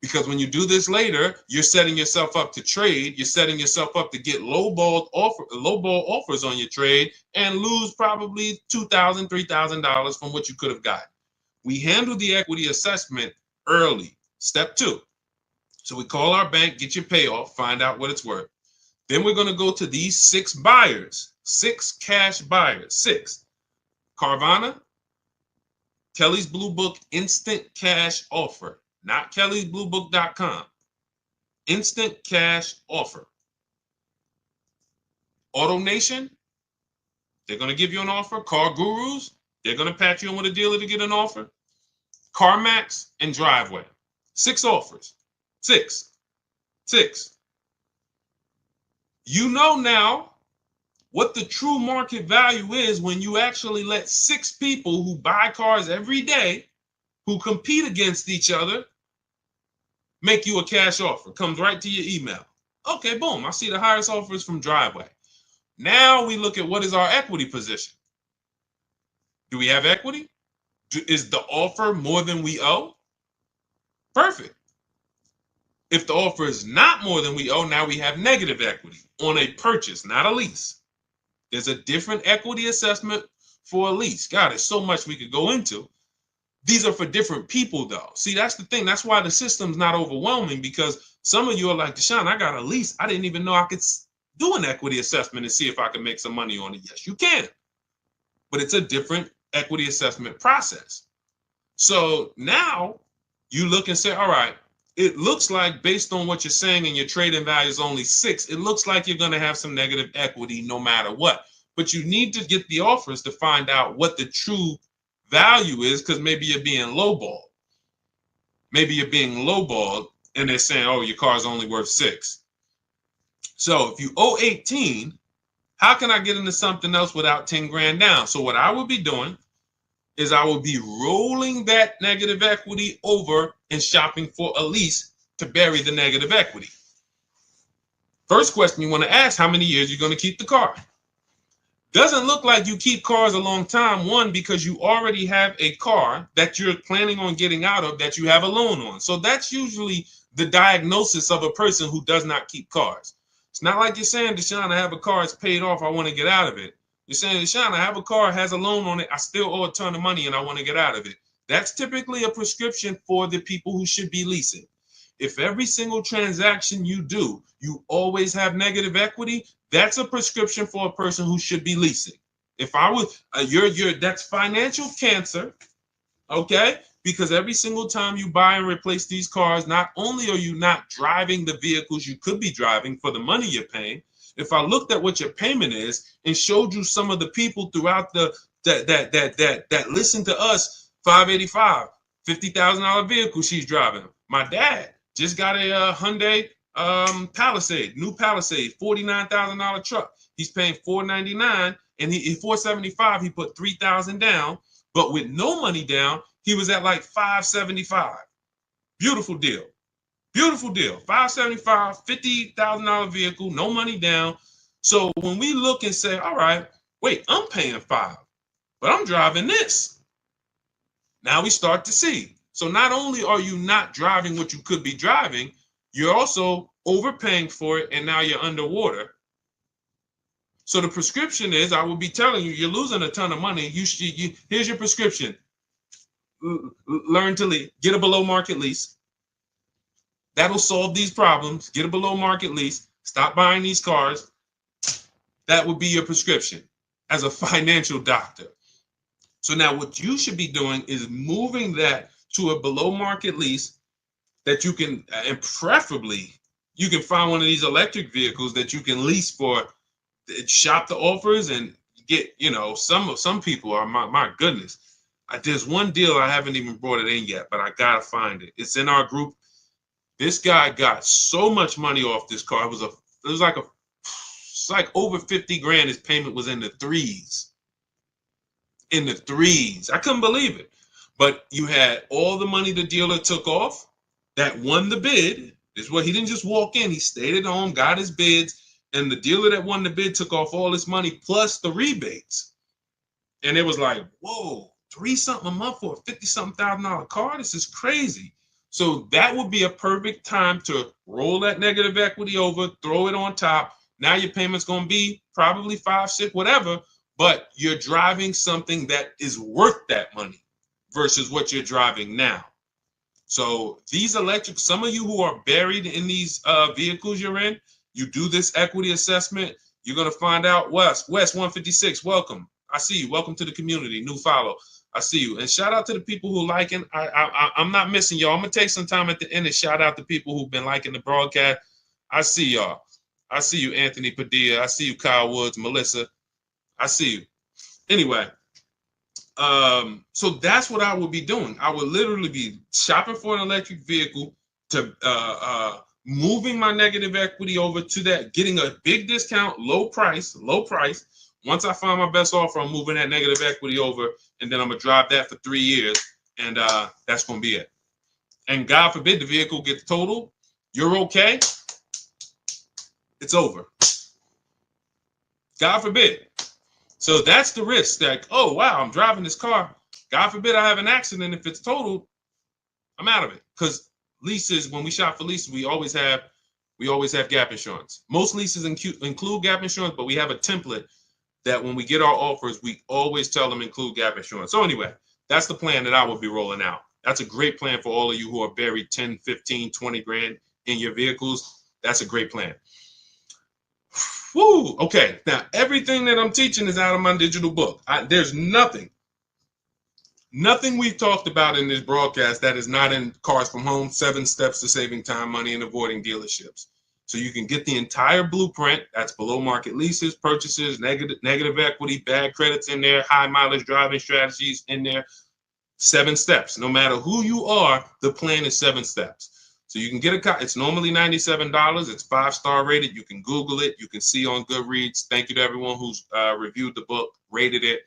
Because when you do this later, you're setting yourself up to trade. You're setting yourself up to get lowball offers on your trade and lose probably $2,000, $3,000 from what you could have gotten. We handle the equity assessment early, step 2. So we call our bank, get your payoff, find out what it's worth. Then we're going to go to these 6 buyers, 6 cash buyers, 6. Carvana, Kelly's Blue Book instant cash offer. Not kellysbluebook.com. Instant cash offer. AutoNation, they're going to give you an offer. Car Gurus, they're going to patch you in with a dealer to get an offer. CarMax and Driveway. 6 offers. 6. You know now what the true market value is when you actually let 6 people who buy cars every day, who compete against each other, make you a cash offer. Comes right to your email. Okay, boom. I see the highest offers from Driveway. Now we look at what is our equity position. Do we have equity? Is the offer more than we owe? Perfect. If the offer is not more than we owe, now we have negative equity on a purchase, not a lease. There's a different equity assessment for a lease. God, there's so much we could go into. These are for different people, though. See, that's the thing. That's why the system's not overwhelming, because some of you are like, Deshaun, I got a lease. I didn't even know I could do an equity assessment and see if I can make some money on it. Yes, you can. But it's a different equity assessment process. So now you look and say, all right, it looks like based on what you're saying and your trading value is only 6, it looks like you're going to have some negative equity no matter what. But you need to get the offers to find out what the true value is, because maybe you're being lowballed. Maybe you're being lowballed and they're saying, oh, your car's only worth 6. So if you owe 18, how can I get into something else without 10 grand down? So what I would be doing is I would be rolling that negative equity over and shopping for a lease to bury the negative equity. First question you want to ask, how many years you're going to keep the car? Doesn't look like you keep cars a long time. One, because you already have a car that you're planning on getting out of that you have a loan on. So that's usually the diagnosis of a person who does not keep cars. It's not like you're saying, Deshaun, I have a car, it's paid off, I want to get out of it. You're saying, Deshaun, I have a car, has a loan on it, I still owe a ton of money and I want to get out of it. That's typically a prescription for the people who should be leasing. If every single transaction you do, you always have negative equity, that's a prescription for a person who should be leasing. If I was, that's financial cancer, okay? Because every single time you buy and replace these cars, not only are you not driving the vehicles you could be driving for the money you're paying, if I looked at what your payment is and showed you some of the people throughout that listen to us, 585, $50,000 vehicle she's driving. My dad just got a Hyundai Palisade, new Palisade, $49,000 truck. He's paying $499 and he $475. He put $3,000 down, but with no money down, he was at like $575. Beautiful deal. Beautiful deal. $575, $50,000 vehicle, no money down. So when we look and say, all right, wait, I'm paying $5, but I'm driving this. Now we start to see. So not only are you not driving what you could be driving, you're also overpaying for it, and now you're underwater. So the prescription is, I will be telling you, you're losing a ton of money. Here's your prescription. Learn to get a below market lease. That'll solve these problems. Get a below market lease. Stop buying these cars. That would be your prescription as a financial doctor. So now what you should be doing is moving that to a below market lease that you can, and preferably you can find one of these electric vehicles that you can lease for, shop the offers and get, some people are, my goodness. There's one deal I haven't even brought it in yet, but I gotta find it. It's in our group. This guy got so much money off this car. It's like over 50 grand. His payment was in the threes. In the threes. I couldn't believe it. But you had all the money the dealer took off that won the bid. This is what he didn't just walk in. He stayed at home, got his bids, and the dealer that won the bid took off all this money plus the rebates. And it was like, whoa, $3-something a month for a $50-something thousand car? This is crazy. So that would be a perfect time to roll that negative equity over, throw it on top. Now your payment's going to be probably 5, 6, whatever, but you're driving something that is worth that money versus what you're driving now. So these electric, some of you who are buried in these vehicles you're in, you do this equity assessment, you're going to find out, West 156, welcome. I see you. Welcome to the community. New follow. I see you. And shout out to the people who liking. I'm not missing y'all. I'm going to take some time at the end and shout out to people who've been liking the broadcast. I see y'all. I see you, Anthony Padilla. I see you, Kyle Woods, Melissa. I see you. Anyway, so that's what I would be doing. I would literally be shopping for an electric vehicle to moving my negative equity over to that, getting a big discount, low price. Once I find my best offer, I'm moving that negative equity over, and then I'm going to drive that for 3 years, and that's going to be it. And God forbid the vehicle gets totaled, you're okay, it's over. God forbid. So that's the risk that, oh, wow, I'm driving this car. God forbid I have an accident. If it's totaled, I'm out of it. Because leases, when we shop for leases, we always have gap insurance. Most leases include gap insurance, but we have a template that when we get our offers, we always tell them include gap insurance. So anyway, that's the plan that I will be rolling out. That's a great plan for all of you who are buried 10, 15, 20 grand in your vehicles. That's a great plan. Woo! Okay, now everything that I'm teaching is out of my digital book. There's nothing we've talked about in this broadcast that is not in Cars from Home, 7 Steps to Saving Time, Money, and Avoiding Dealerships. So you can get the entire blueprint. That's below market leases, purchases, negative equity, bad credits in there, high mileage driving strategies in there. 7 steps. No matter who you are, the plan is 7 steps. So you can get a copy. It's normally $97. It's 5-star rated. You can Google it. You can see on Goodreads. Thank you to everyone who's reviewed the book, rated it.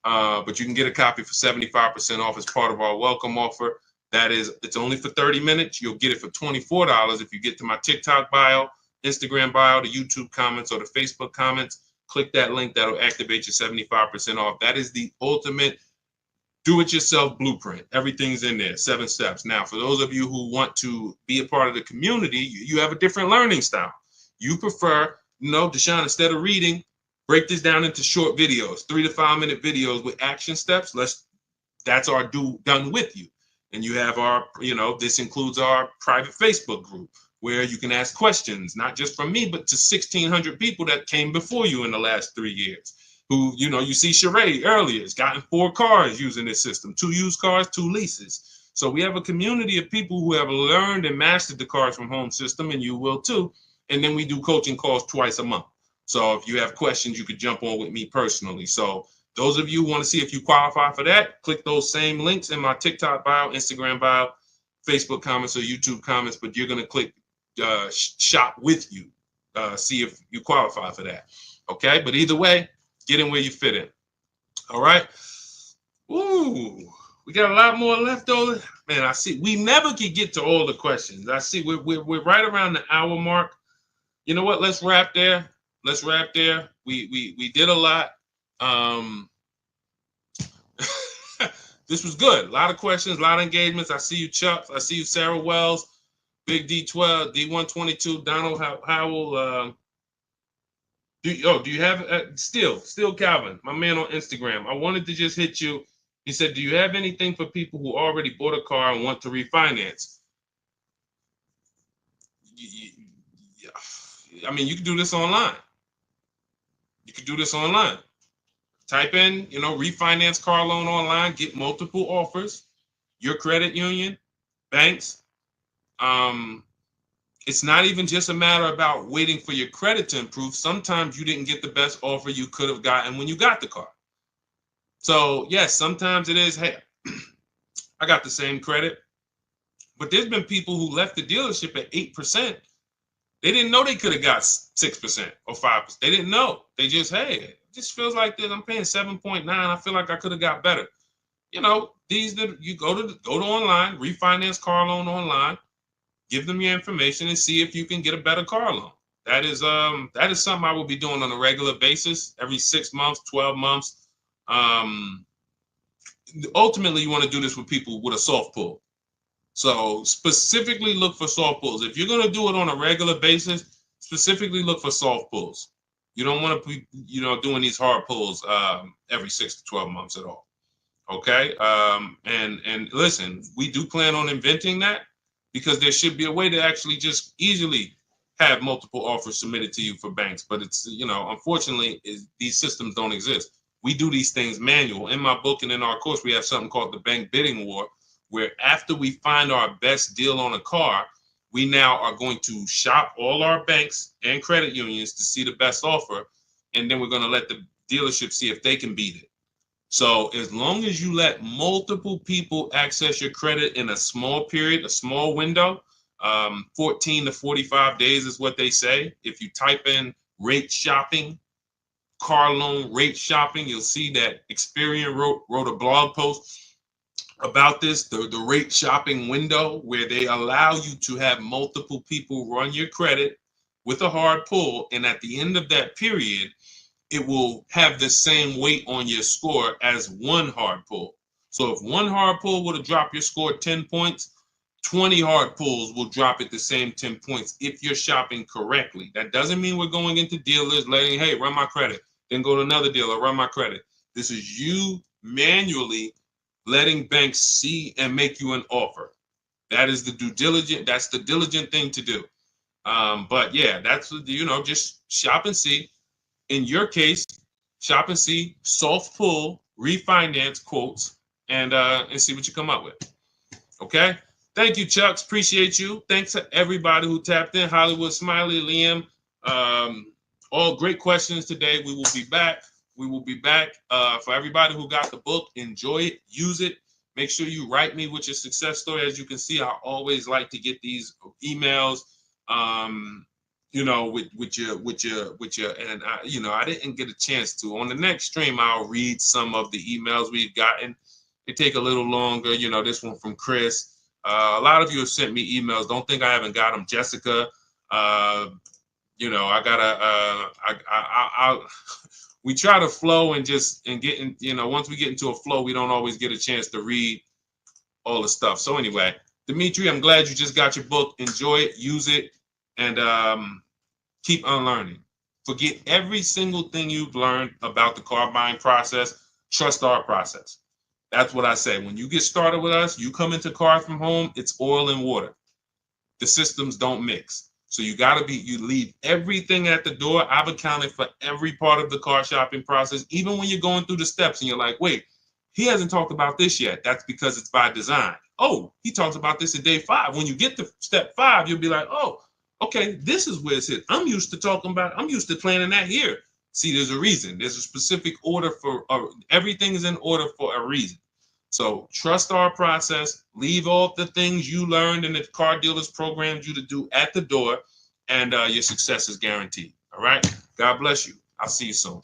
But you can get a copy for 75% off as part of our welcome offer. It's only for 30 minutes. You'll get it for $24 if you get to my TikTok bio, Instagram bio, the YouTube comments, or the Facebook comments. Click that link. That'll activate your 75% off. That is the ultimate do-it-yourself blueprint. Everything's in there, 7 steps. Now, for those of you who want to be a part of the community, you have a different learning style. You prefer, Deshaun, instead of reading, break this down into short videos, 3 to 5 minute videos with action steps. That's our done with you. And you have our, this includes our private Facebook group where you can ask questions, not just from me, but to 1,600 people that came before you in the last 3 years. Who, you see Sheree earlier has gotten 4 cars using this system, 2 used cars, 2 leases. So we have a community of people who have learned and mastered the Cars from Home system, and you will too. And then we do coaching calls twice a month. So if you have questions, you could jump on with me personally. So those of you who want to see if you qualify for that, click those same links in my TikTok bio, Instagram bio, Facebook comments, or YouTube comments, but you're going to click shop with you, see if you qualify for that. Okay, but either way, get in where you fit in. All right. Ooh, we got a lot more left over. Man, I see we never can get to all the questions. I see we're right around the hour mark. You know what? Let's wrap there. We did a lot. This was good. A lot of questions, a lot of engagements. I see you, Chuck. I see you, Sarah Wells, Big D12, D122, Donald Howell. Do you have still Calvin, my man on Instagram? I wanted to just hit you. He said, do you have anything for people who already bought a car and want to refinance? I mean, you can do this online. Type in, refinance car loan online, get multiple offers, your credit union, banks. It's not even just a matter about waiting for your credit to improve. Sometimes you didn't get the best offer you could have gotten when you got the car. So yes, sometimes it is, hey, I got the same credit, but there's been people who left the dealership at 8%. They didn't know they could have got 6% or 5%. They didn't know. They just, hey, it just feels like this. I'm paying 7.9. I feel like I could have got better. You go to online, refinance car loan online, give them your information and see if you can get a better car loan. That is something I will be doing on a regular basis, every 6 months, 12 months. Ultimately, you want to do this with people with a soft pull. So specifically look for soft pulls. If you're going to do it on a regular basis, specifically look for soft pulls. You don't want to be, doing these hard pulls every 6 to 12 months at all. Okay. And listen, we do plan on inventing that because there should be a way to actually just easily have multiple offers submitted to you for banks. But it's, unfortunately, these systems don't exist. We do these things manual. In my book and in our course, we have something called the bank bidding war, where after we find our best deal on a car, we now are going to shop all our banks and credit unions to see the best offer. And then we're going to let the dealership see if they can beat it. So as long as you let multiple people access your credit in a small period, a small window, 14 to 45 days is what they say. If you type in rate shopping, car loan rate shopping, you'll see that Experian wrote a blog post about this, the rate shopping window, where they allow you to have multiple people run your credit with a hard pull. And at the end of that period, it will have the same weight on your score as one hard pull. So if one hard pull would have dropped your score 10 points, 20 hard pulls will drop it the same 10 points if you're shopping correctly. That doesn't mean we're going into dealers letting, hey, run my credit, then go to another dealer, run my credit. This is you manually letting banks see and make you an offer. That is the due diligent. That's the diligent thing to do. But yeah, that's, just shop and see. In your case, shop and see, soft pull, refinance quotes, and see what you come up with. Okay. Thank you, Chucks. Appreciate you. Thanks to everybody who tapped in. Hollywood Smiley, Liam. All great questions today. We will be back. For everybody who got the book, enjoy it, use it. Make sure you write me with your success story. As you can see, I always like to get these emails, you know, with your, and I, you know, I didn't get a chance to. On the next stream, I'll read some of the emails we've gotten. They take a little longer. You know, this one from Chris. A lot of you have sent me emails. Don't think I haven't got them. Jessica, you know, I gotta, I'll we try to flow and get in, you know, once we get into a flow, we don't always get a chance to read all the stuff. So anyway, Dimitri, I'm glad you just got your book. Enjoy it, use it, and keep unlearning. Forget every single thing you've learned about the car buying process. Trust our process. That's what I say. When you get started with us, you come into Cars from Home, it's oil and water. The systems don't mix. So you leave everything at the door. I've accounted for every part of the car shopping process, even when you're going through the steps and you're like, wait, he hasn't talked about this yet. That's because it's by design. Oh, he talks about this at day 5. When you get to step 5, you'll be like, oh, okay, this is where it's hit. I'm used to planning that here. See, there's a reason. There's a specific order for, everything is in order for a reason. So trust our process, leave all the things you learned and the car dealers programmed you to do at the door, and your success is guaranteed. All right. God bless you. I'll see you soon.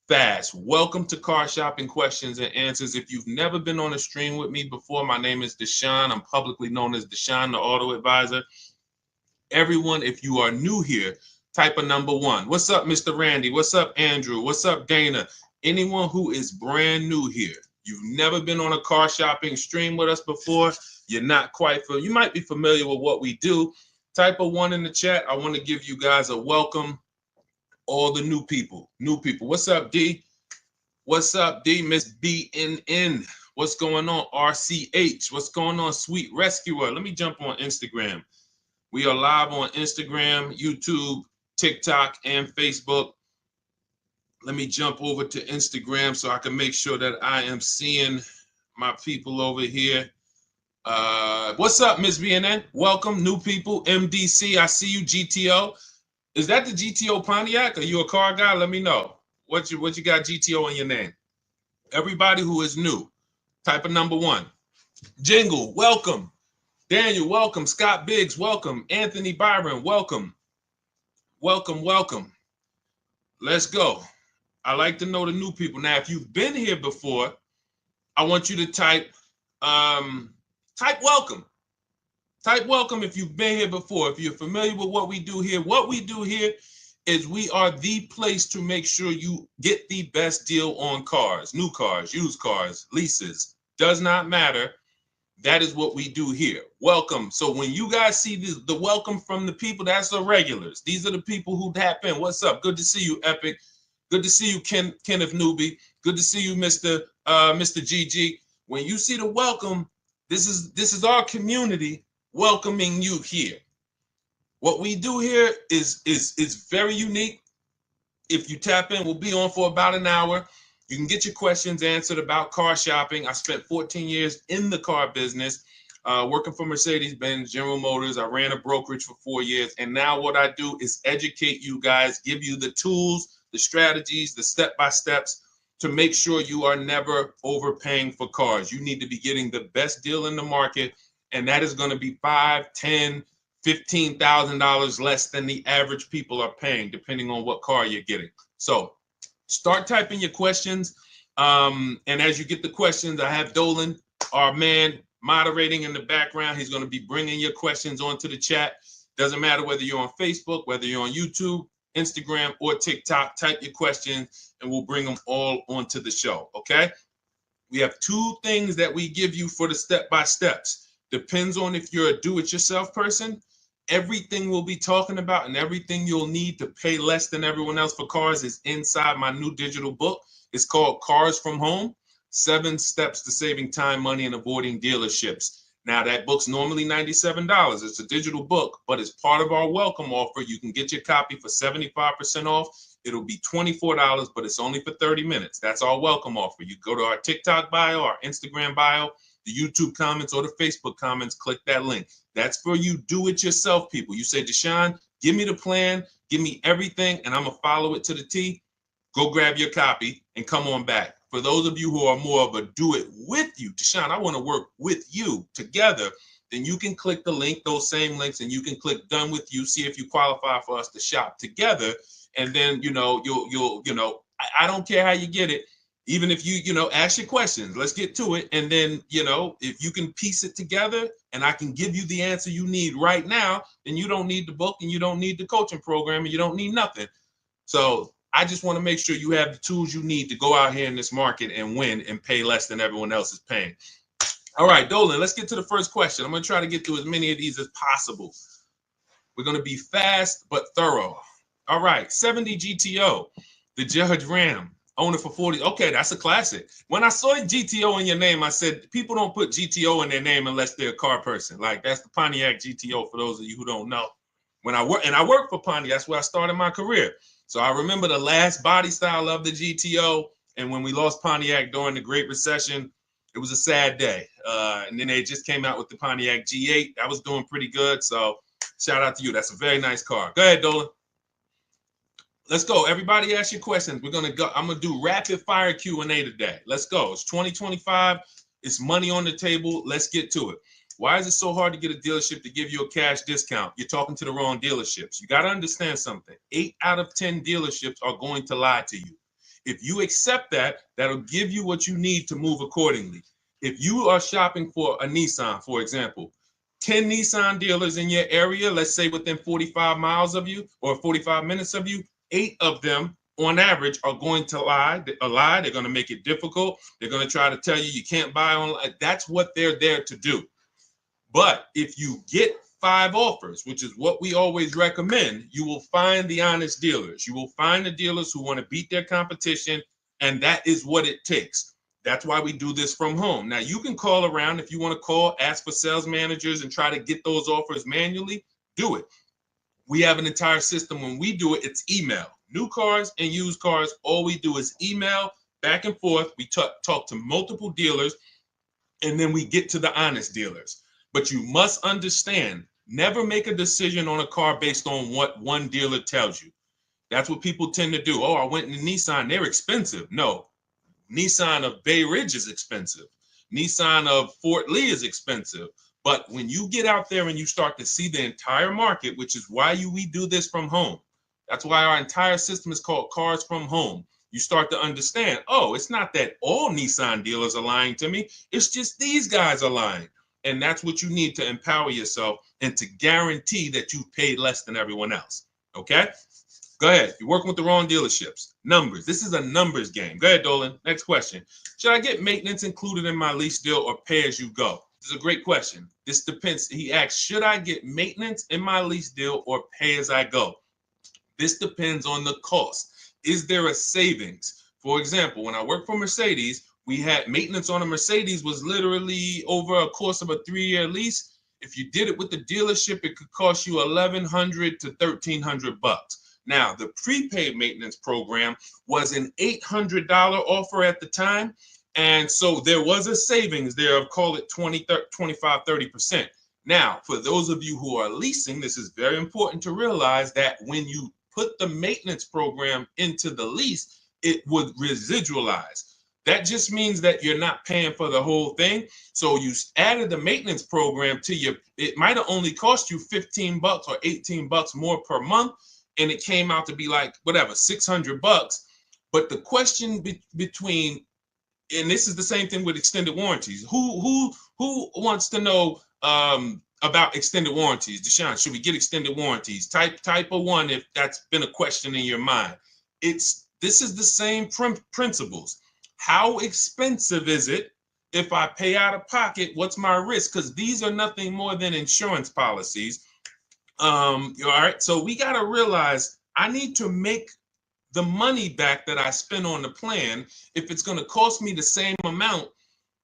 Fast. Welcome to Car Shopping Questions and Answers. If you've never been on a stream with me before, my name is Deshaun. I'm publicly known as Deshaun, the Auto Advisor. Everyone, if you are new here, type a number 1. What's up, Mr. Randy? What's up, Andrew? What's up, Dana? Anyone who is brand new here, you've never been on a car shopping stream with us before, you're not quite familiar. You might be familiar with what we do. Type a 1 in the chat. I want to give you guys a welcome. All the new people. What's up, D? What's up, D? Miss BNN. What's going on, RCH? What's going on, Sweet Rescuer? Let me jump on Instagram. We are live on Instagram, YouTube, TikTok, and Facebook. Let me jump over to Instagram so I can make sure that I am seeing my people over here. What's up, Miss BNN? Welcome, new people. MDC, I see you. GTO. Is that the GTO Pontiac? Are you a car guy? Let me know. What you got GTO in your name? Everybody who is new, type of number 1. Jingle, welcome. Daniel, welcome. Scott Biggs, welcome. Anthony Byron, welcome. Welcome. Let's go. I like to know the new people. Now, if you've been here before, I want you to type welcome. Type welcome if you've been here before. If you're familiar with what we do here is we are the place to make sure you get the best deal on cars, new cars, used cars, leases, does not matter. That is what we do here. Welcome. So when you guys see the welcome from the people, that's the regulars. These are the people who tap in. What's up? Good to see you, Epic. Good to see you, Kenneth Newby. Good to see you, Mr. GG. When you see the welcome, this is our community welcoming you here. What we do here is very unique. If you tap in, we'll be on for about an hour. You can get your questions answered about car shopping. I spent 14 years in the car business, working for Mercedes-Benz, General Motors. I ran a brokerage for 4 years. And now what I do is educate you guys, give you the tools, the strategies, the step-by-steps to make sure you are never overpaying for cars. You need to be getting the best deal in the market, and that is going to be $5,000, $10,000, $15,000 less than the average people are paying, depending on what car you're getting. So Start typing your questions. And as you get the questions, I have Dolan, our man, moderating in the background. He's going to be bringing your questions onto the chat. Doesn't matter whether you're on Facebook, whether you're on YouTube, Instagram, or TikTok. Type your questions and we'll bring them all onto the show. Okay. We have 2 things that we give you for the step-by-steps. Depends on if you're a do-it-yourself person. Everything we'll be talking about and everything you'll need to pay less than everyone else for cars is inside my new digital book. It's called Cars from Home, 7 Steps to Saving Time, Money, and Avoiding Dealerships. Now, that book's normally $97. It's a digital book, but it's part of our welcome offer. You can get your copy for 75% off. It'll be $24, but it's only for 30 minutes. That's our welcome offer. You go to our TikTok bio, our Instagram bio, the YouTube comments, or the Facebook comments, click that link. That's for you do-it-yourself people. You say, Deshaun, give me the plan, give me everything, and I'm going to follow it to the T. Go grab your copy and come on back. For those of you who are more of a do-it-with-you, Deshaun, I want to work with you together, then you can click the link, those same links, and you can click Done With You, see if you qualify for us to shop together. And then, you'll I don't care how you get it. Even if you ask your questions, let's get to it. And then, if you can piece it together and I can give you the answer you need right now, then you don't need the book and you don't need the coaching program and you don't need nothing. So I just want to make sure you have the tools you need to go out here in this market and win and pay less than everyone else is paying. All right, Dolan, let's get to the first question. I'm going to try to get through as many of these as possible. We're going to be fast but thorough. All right, 70 GTO, the Judge Ram, owner for 40. Okay, that's a classic. When I saw GTO in your name, I said, people don't put GTO in their name unless they're a car person. Like, that's the Pontiac GTO for those of you who don't know. When I work for Pontiac, that's where I started my career. So I remember the last body style of the GTO. And when we lost Pontiac during the Great Recession, it was a sad day. And then they just came out with the Pontiac G8. That was doing pretty good. So shout out to you. That's a very nice car. Go ahead, Dolan. Let's go. Everybody ask your questions. We're going to go. I'm going to do rapid fire Q&A today. Let's go. It's 2025. It's money on the table. Let's get to it. Why is it so hard to get a dealership to give you a cash discount? You're talking to the wrong dealerships. You got to understand something. 8 out of 10 dealerships are going to lie to you. If you accept that, that'll give you what you need to move accordingly. If you are shopping for a Nissan, for example, 10 Nissan dealers in your area, let's say within 45 miles of you or 45 minutes of you, 8 of them on average are going to lie. They're going to make it difficult. They're going to try to tell you can't buy online. That's what they're there to do. But if you get 5 offers, which is what we always recommend, you will find the honest dealers. You will find the dealers who want to beat their competition, and that is what it takes. That's why we do this from home. Now, you can call around if you want to call, ask for sales managers and try to get those offers manually, do it. We have an entire system. When we do it, it's email. New cars and used cars, all we do is email back and forth. We talk to multiple dealers, and then we get to the honest dealers. But you must understand, never make a decision on a car based on what one dealer tells you. That's what people tend to do. Oh, I went in Nissan, they're expensive. No, Nissan of Bay Ridge is expensive. Nissan of Fort Lee is expensive. But when you get out there and you start to see the entire market, which is why we do this from home. That's why our entire system is called Cars from Home. You start to understand, oh, it's not that all Nissan dealers are lying to me. It's just these guys are lying. And that's what you need to empower yourself and to guarantee that you've paid less than everyone else. Okay? Go ahead. You're working with the wrong dealerships. Numbers. This is a numbers game. Go ahead, Dolan. Next question. Should I get maintenance included in my lease deal or pay as you go? This is a great question. This depends. He asks, should I get maintenance in my lease deal or pay as I go? This depends on the cost. Is there a savings? For example, when I worked for Mercedes, we had maintenance on a Mercedes was literally over a course of a 3-year lease. If you did it with the dealership, it could cost you $1,100 to $1,300. Now, the prepaid maintenance program was an $800 offer at the time. And so there was a savings there of, call it 20, 25, 30%. Now, for those of you who are leasing, this is very important to realize that when you put the maintenance program into the lease, it would residualize. That just means that you're not paying for the whole thing. So you added the maintenance program to your, it might have only cost you $15 or $18 more per month. And it came out to be like, whatever, $600. But the question between, and this is the same thing with extended warranties. Who wants to know about extended warranties? Deshaun, should we get extended warranties? Type of one if that's been a question in your mind. This is the same principles. How expensive is it if I pay out of pocket? What's my risk? Because these are nothing more than insurance policies. All right. So we got to realize I need to make the money back that I spent on the plan. If it's going to cost me the same amount,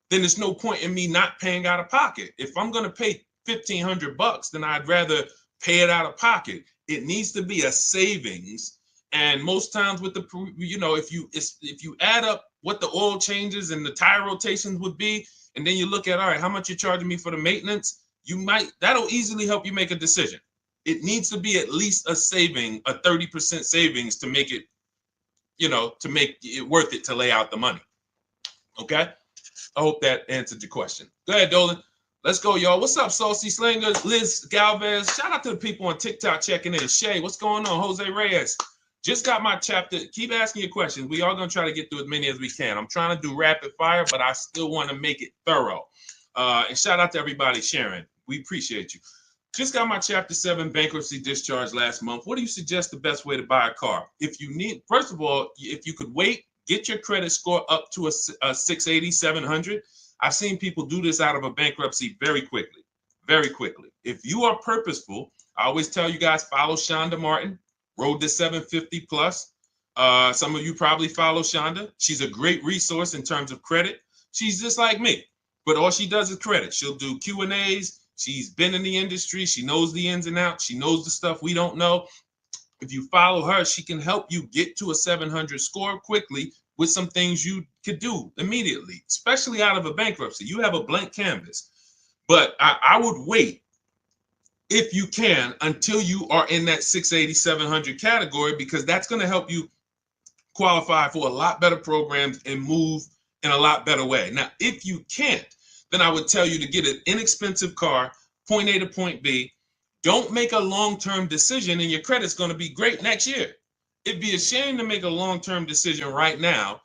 then there's no point in me not paying out of pocket. If I'm going to pay $1,500, then I'd rather pay it out of pocket. It needs to be a savings. And most times with the, if you add up what the oil changes and the tire rotations would be, and then you look at, all right, how much you're charging me for the maintenance, that'll easily help you make a decision. It needs to be at least a saving, a 30% savings to make it, to make it worth it to lay out the money. Okay. I hope that answered your question. Go ahead, Dolan. Let's go, y'all. What's up, Saucy Slinger, Liz Galvez? Shout out to the people on TikTok checking in. Shay, what's going on? Jose Reyes. Just got my chapter. Keep asking your questions. We are going to try to get through as many as we can. I'm trying to do rapid fire, but I still want to make it thorough. And shout out to everybody sharing. We appreciate you. Just got my Chapter 7 bankruptcy discharge last month. What do you suggest the best way to buy a car? If you need, first of all, if you could wait, get your credit score up to a 680, 700. I've seen people do this out of a bankruptcy very quickly, very quickly. If you are purposeful, I always tell you guys, follow Shonda Martin, Road to 750 plus. Some of you probably follow Shonda. She's a great resource in terms of credit. She's just like me, but all she does is credit. She'll do Q&As. She's been in the industry. She knows the ins and outs. She knows the stuff we don't know. If you follow her, she can help you get to a 700 score quickly with some things you could do immediately, especially out of a bankruptcy. You have a blank canvas. But I would wait, if you can, until you are in that 680, 700 category, because that's going to help you qualify for a lot better programs and move in a lot better way. Now, if you can't, then I would tell you to get an inexpensive car, point A to point B. Don't make a long-term decision and your credit's going to be great next year. It'd be a shame to make a long-term decision right now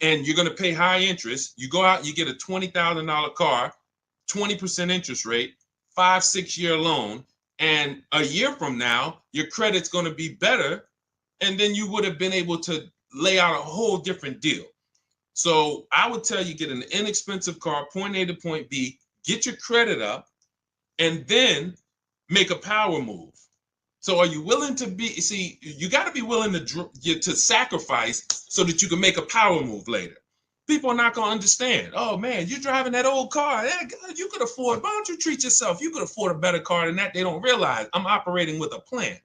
and you're going to pay high interest. You go out and you get a $20,000 car, 20% interest rate, 5-6 year loan, and a year from now, your credit's going to be better. And then you would have been able to lay out a whole different deal. So I would tell you, get an inexpensive car, point A to point B, get your credit up, and then make a power move. So are you willing to you got to be willing to sacrifice so that you can make a power move later. People are not going to understand. Oh man, you're driving that old car. Yeah, God, you could afford, why don't you treat yourself? You could afford a better car than that. They don't realize I'm operating with a plan.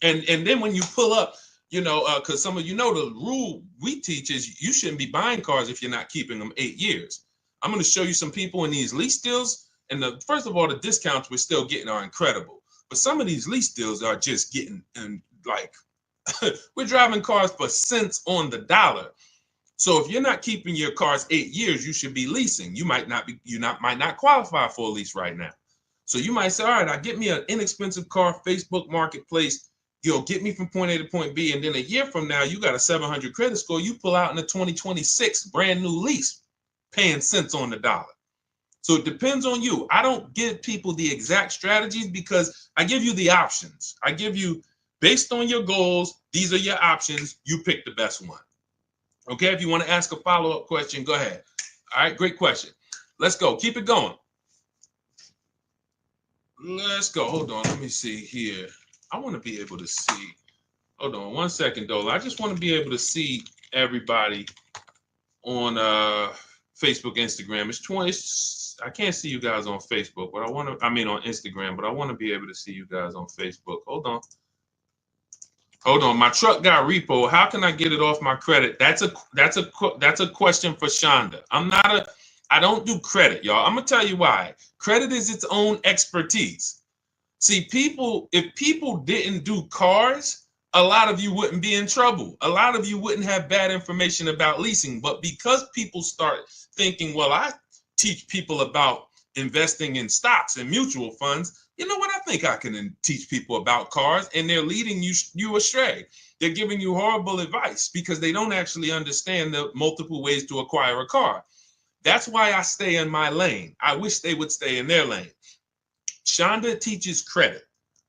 And then when you pull up, because some of the rule we teach is you shouldn't be buying cars if you're not keeping them 8 years. I'm going to show you some people in these lease deals. And first of all, the discounts we're still getting are incredible. But some of these lease deals are just getting, and like, we're driving cars for cents on the dollar. So if you're not keeping your cars 8 years, you should be leasing. You might not qualify for a lease right now. So you might say, all right, get me an inexpensive car, Facebook Marketplace, get me from point A to point B. And then a year from now, you got a 700 credit score. You pull out in a 2026 brand new lease, paying cents on the dollar. So it depends on you. I don't give people the exact strategies because I give you the options. I give you, based on your goals, these are your options. You pick the best one. Okay, if you want to ask a follow-up question, go ahead. All right, great question. Let's go. Keep it going. Let's go. Hold on. Let me see here. I want to be able to see. Hold on 1 second, Dola. I just want to be able to see everybody on Facebook, Instagram. I can't see you guys on Facebook, but on Instagram, but I want to be able to see you guys on Facebook. Hold on. My truck got repo. How can I get it off my credit? That's a question for Shonda. I don't do credit, y'all. I'm gonna tell you why. Credit is its own expertise. See, if people didn't do cars, a lot of you wouldn't be in trouble. A lot of you wouldn't have bad information about leasing. But because people start thinking, well, I teach people about investing in stocks and mutual funds, you know what? I think I can teach people about cars, and they're leading you astray. They're giving you horrible advice because they don't actually understand the multiple ways to acquire a car. That's why I stay in my lane. I wish they would stay in their lane. Shonda teaches credit.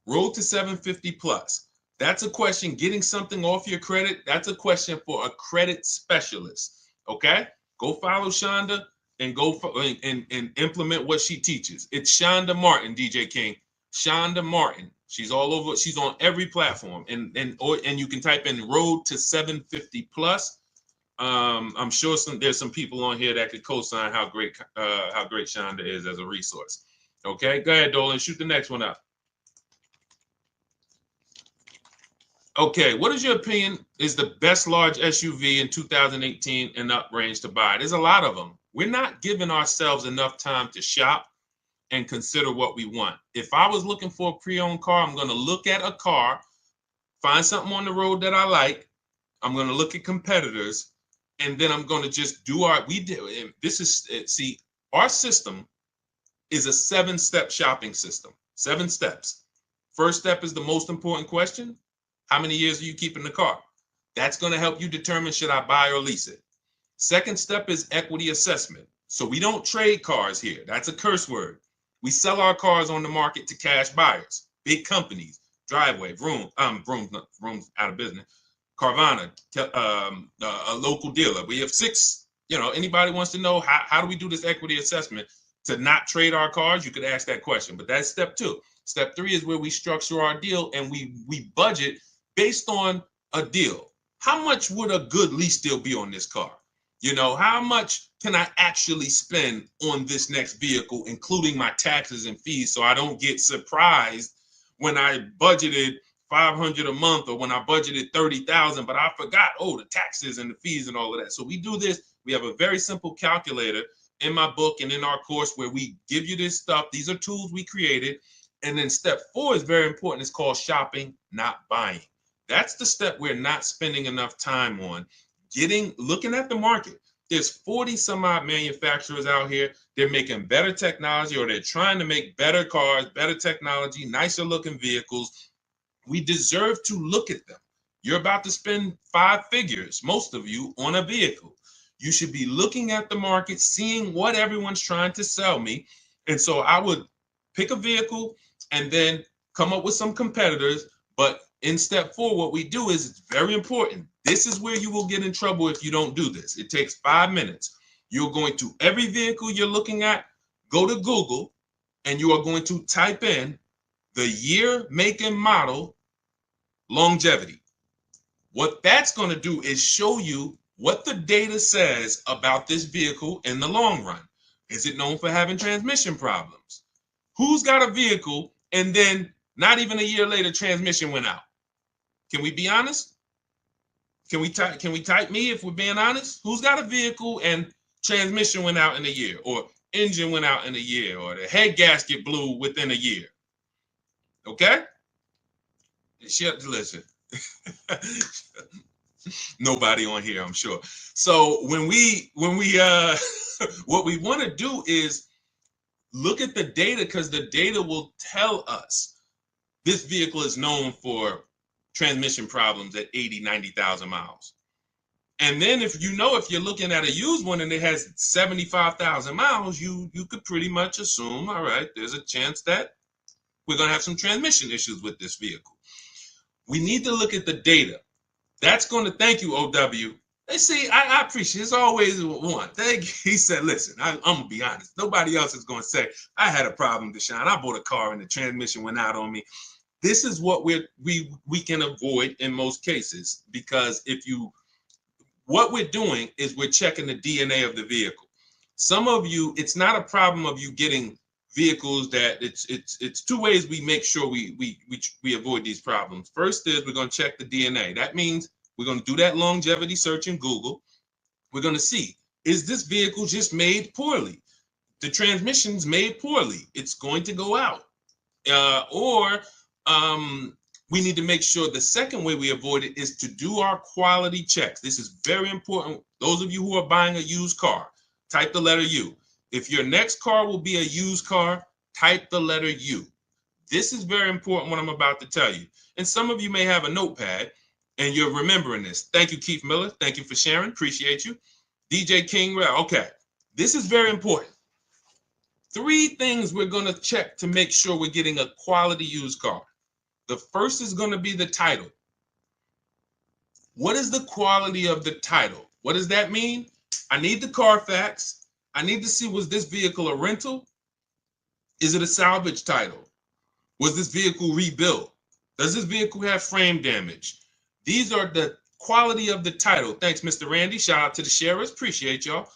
Road to 750 plus. That's a question. Getting something off your credit, that's a question for a credit specialist. Okay? Go follow Shonda and go and implement what she teaches. It's Shonda Martin, DJ King. Shonda Martin. She's all over. She's on every platform. And you can type in Road to 750 plus. I'm sure there's some people on here that could co-sign how great Shonda is as a resource. Okay, go ahead, Dolan. Shoot the next one up. Okay, what is your opinion is the best large SUV in 2018 and up range to buy? There's a lot of them. We're not giving ourselves enough time to shop and consider what we want. If I was looking for a pre-owned car, I'm going to look at a car, find something on the road that I like. I'm going to look at competitors, and then I'm going to just do our, our system is a 7-step shopping system, 7 steps. First step is the most important question. How many years are you keeping the car? That's going to help you determine should I buy or lease it. Second step is equity assessment. So we don't trade cars here. That's a curse word. We sell our cars on the market to cash buyers, big companies, Driveway, Vroom out of business, Carvana, a local dealer. We have 6, anybody wants to know how do we do this equity assessment to not trade our cars? You could ask that question, but that's step 2. Step 3 is where we structure our deal and we budget based on a deal. How much would a good lease deal be on this car? How much can I actually spend on this next vehicle, including my taxes and fees, so I don't get surprised when I budgeted $500 a month or when I budgeted $30,000, but I forgot, the taxes and the fees and all of that. So we do this. We have a very simple calculator in my book and in our course where we give you this stuff. These are tools we created. And then step 4 is very important. It's called shopping, not buying. That's the step we're not spending enough time on. Looking at the market. There's 40 some odd manufacturers out here. They're making better technology, or they're trying to make better cars, better technology, nicer looking vehicles. We deserve to look at them. You're about to spend 5 figures, most of you, on a vehicle. You should be looking at the market, seeing what everyone's trying to sell me. And so I would pick a vehicle and then come up with some competitors. But in step 4, what we do is, it's very important. This is where you will get in trouble if you don't do this. It takes 5 minutes. You're going to every vehicle you're looking at, go to Google, and you are going to type in the year, make, and model, longevity. What that's going to do is show you what the data says about this vehicle in the long run. Is it known for having transmission problems? Who's got a vehicle and then not even a year later transmission went out? Can we be honest? Can we type me if we're being honest? Who's got a vehicle and transmission went out in a year, or engine went out in a year, or the head gasket blew within a year? Okay? Listen. Nobody on here, I'm sure. So when we what we want to do is look at the data, because the data will tell us this vehicle is known for transmission problems at 80, 90,000 miles. And then if you're looking at a used one and it has 75,000 miles, you could pretty much assume, all right, there's a chance that we're going to have some transmission issues with this vehicle. We need to look at the data. That's going to, thank you, OW. They see, I appreciate it. It's always one. He said, listen, I'm going to be honest. Nobody else is going to say, I had a problem, Deshaun. I bought a car and the transmission went out on me. This is what we can avoid in most cases, because what we're doing is we're checking the DNA of the vehicle. Some of you, it's not a problem of you getting vehicles that it's 2 ways we make sure we avoid these problems. First is we're going to check the DNA. That means we're going to do that longevity search in Google. We're going to see, is this vehicle just made poorly? The transmission's made poorly. It's going to go out. We need to make sure the second way we avoid it is to do our quality checks. This is very important. Those of you who are buying a used car, type the letter U. If your next car will be a used car, type the letter U. This is very important what I'm about to tell you. And some of you may have a notepad and you're remembering this. Thank you, Keith Miller. Thank you for sharing. Appreciate you. DJ King. Okay. This is very important. 3 things we're going to check to make sure we're getting a quality used car. The first is going to be the title. What is the quality of the title? What does that mean? I need the Carfax. I need to see, was this vehicle a rental? Is it a salvage title? Was this vehicle rebuilt? Does this vehicle have frame damage? These are the quality of the title. Thanks, Mr. Randy. Shout out to the sharers. Appreciate y'all.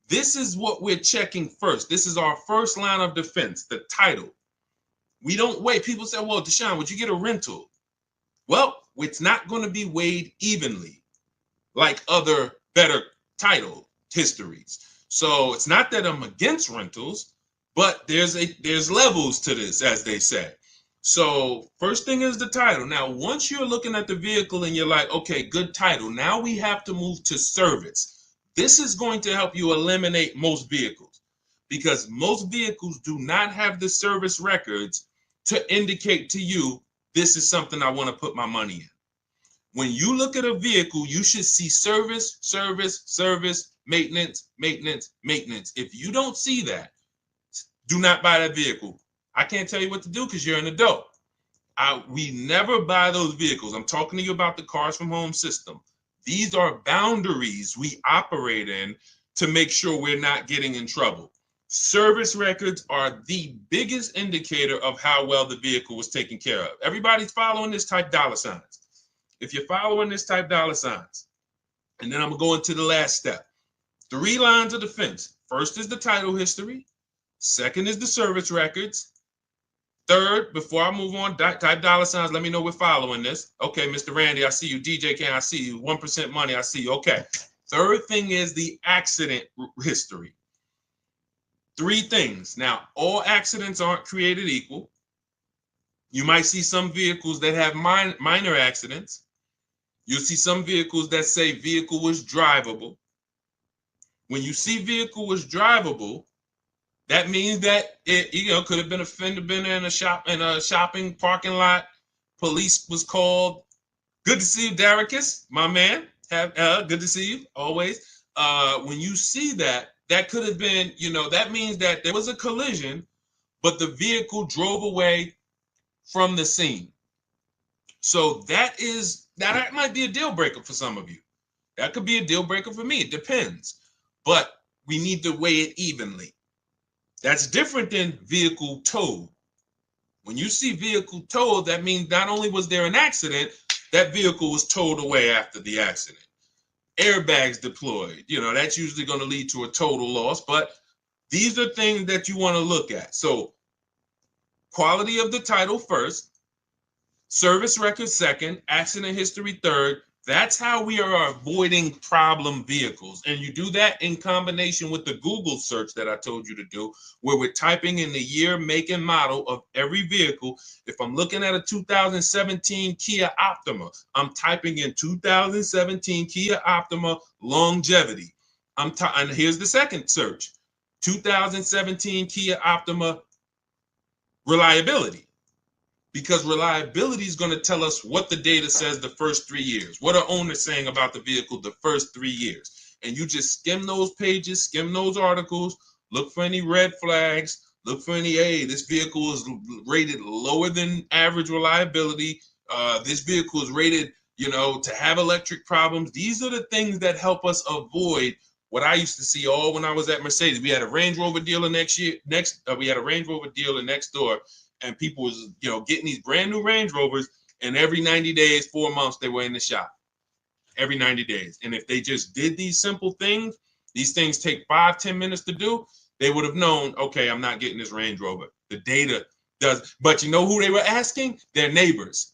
This is what we're checking first. This is our first line of defense, the title. We don't wait. People say, well, Deshaun, would you get a rental? Well, it's not going to be weighed evenly like other better title histories. So it's not that I'm against rentals, but there's levels to this, as they say. So first thing is the title. Now, once you're looking at the vehicle and you're like, okay, good title, now we have to move to service. This is going to help you eliminate most vehicles because most vehicles do not have the service records to indicate to you, this is something I want to put my money in. When you look at a vehicle, you should see service, service, service, maintenance, maintenance, maintenance. If you don't see that, do not buy that vehicle. I can't tell you what to do because you're an adult. We never buy those vehicles. I'm talking to you about the Cars from Home system. These are boundaries we operate in to make sure we're not getting in trouble. Service records are the biggest indicator of how well the vehicle was taken care of. Everybody's following this, type dollar signs. If you're following this, type dollar signs. And then I'm going to go into the last step. 3 lines of defense. First is the title history. Second is the service records. Third, before I move on, type dollar signs. Let me know we're following this. Okay, Mr. Randy, I see you. DJ Ken, I see you. 1% money, I see you. Okay. Third thing is the accident history. 3 things. Now, all accidents aren't created equal. You might see some vehicles that have minor accidents. You'll see some vehicles that say vehicle was drivable. When you see vehicle was drivable, that means that it, could have been a fender bender in a shopping parking lot. Police was called. Good to see you, Daricus, my man. Good to see you always. When you see that, that could have been, that means that there was a collision, but the vehicle drove away from the scene. So that might be a deal breaker for some of you. That could be a deal breaker for me. It depends. But we need to weigh it evenly. That's different than vehicle towed. When you see vehicle towed, that means not only was there an accident, that vehicle was towed away after the accident. Airbags deployed, that's usually going to lead to a total loss, but these are things that you want to look at. So quality of the title first, service record second, accident history third. That's how we are avoiding problem vehicles. And you do that in combination with the Google search that I told you to do, where we're typing in the year, make, and model of every vehicle. If I'm looking at a 2017 Kia Optima, I'm typing in 2017 Kia Optima longevity. And here's the second search, 2017 Kia Optima reliability. Because reliability is going to tell us what the data says the first 3 years. What are owners saying about the vehicle the first 3 years? And you just skim those pages, skim those articles, look for any red flags, look for any, hey, this vehicle is rated lower than average reliability. This vehicle is rated, to have electric problems. These are the things that help us avoid what I used to see all when I was at Mercedes. We had a Range Rover dealer we had a Range Rover dealer next door. And people was, getting these brand new Range Rovers, and every 90 days, 4 months, they were in the shop. Every 90 days. And if they just did these simple things, these things take 5-10 minutes to do, they would have known, okay, I'm not getting this Range Rover. The data does. But you know who they were asking? Their neighbors.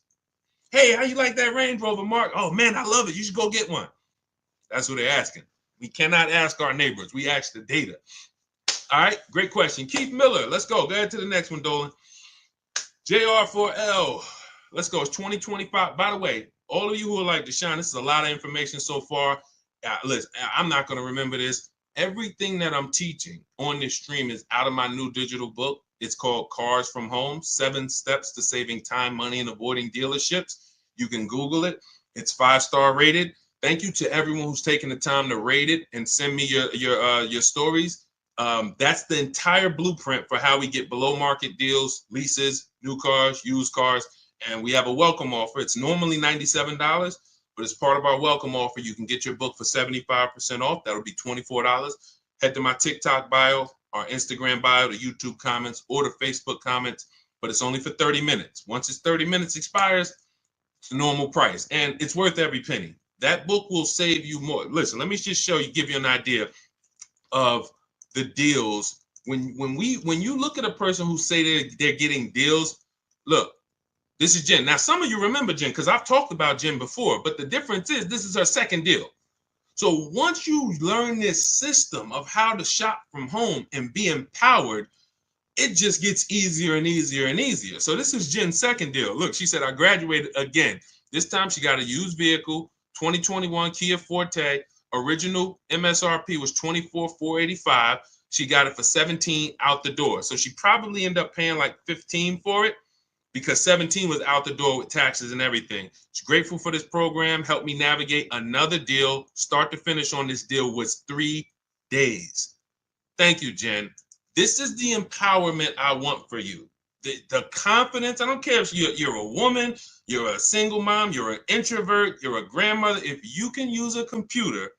Hey, how you like that Range Rover, Mark? Oh, man, I love it. You should go get one. That's what they're asking. We cannot ask our neighbors. We ask the data. All right, great question. Keith Miller, let's go. Go ahead to the next one, Dolan. JR4L, let's go. It's 2025. By the way, all of you who are like, Deshaun, this is a lot of information so far. Listen, I'm not going to remember this. everything that I'm teaching on this stream is out of my new digital book. It's called Cars from Home, 7 Steps to Saving Time, Money, and Avoiding Dealerships. You can Google it. It's 5-star rated. Thank you to everyone who's taken the time to rate it and send me your stories. That's the entire blueprint for how we get below market deals, leases, new cars, used cars, and we have a welcome offer. It's normally $97, but as part of our welcome offer, you can get your book for 75% off. That'll be $24. Head to my TikTok bio, our Instagram bio, the YouTube comments, or the Facebook comments, but it's only for 30 minutes. Once it's 30 minutes expires, it's the normal price, and it's worth every penny. That book will save you more. Listen, let me just show you, give you an idea of the deals. When you look at a person who say they're getting deals, look, this is Jen. Now, some of you remember Jen because I've talked about Jen before, but the difference is this is her second deal. So once you learn this system of how to shop from home and be empowered, it just gets easier and easier and easier. So this is Jen's second deal. Look, she said, I graduated again. This time she got a used vehicle, 2021 Kia Forte. Original MSRP was $24,485. She got it for $17 out the door. So she probably ended up paying like $15 for it because $17 was out the door with taxes and everything. She's grateful for this program. Helped me navigate another deal. Start to finish on this deal was 3 days. Thank you, Jen. This is the empowerment I want for you. The confidence. I don't care if you're a woman, you're a single mom, you're an introvert, you're a grandmother. If you can use a computer,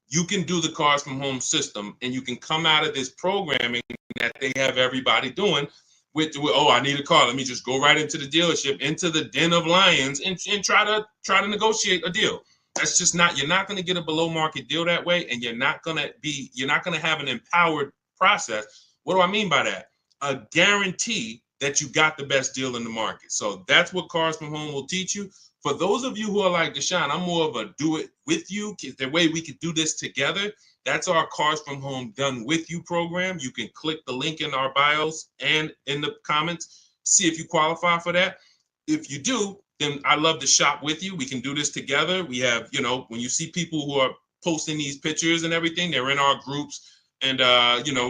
you can do the Cars from Home system, and you can come out of this programming that they have everybody doing with oh, I need a car. Let me just go right into the dealership, into the den of lions, and try to negotiate a deal. That's just not, you're not going to get a below market deal that way, and you're not going to have an empowered process. What do I mean by that? A guarantee that you got the best deal in the market. So that's what Cars from Home will teach you. For those of you who are like Deshaun, I'm more of a do it with you. The way we could do this together. That's our Cars from Home Done With You program. You can click the link in our bios and in the comments, see if you qualify for that. If you do, then I love to shop with you. We can do this together. We have, when you see people who are posting these pictures and everything, they're in our groups. And,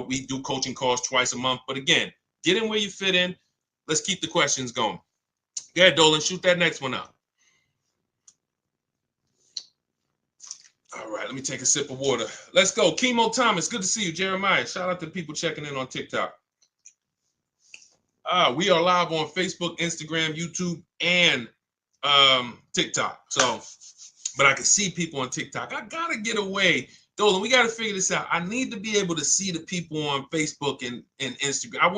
we do coaching calls twice a month. But again, get in where you fit in. Let's keep the questions going. Go ahead, Dolan, shoot that next one up. All right, let me take a sip of water. Let's go. Chemo Thomas, good to see you. Jeremiah, shout out to people checking in on TikTok. We are live on Facebook, Instagram, YouTube, and TikTok. So, but I can see people on TikTok. I got to get away. Dolan, we got to figure this out. I need to be able to see the people on Facebook and Instagram. I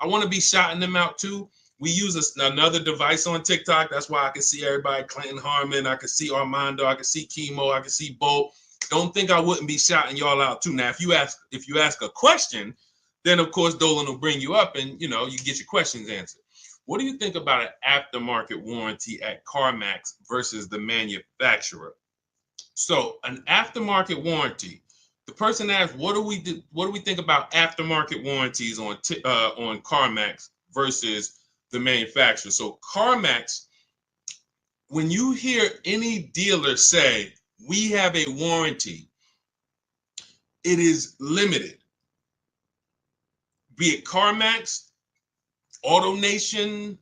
want to be shouting them out too. We use another device on TikTok. That's why I can see everybody. Clinton Harmon. I can see Armando. I can see Chemo. I can see Bo. Don't think I wouldn't be shouting y'all out too. Now, if you ask a question, then of course Dolan will bring you up and you get your questions answered. What do you think about an aftermarket warranty at CarMax versus the manufacturer? So an aftermarket warranty. The person asked, what do we think about aftermarket warranties on CarMax versus the manufacturer? So CarMax, when you hear any dealer say we have a warranty, it is limited. Be it CarMax, AutoNation,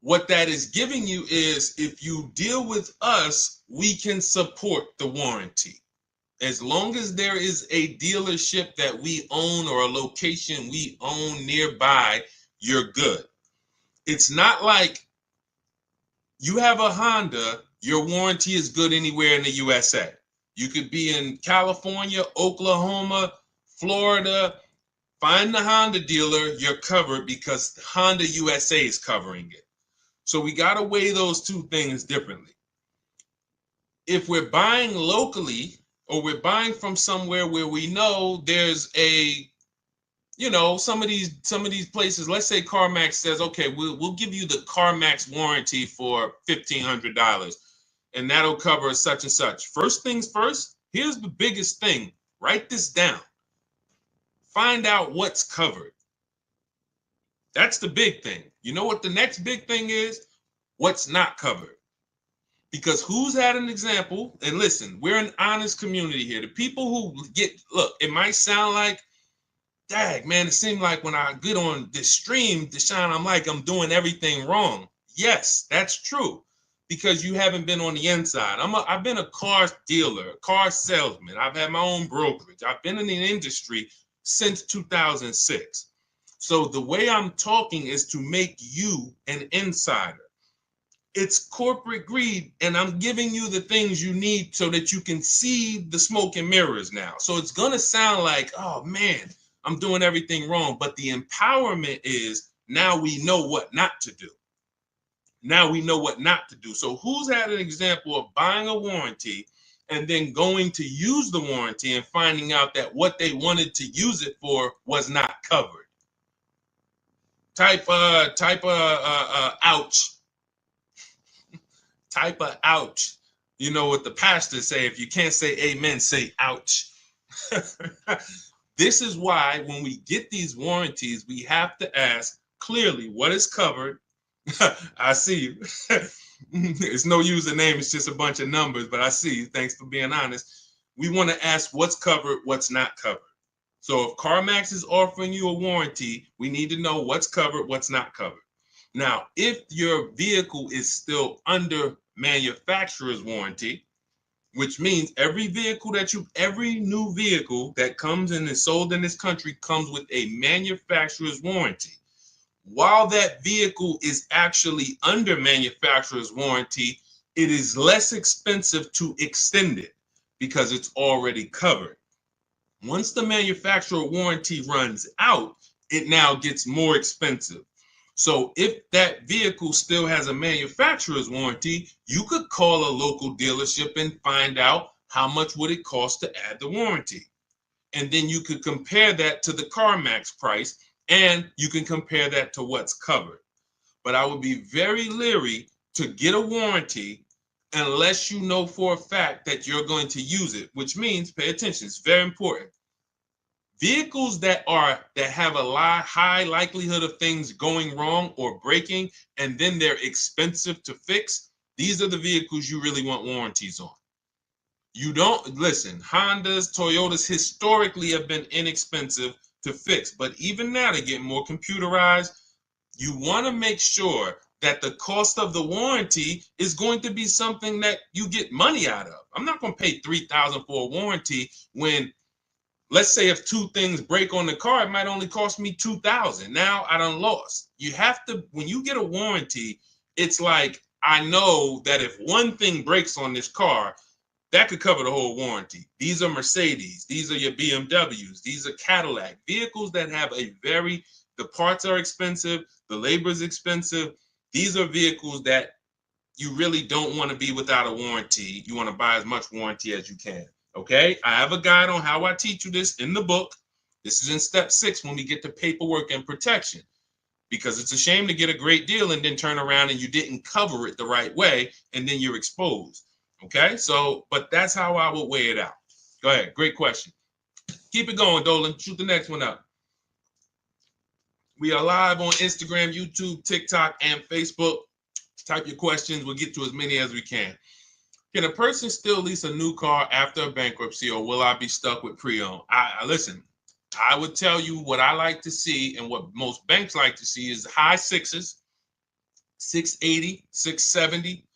what that is giving you is if you deal with us, we can support the warranty. As long as there is a dealership that we own or a location we own nearby, you're good. It's not like you have a Honda, your warranty is good anywhere in the USA. You could be in California, Oklahoma, Florida. Find the Honda dealer, you're covered because Honda USA is covering it. So we got to weigh those two things differently. If we're buying locally or we're buying from somewhere where we know there's some of these places, let's say CarMax says, okay, we'll give you the CarMax warranty for $1,500 and that'll cover such and such. First things first, here's the biggest thing. Write this down. Find out what's covered. That's the big thing. You know what the next big thing is? What's not covered. Because who's had an example? And listen, we're an honest community here. The people who look, it might sound like, dag, man, it seemed like when I get on this stream, Deshaun, I'm like, I'm doing everything wrong. Yes, that's true. Because you haven't been on the inside. I've been a car dealer, car salesman. I've had my own brokerage. I've been in the industry since 2006. So the way I'm talking is to make you an insider. It's corporate greed, and I'm giving you the things you need so that you can see the smoke and mirrors now. So it's going to sound like, oh man, I'm doing everything wrong. But the empowerment is now we know what not to do. Now we know what not to do. So who's had an example of buying a warranty and then going to use the warranty and finding out that what they wanted to use it for was not covered? Type ouch. Type of ouch. You know what the pastors say, if you can't say amen, say ouch. This is why when we get these warranties, we have to ask clearly what is covered. I see you. It's no username, it's just a bunch of numbers, but I see you. Thanks for being honest. We want to ask what's covered, what's not covered. So if CarMax is offering you a warranty, we need to know what's covered, what's not covered. Now, if your vehicle is still under manufacturer's warranty, which means every new vehicle that comes in and is sold in this country comes with a manufacturer's warranty. While that vehicle is actually under manufacturer's warranty, it is less expensive to extend it because it's already covered. Once the manufacturer warranty runs out, it now gets more expensive. So if that vehicle still has a manufacturer's warranty, you could call a local dealership and find out how much would it cost to add the warranty. And then you could compare that to the CarMax price, and you can compare that to what's covered. But I would be very leery to get a warranty unless you know for a fact that you're going to use it, which means, pay attention, it's very important. Vehicles that have a high likelihood of things going wrong or breaking, and then they're expensive to fix, these are the vehicles you really want warranties on. You don't, listen, Hondas, Toyotas historically have been inexpensive to fix, but even now they're getting more computerized. You want to make sure that the cost of the warranty is going to be something that you get money out of. I'm not going to pay $3,000 for a warranty when, let's say, if two things break on the car, it might only cost me $2,000. Now I done lost. You have to, when you get a warranty, it's like, I know that if one thing breaks on this car, that could cover the whole warranty. These are Mercedes. These are your BMWs. These are Cadillac. Vehicles that have the parts are expensive, the labor is expensive. These are vehicles that you really don't want to be without a warranty. You want to buy as much warranty as you can. Okay, I have a guide on how I teach you this in the book. This is in step 6 when we get to paperwork and protection, because it's a shame to get a great deal and then turn around and you didn't cover it the right way and then you're exposed. Okay, so, but that's how I would weigh it out. Go ahead, great question. Keep it going, Dolan. Shoot the next one up. We are live on Instagram, YouTube, TikTok, and Facebook. Type your questions. We'll get to as many as we can. Can a person still lease a new car after a bankruptcy, or will I be stuck with pre-owned? Listen, I would tell you what I like to see, and what most banks like to see is high sixes, 680, 670.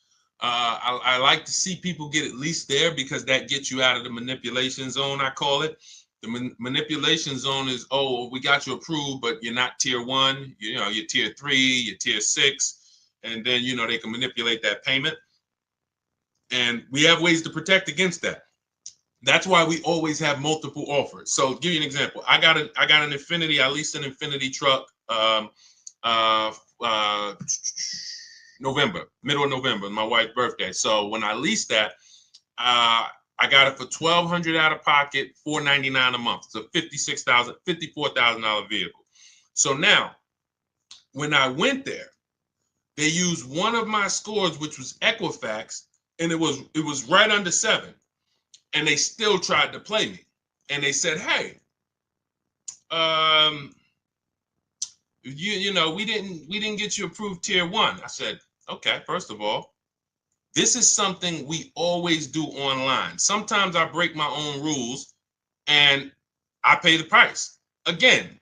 I like to see people get at least there, because that gets you out of the manipulation zone, I call it. The manipulation zone is, oh, we got you approved, but you're not tier 1. You're tier 3, you're tier 6, and then they can manipulate that payment. And we have ways to protect against that. That's why we always have multiple offers. So I'll give you an example. I got an Infiniti. I leased an Infiniti truck middle of November, my wife's birthday. So when I leased that, I got it for $1,200 out of pocket, $499 a month. It's a $54,000 vehicle. So now, when I went there, they used one of my scores, which was Equifax, and it was right under 7. And they still tried to play me. And they said, hey, we didn't get you approved tier 1. I said, okay, first of all, This is something we always do online. Sometimes I break my own rules and I pay the price. Again,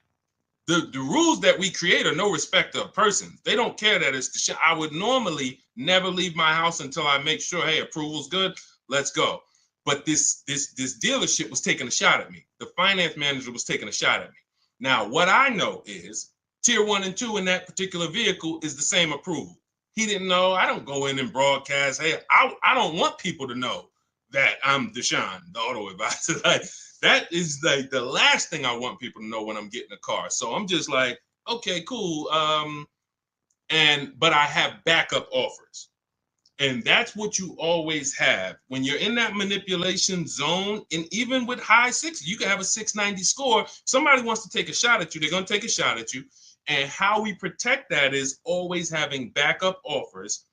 the rules that we create are no respect of persons. They don't care that it's the shit. I would normally never leave my house until I make sure, hey, approval's good, let's go. But this dealership was taking a shot at me. The finance manager was taking a shot at me. Now, what I know is tier 1 and 2 in that particular vehicle is the same approval. He didn't know. I don't go in and broadcast, hey, I don't want people to know that I'm Deshaun, the auto advisor. Like, that is like the last thing I want people to know when I'm getting a car. So I'm just like, okay, cool. But I have backup offers. And that's what you always have when you're in that manipulation zone. And even with high 6, you can have a 690 score. Somebody wants to take a shot at you, they're going to take a shot at you. And how we protect that is always having backup offers.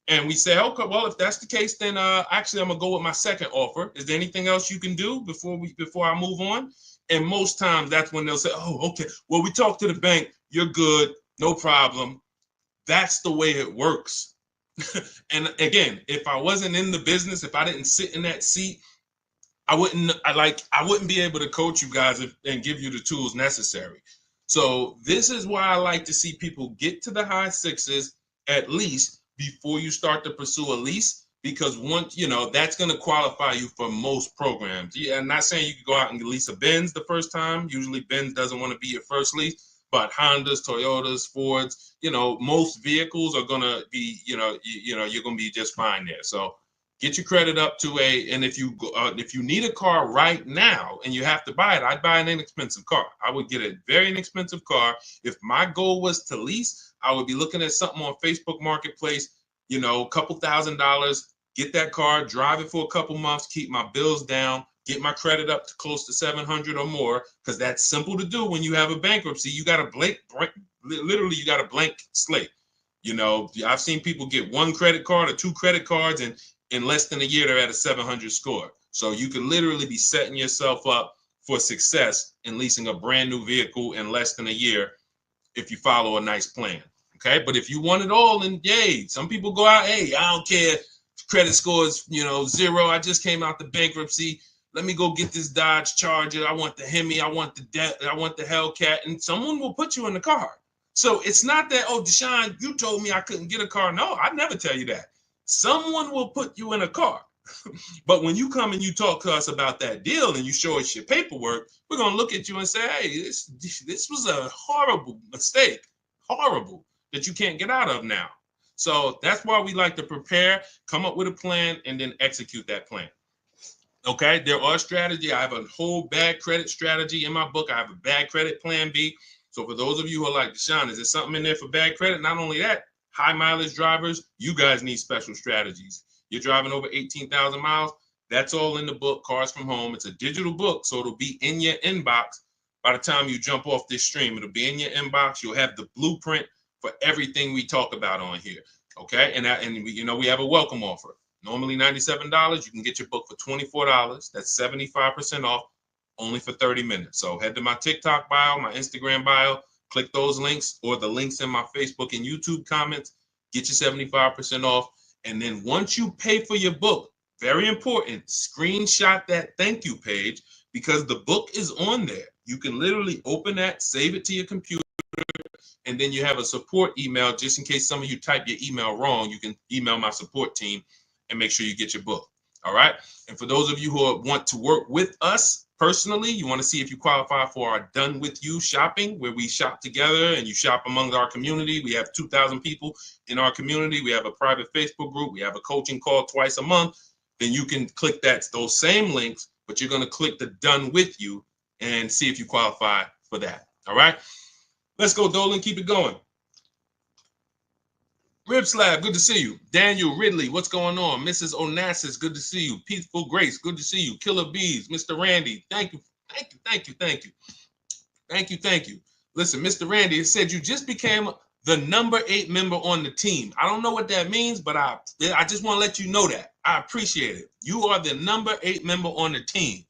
And we say, okay, well, if that's the case, then actually I'm gonna go with my second offer. Is there anything else you can do before I move on? And most times that's when they'll say, oh, okay, well, we talked to the bank, you're good, no problem. That's the way it works. And again, if I wasn't in the business, if I didn't sit in that seat, I wouldn't be able to coach you guys and give you the tools necessary. So this is why I like to see people get to the high 6s at least before you start to pursue a lease, because once that's going to qualify you for most programs. Yeah, I'm not saying you can go out and lease a Benz the first time. Usually Benz doesn't want to be your first lease, but Hondas, Toyotas, Fords, most vehicles are going to be, you're going to be just fine there. So get your credit up to and if you need a car right now and you have to buy it, I'd buy an inexpensive car. I would get a very inexpensive car. If my goal was to lease, I would be looking at something on Facebook Marketplace, a couple $1,000s, get that car, drive it for a couple months, keep my bills down, get my credit up to close to 700 or more, because that's simple to do when you have a bankruptcy. You got a literally you got a blank slate. I've seen people get one credit card or two credit cards, and in less than a year, they're at a 700 score. So you can literally be setting yourself up for success in leasing a brand new vehicle in less than a year if you follow a nice plan. Okay. But if you want it all, then yay, some people go out, hey, I don't care. Credit score is, 0. I just came out the bankruptcy. Let me go get this Dodge Charger. I want the Hemi. I want the Hellcat. And someone will put you in the car. So it's not that, oh, Deshaun, you told me I couldn't get a car. No, I'd never tell you that. Someone will put you in a car. But when you come and you talk to us about that deal and you show us your paperwork, we're going to look at you and say, hey, this was a horrible mistake, horrible, that you can't get out of now. So that's why we like to prepare, come up with a plan, and then execute that plan. Okay, there are strategies. I have a whole bad credit strategy in my book. I have a bad credit plan B. So for those of you who are like, Deshaun, is there something in there for bad credit? Not only that, high mileage drivers, you guys need special strategies. You're driving over 18,000 miles. That's all in the book, Cars from Home. It's a digital book, so it'll be in your inbox by the time you jump off this stream. It'll be in your inbox. You'll have the blueprint for everything we talk about on here. Okay, and we have a welcome offer. Normally $97. You can get your book for $24. That's 75% off, only for 30 minutes. So head to my TikTok bio, my Instagram bio, click those links or the links in my Facebook and YouTube comments, get your 75% off. And then once you pay for your book, very important, screenshot that thank you page, because the book is on there. You can literally open that, save it to your computer, and then you have a support email. Just in case some of you type your email wrong, you can email my support team and make sure you get your book. All right. And for those of you who want to work with us personally, you want to see if you qualify for our Done With You shopping, where we shop together and you shop among our community. We have 2,000 people in our community. We have a private Facebook group. We have a coaching call twice a month. Then you can click those same links, but you're going to click the Done With You and see if you qualify for that. All right. Let's go, Dolan. Keep it going. Rib Slab, good to see you. Daniel Ridley, what's going on? Mrs. Onassis, good to see you. Peaceful Grace, good to see you. Killer Bees, Mr. Randy, thank you. Listen, Mr. Randy, it said you just became the number 8 member on the team. I don't know what that means, but I just want to let you know that. I appreciate it. You are the number 8 member on the team.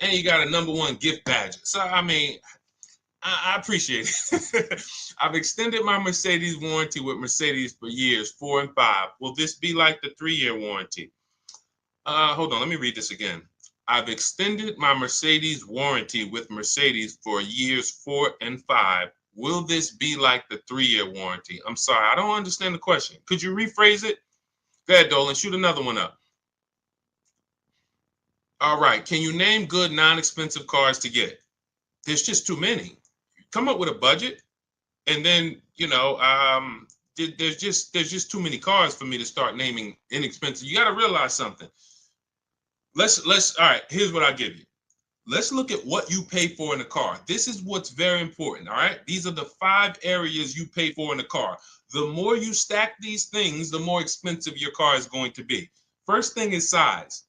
And you got a number 1 gift badge. So, I mean, I appreciate it. I've extended my Mercedes warranty with Mercedes for years, 4 and 5. Will this be like the 3-year warranty? Hold on, let me read this again. I've extended my Mercedes warranty with Mercedes for years 4 and 5. Will this be like the 3-year warranty? I'm sorry, I don't understand the question. Could you rephrase it? Go ahead, Dolan, shoot another one up. All right, can you name good non-expensive cars to get? There's just too many. Come up with a budget, and then there's just too many cars for me to start naming inexpensive. You got to realize something. Let's all right, here's what I give you. Let's look at what you pay for in a car. This is what's very important. All right, these are the 5 areas you pay for in a car. The more you stack these things, the more expensive your car is going to be. First thing is size.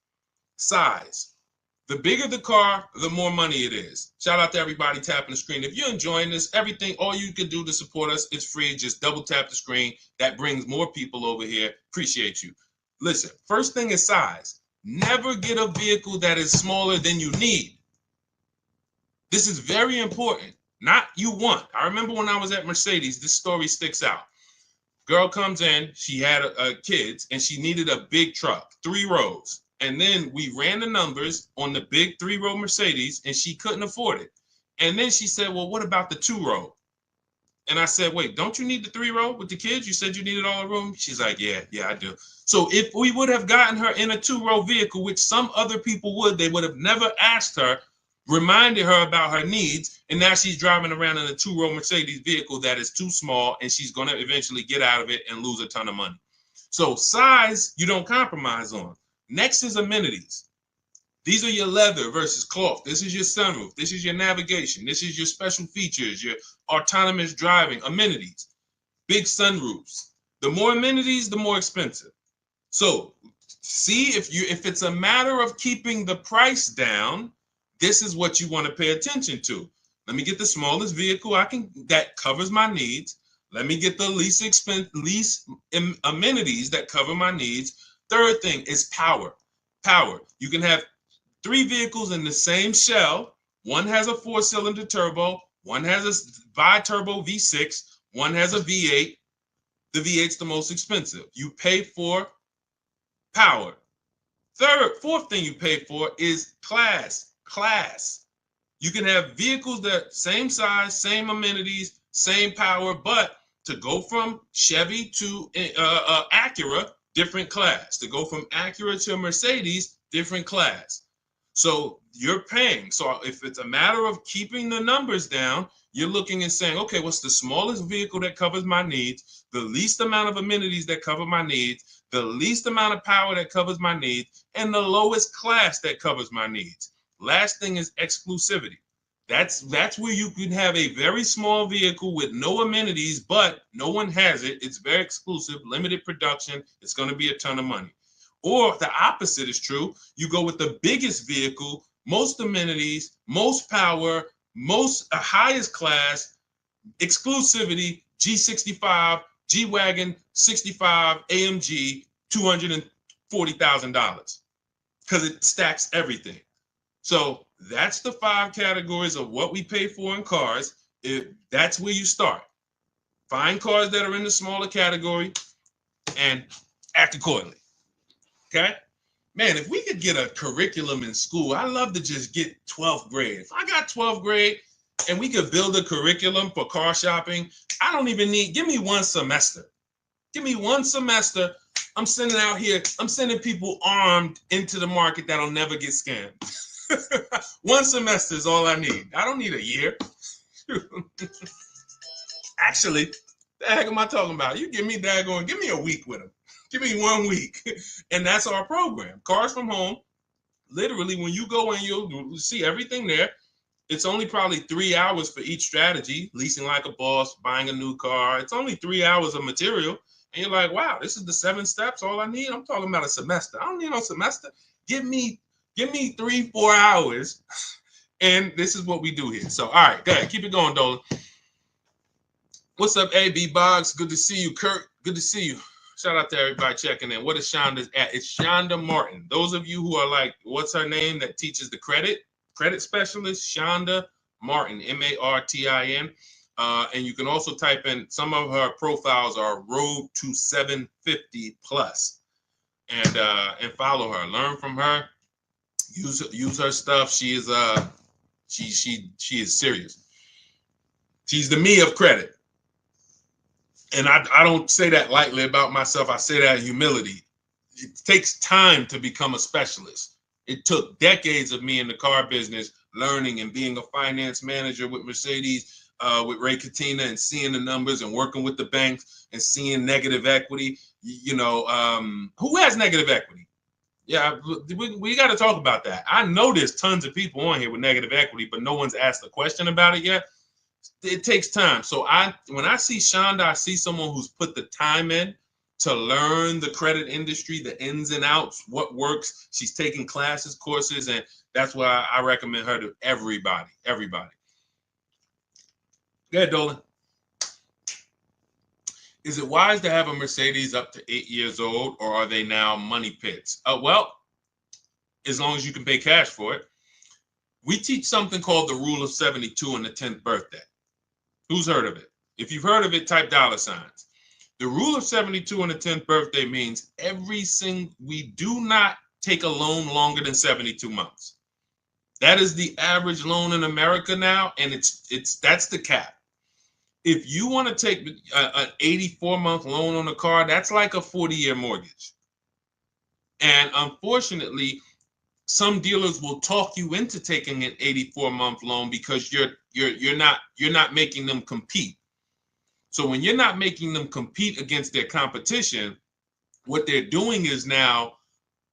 The bigger the car, the more money it is. Shout out to everybody tapping the screen. If you're enjoying this, all you can do to support us, it's free. Just double tap the screen. That brings more people over here. Appreciate you. Listen, first thing is size. Never get a vehicle that is smaller than you need. This is very important. Not you want. I remember when I was at Mercedes, this story sticks out. Girl comes in, she had kids, and she needed a big truck, 3 rows. And then we ran the numbers on the big 3-row Mercedes, and she couldn't afford it. And then she said, well, what about the 2-row? And I said, wait, don't you need the 3-row with the kids? You said you needed all the room. She's like, yeah, I do. So if we would have gotten her in a 2-row vehicle, which some other people would, they would have never asked her, reminded her about her needs, and now she's driving around in a 2-row Mercedes vehicle that is too small, and she's going to eventually get out of it and lose a ton of money. So size, you don't compromise on. Next is amenities. These are your leather versus cloth. This is your sunroof. This is your navigation. This is your special features, your autonomous driving, amenities, big sunroofs. The more amenities, the more expensive. So see if it's a matter of keeping the price down, this is what you want to pay attention to. Let me get the smallest vehicle that covers my needs. Let me get the least amenities that cover my needs. Third thing is power. You can have 3 vehicles in the same shell. One has a 4-cylinder turbo. One has a bi-turbo V6. One has a V8. The V8's the most expensive. You pay for power. Fourth thing you pay for is class. You can have vehicles that same size, same amenities, same power, but to go from Chevy to Acura, different class. To go from Acura to Mercedes, different class. So you're paying. So if it's a matter of keeping the numbers down, you're looking and saying, okay, what's the smallest vehicle that covers my needs, the least amount of amenities that cover my needs, the least amount of power that covers my needs, and the lowest class that covers my needs. Last thing is exclusivity. That's where you can have a very small vehicle with no amenities, but no one has it. It's very exclusive, limited production. It's going to be a ton of money. Or the opposite is true. You go with the biggest vehicle, most amenities, most power, most highest class, exclusivity, G65, G-Wagon, 65, AMG, $240,000 because it stacks everything. So that's the 5 categories of what we pay for in cars. That's where you start. Find cars that are in the smaller category and act accordingly. Okay? Man, if we could get a curriculum in school, I'd love to just get 12th grade. If I got 12th grade and we could build a curriculum for car shopping, I don't even give me 1 semester. Give me 1 semester. I'm sending people armed into the market that'll never get scammed. 1 semester is all I need. I don't need a year. Actually, the heck am I talking about? You give me a week with them. Give me 1 week. And that's our program. Cars from Home. Literally, when you go in, you'll see everything there. It's only probably 3 hours for each strategy. Leasing like a boss, buying a new car. It's only 3 hours of material. And you're like, wow, this is the 7 steps, all I need? I'm talking about a semester. I don't need no semester. Give me 3-4 hours, and this is what we do here. So, all right, go ahead. Keep it going, Dolan. What's up, AB Boggs? Good to see you, Kurt. Good to see you. Shout out to everybody checking in. What is Shonda's at? It's Shonda Martin. Those of you who are like, what's her name that teaches the credit specialist, Shonda Martin, Martin. And you can also type in, some of her profiles are Road to 750 Plus, and follow her, learn from her, use her stuff. She is she is serious. She's the me of credit. And I don't say that lightly about myself. I say that in humility. It takes time to become a specialist. It took decades of me in the car business, learning and being a finance manager with Mercedes, with Ray Katina, and seeing the numbers and working with the banks and seeing negative equity. Who has negative equity? Yeah, we got to talk about that. I know there's tons of people on here with negative equity, but no one's asked a question about it yet. It takes time. So when I see Shonda, I see someone who's put the time in to learn the credit industry, the ins and outs, what works. She's taking classes, courses, and that's why I recommend her to everybody. Everybody. Go ahead, Dolan. Is it wise to have a Mercedes up to 8 years old, or are they now money pits? Well, as long as you can pay cash for it. We teach something called the rule of 72 on the 10th birthday. Who's heard of it? If you've heard of it, type $signs. The rule of 72 on the 10th birthday means we do not take a loan longer than 72 months. That is the average loan in America now, and that's the cap. If you want to take an 84-month loan on a car, that's like a 40-year mortgage. And unfortunately, some dealers will talk you into taking an 84-month loan because you're not making them compete. So when you're not making them compete against their competition, what they're doing is now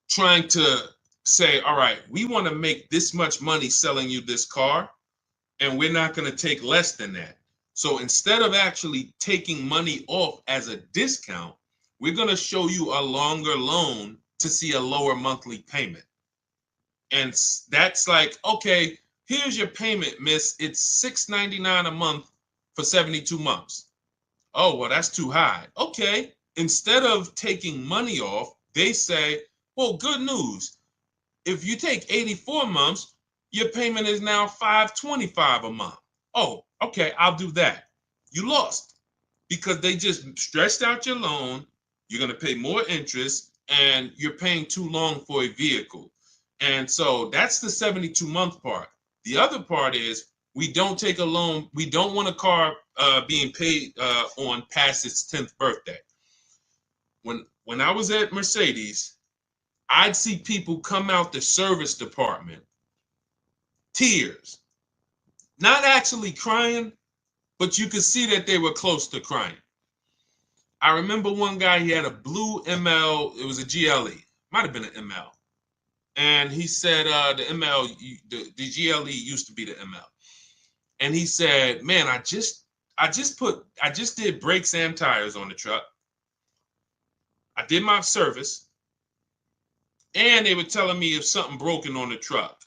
trying to say, all right, we want to make this much money selling you this car, and we're not going to take less than that. So instead of actually taking money off as a discount, we're going to show you a longer loan to see a lower monthly payment. And that's like, okay, here's your payment, miss. It's $6.99 a month for 72 months. Oh, well, that's too high. Okay. Instead of taking money off, they say, well, good news. If you take 84 months, your payment is now $525 a month. Oh, okay, I'll do that. You lost because they just stretched out your loan. You're going to pay more interest, and you're paying too long for a vehicle. And so that's the 72-month part. The other part is we don't take a loan. We don't want a car being paid on past its 10th birthday. When I was at Mercedes, I'd see people come out the service department, tears, not actually crying, but you could see that they were close to crying. I remember one guy, he had a blue ML, it was a GLE, might have been an ML. And he said the ML, the GLE used to be the ML. And he said, man, I just did brakes and tires on the truck. I did my service. And they were telling me if something broken on the truck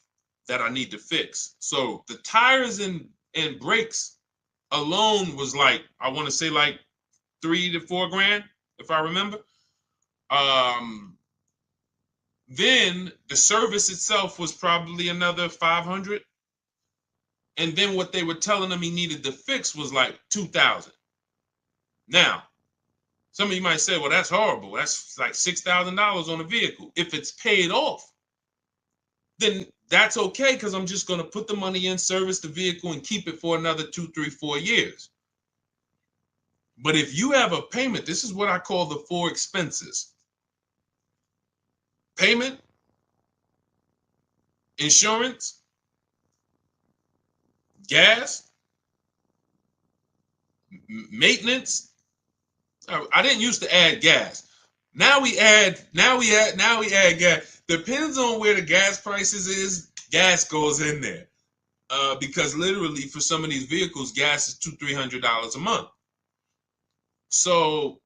that I need to fix. So the tires and brakes alone was like, I want to say like $3 to $4 grand, if I remember. Then the service itself was probably another 500. And then what they were telling him he needed to fix was like 2,000. Now, some of you might say, well, that's horrible. That's like $6,000 on a vehicle. If it's paid off, then that's okay, because I'm just going to put the money in, service the vehicle, and keep it for another 2, 3, 4 years. But if you have a payment, this is what I call the 4 expenses. Payment, insurance, gas, maintenance. I didn't used to add gas. Now we add gas. Depends on where the gas prices is, gas goes in there. Because literally for some of these vehicles, gas is $200-300 a month. So,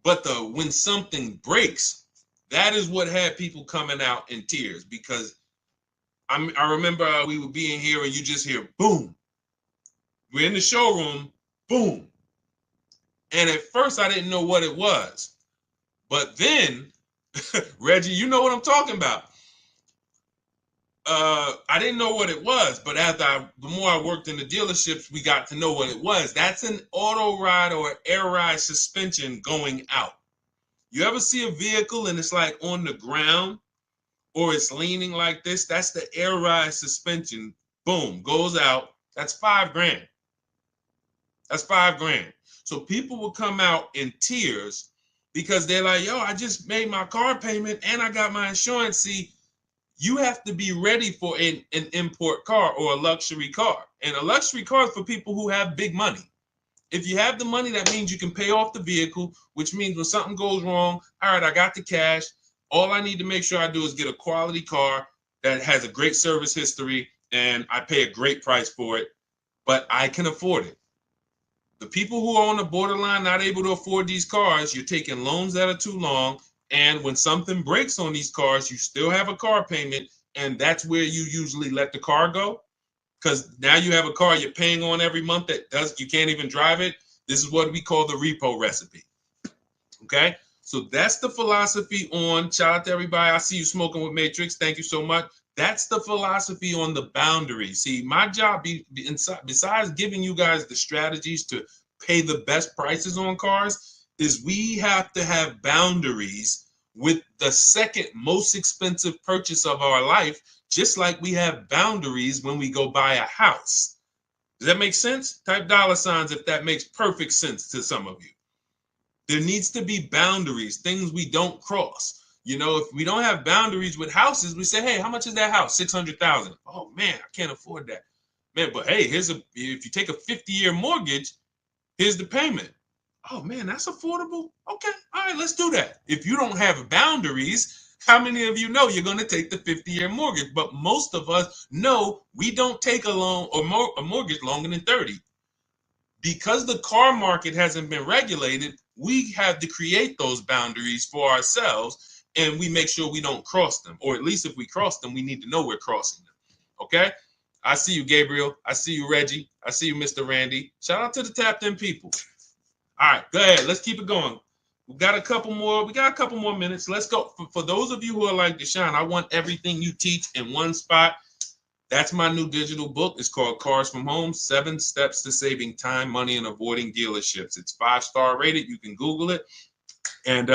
but when something breaks, that is what had people coming out in tears, because I remember we would be in here and you just hear boom. We're in the showroom, boom. And at first I didn't know what it was. But then, Reggie, you know what I'm talking about. I didn't know what it was, but the more I worked in the dealerships, we got to know what it was. That's an auto ride or air ride suspension going out. You ever see a vehicle and it's like on the ground or it's leaning like this? That's the air ride suspension. Boom, goes out. That's $5,000. That's $5,000. So people will come out in tears because they're like, yo, I just made my car payment and I got my insurance. See, you have to be ready for an import car or a luxury car. And a luxury car is for people who have big money. If you have the money, that means you can pay off the vehicle, which means when something goes wrong, all right, I got the cash. All I need to make sure I do is get a quality car that has a great service history and I pay a great price for it, but I can afford it. The people who are on the borderline, not able to afford these cars, you're taking loans that are too long. And when something breaks on these cars, you still have a car payment. And that's where you usually let the car go. Because now you have a car you're paying on every month you can't even drive it. This is what we call the repo recipe. Okay. So that's the philosophy on, shout out to everybody. I see you smoking with Matrix. Thank you so much. That's the philosophy on the boundaries. See, my job, besides giving you guys the strategies to pay the best prices on cars, is we have to have boundaries with the second most expensive purchase of our life, just like we have boundaries when we go buy a house. Does that make sense? Type $ if that makes perfect sense to some of you. There needs to be boundaries, things we don't cross. You know, if we don't have boundaries with houses, we say, hey, how much is that house? $600,000. Oh man, I can't afford that. Man, but hey, if you take a 50-year mortgage, here's the payment. Oh man, that's affordable. Okay, all right, let's do that. If you don't have boundaries, how many of you know you're going to take the 50-year mortgage? But most of us know we don't take a loan or a mortgage longer than 30. Because the car market hasn't been regulated, we have to create those boundaries for ourselves, and we make sure we don't cross them. Or at least if we cross them, we need to know we're crossing them. Okay? I see you, Gabriel. I see you, Reggie. I see you, Mr. Randy. Shout out to the tapped in people. All right, go ahead. Let's keep it going. We got a couple more minutes. Let's go. For those of you who are like Deshaun, I want everything you teach in one spot. That's my new digital book. It's called Cars from Home, 7 Steps to Saving Time, Money, and Avoiding Dealerships. It's 5-star rated. You can Google it. And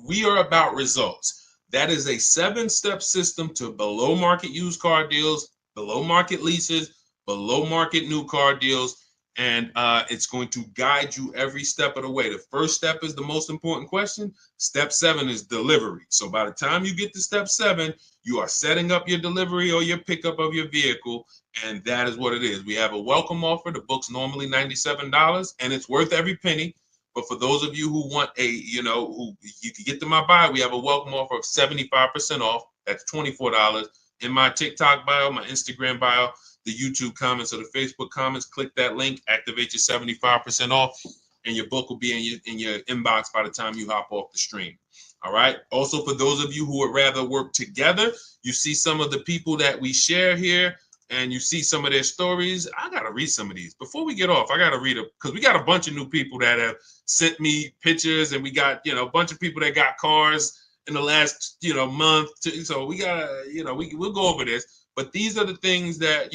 we are about results. That is a 7-step system to below market used car deals, below market leases, below market new car deals. And it's going to guide you every step of the way. The first step is the most important question. Step 7 is delivery. So by the time you get to step 7, you are setting up your delivery or your pickup of your vehicle. And that is what it is. We have a welcome offer. The book's normally $97 and it's worth every penny. But for those of you who want who you can get to my bio, we have a welcome offer of 75% off. That's $24 in my TikTok bio, my Instagram bio, the YouTube comments or the Facebook comments. Click that link, activate your 75% off, and your book will be in your inbox by the time you hop off the stream. All right. Also, for those of you who would rather work together, you see some of the people that we share here and you see some of their stories. I got to read some of these. Before we get off, I got to read it because we got a bunch of new people that have sent me pictures, and we got, a bunch of people that got cars in the last, month. So we got, we'll go over this. But these are the things that,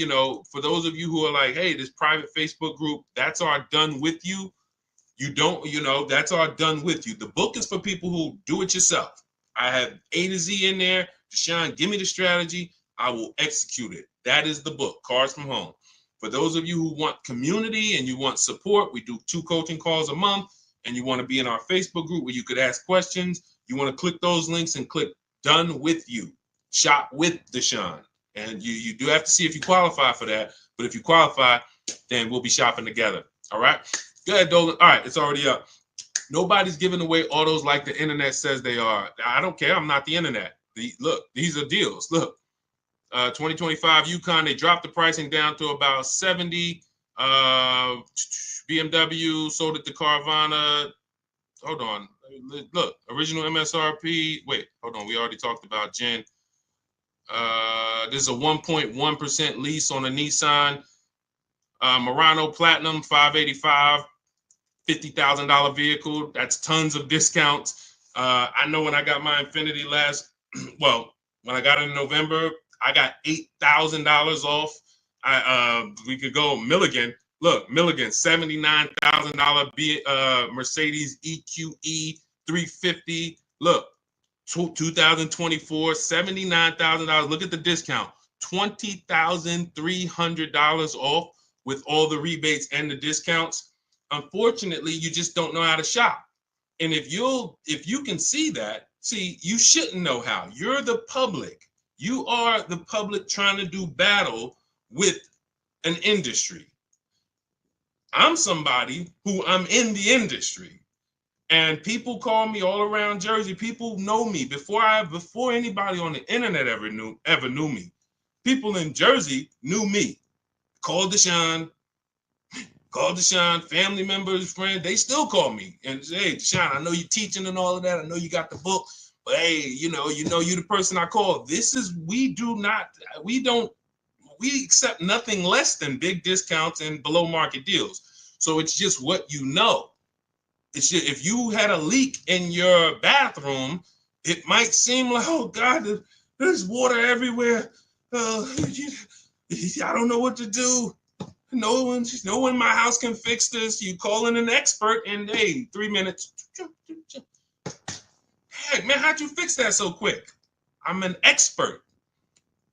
for those of you who are like, hey, this private Facebook group, that's our done with you. You don't, that's our done with you. The book is for people who do it yourself. I have A to Z in there. Deshaun, give me the strategy. I will execute it. That is the book, Cars from Home. For those of you who want community and you want support, we do 2 coaching calls a month, and you want to be in our Facebook group where you could ask questions. You want to click those links and click done with you. Shop with Deshaun. And you do have to see if you qualify for that. But if you qualify, then we'll be shopping together. All right. Go ahead, Dolan. All right. It's already up. Nobody's giving away autos like the internet says they are. I don't care. I'm not the internet. Look, these are deals. Look, 2025 Yukon, they dropped the pricing down to about 70. BMW sold it to Carvana. Hold on. Look, original MSRP. Wait, hold on. We already talked about Jen. This is a 1.1% lease on a Nissan Murano Platinum 585, $50,000 vehicle. That's tons of discounts. I know when I got my Infiniti when I got it in November, I got $8,000 off. We could go Milligan. Look, Milligan, $79,000 Mercedes EQE 350. Look, 2024, $79,000. Look at the discount, $20,300 off with all the rebates and the discounts. Unfortunately, you just don't know how to shop. And if you can see that, you shouldn't know how. You're the public. You are the public trying to do battle with an industry. I'm somebody who I'm in the industry. And people call me all around Jersey. People know me before anybody on the internet ever knew me. People in Jersey knew me. Call Deshaun, family members, friends. They still call me and say, "Hey, Deshaun, I know you're teaching and all of that. I know you got the book, but hey, you know you're the person I call." We accept nothing less than big discounts and below market deals. So it's just what you know. If you had a leak in your bathroom, it might seem like, oh God, there's water everywhere. I don't know what to do. No one in my house can fix this. You call in an expert and hey, 3 minutes. Heck, man, how'd you fix that so quick? I'm an expert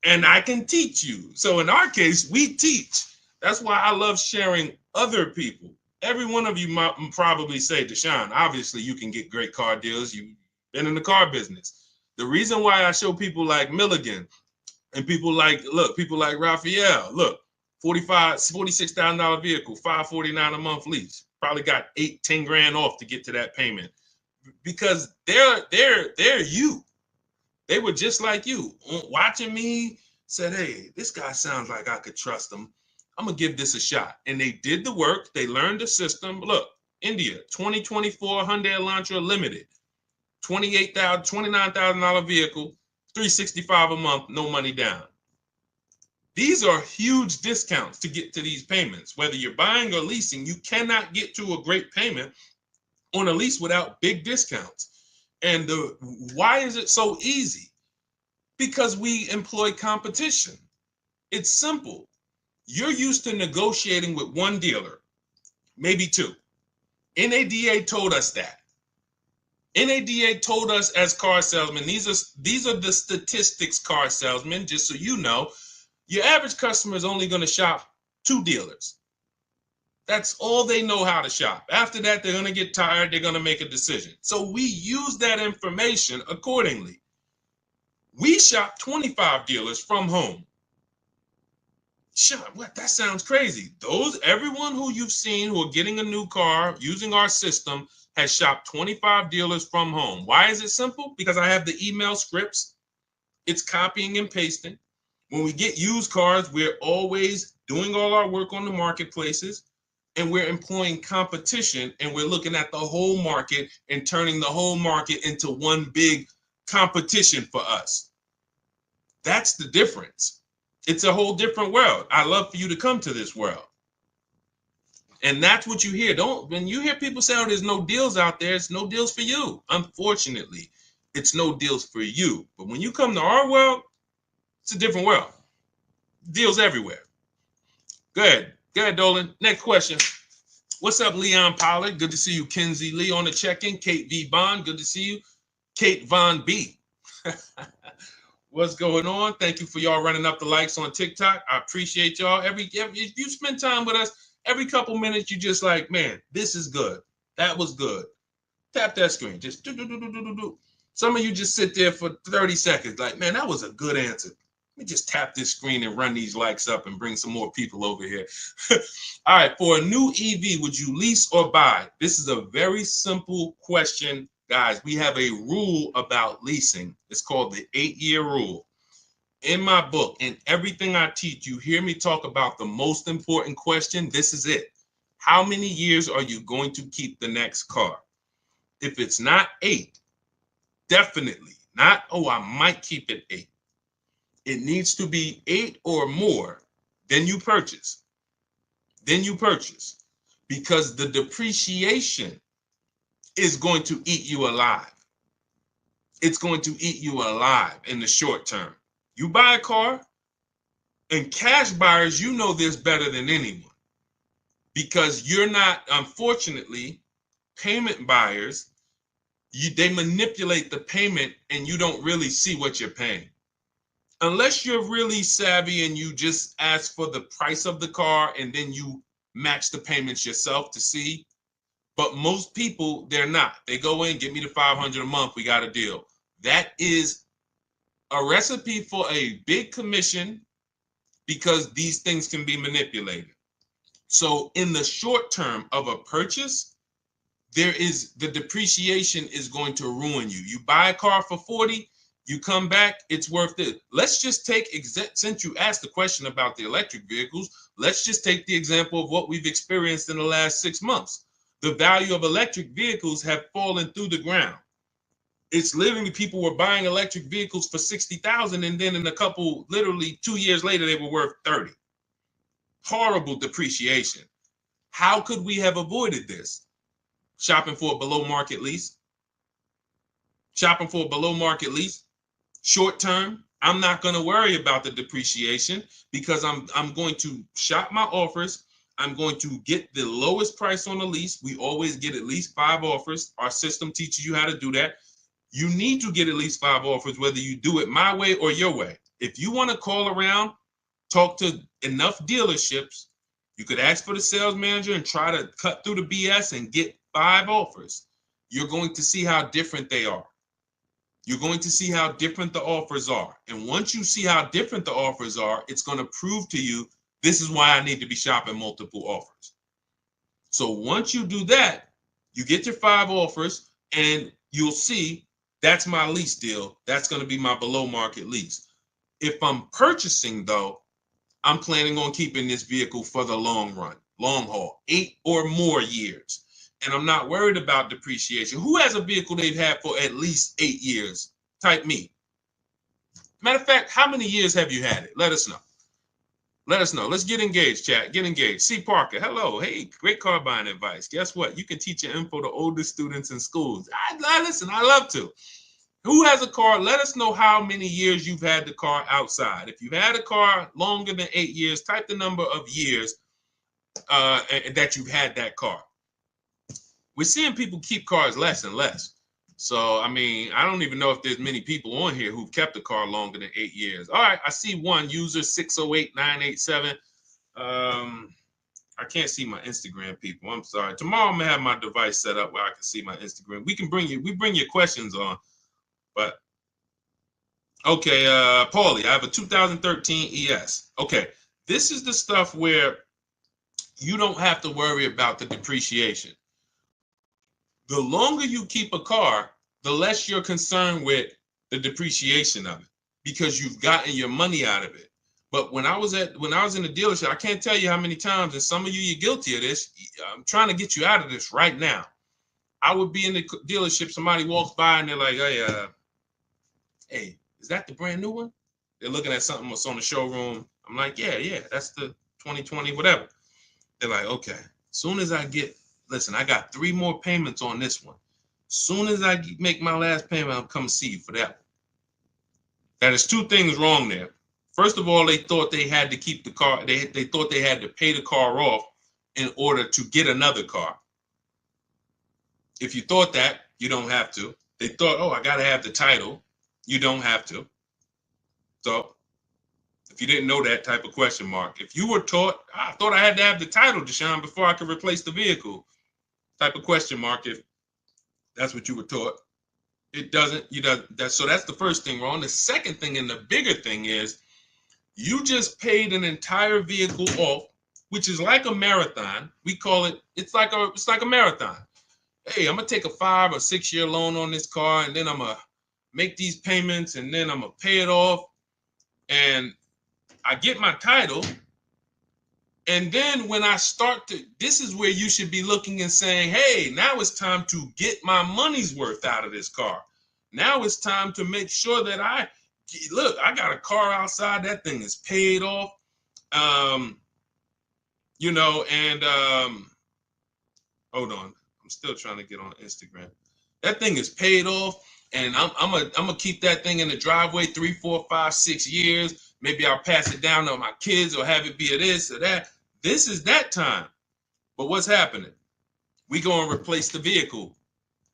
and I can teach you. So in our case, we teach. That's why I love sharing other people. Every one of you might probably say, Deshaun, obviously you can get great car deals. You've been in the car business. The reason why I show people like Milligan and people like Raphael, look, $46,000 vehicle, $549 a month lease. Probably got 8-10 grand off to get to that payment because they're you. They were just like you, watching me, said, hey, this guy sounds like I could trust him. I'm going to give this a shot. And they did the work. They learned the system. Look, India, 2024 Hyundai Elantra Limited, $29,000 vehicle, $365 a month, no money down. These are huge discounts to get to these payments. Whether you're buying or leasing, you cannot get to a great payment on a lease without big discounts. And why is it so easy? Because we employ competition. It's simple. You're used to negotiating with one dealer, maybe two. NADA told us that. NADA told us as car salesmen, these are the statistics, car salesmen, just so you know, your average customer is only going to shop 2 dealers. That's all they know how to shop. After that, they're going to get tired. They're going to make a decision. So we use that information accordingly. We shop 25 dealers from home. What? That sounds crazy. Everyone who you've seen who are getting a new car using our system has shopped 25 dealers from home. Why is it simple? Because I have the email scripts. It's copying and pasting. When we get used cars, we're always doing all our work on the marketplaces and we're employing competition and we're looking at the whole market and turning the whole market into one big competition for us. That's the difference. It's a whole different world. I love for you to come to this world. And that's what you hear. When you hear people say, oh, there's no deals out there, it's no deals for you. Unfortunately, it's no deals for you. But when you come to our world, it's a different world. Deals everywhere. Go ahead, Dolan. Next question. What's up, Leon Pollard? Good to see you. Kenzie Lee on the check-in. Kate V. Bond, good to see you. Kate Von B. What's going on? Thank you for y'all running up the likes on TikTok. I appreciate y'all. If you spend time with us, every couple minutes, you just like, man, this is good. That was good. Tap that screen. Just do. Some of you just sit there for 30 seconds like, man, that was a good answer. Let me just tap this screen and run these likes up and bring some more people over here. All right, for a new EV, would you lease or buy? This is a very simple question. Guys, we have a rule about leasing. It's called the 8-year rule. In my book, in everything I teach, you hear me talk about the most important question. This is it. How many years are you going to keep the next car? If it's not 8, definitely not, oh, I might keep it 8. It needs to be 8 or more. Then you purchase. Because the depreciation is going to eat you alive. It's going to eat you alive in the short term. You buy a car, and cash buyers, you know this better than anyone because you're not, unfortunately, payment buyers. They manipulate the payment and you don't really see what you're paying. Unless you're really savvy and you just ask for the price of the car and then you match the payments yourself to see. But most people, they're not. They go in, give me the $500 a month, we got a deal. That is a recipe for a big commission because these things can be manipulated. So in the short term of a purchase, the depreciation is going to ruin you. You buy a car for 40, you come back, it's worth it. Let's just take, since you asked the question about the electric vehicles, let's just take the example of what we've experienced in the last 6 months. The value of electric vehicles have fallen through the ground. It's literally people were buying electric vehicles for 60,000 and then in a couple, literally 2 years later, they were worth 30. Horrible depreciation. How could we have avoided this? Shopping for a below market lease. Shopping for a below market lease. Short term, I'm not going to worry about the depreciation because I'm going to shop my offers. I'm going to get the lowest price on the lease. We always get at least 5 offers. Our system teaches you how to do that. You need to get at least 5 offers, whether you do it my way or your way. If you want to call around, talk to enough dealerships, you could ask for the sales manager and try to cut through the BS and get 5 offers. You're going to see how different they are. You're going to see how different the offers are. And once you see how different the offers are, it's going to prove to you, this is why I need to be shopping multiple offers. So once you do that, you get your 5 offers and you'll see that's my lease deal. That's going to be my below market lease. If I'm purchasing though, I'm planning on keeping this vehicle for the long run, long haul, 8 or more years. And I'm not worried about depreciation. Who has a vehicle they've had for at least 8 years? Type me. Matter of fact, how many years have you had it? Let us know. Let us know. Let's get engaged, chat. Get engaged. C. Parker, hello. Hey, great car buying advice. Guess what? You can teach your info to older students in schools. I listen, I love to. Who has a car? Let us know how many years you've had the car outside. If you've had a car longer than 8 years, type the number of years that you've had that car. We're seeing people keep cars less and less. So, I mean, I don't even know if there's many people on here who've kept a car longer than 8 years. All right, I see one user 608987. I can't see my Instagram people. I'm sorry. Tomorrow I'm gonna have my device set up where I can see my Instagram. We bring your questions on, but okay, Paulie, I have a 2013 ES. Okay, this is the stuff where you don't have to worry about the depreciation. The longer you keep a car, the less you're concerned with the depreciation of it because you've gotten your money out of it. But when I was in the dealership, I can't tell you how many times, and some of you're guilty of this. I'm trying to get you out of this right now. I would be in the dealership, somebody walks by and they're like, hey, is that the brand new one? They're looking at something that's on the showroom. I'm like, yeah, that's the 2020, whatever. They're like, okay, as soon as I got 3 more payments on this one. As soon as I make my last payment, I'll come see you for that one. That is 2 things wrong there. First of all, they thought they had to keep the car. They thought they had to pay the car off in order to get another car. If you thought that, you don't have to. They thought, oh, I got to have the title. You don't have to. So if you didn't know that, type of question mark. If you were taught, I thought I had to have the title, Deshaun, before I could replace the vehicle, type of question mark, if that's what you were taught. It doesn't, so that's the first thing wrong. The second thing and the bigger thing is you just paid an entire vehicle off, which is like a marathon. We call it, it's like a marathon. Hey, I'm gonna take a 5 or 6 year loan on this car, and then I'm gonna make these payments, and then I'm gonna pay it off. And I get my title. And then when I this is where you should be looking and saying, hey, now it's time to get my money's worth out of this car. Now it's time to make sure that I got a car outside. That thing is paid off. Hold on. I'm still trying to get on Instagram. That thing is paid off. and I'm gonna keep that thing in the driveway 3, 4, 5, 6 years. Maybe I'll pass it down to my kids or have it be a this or that. This is that time. But what's happening? We go and replace the vehicle,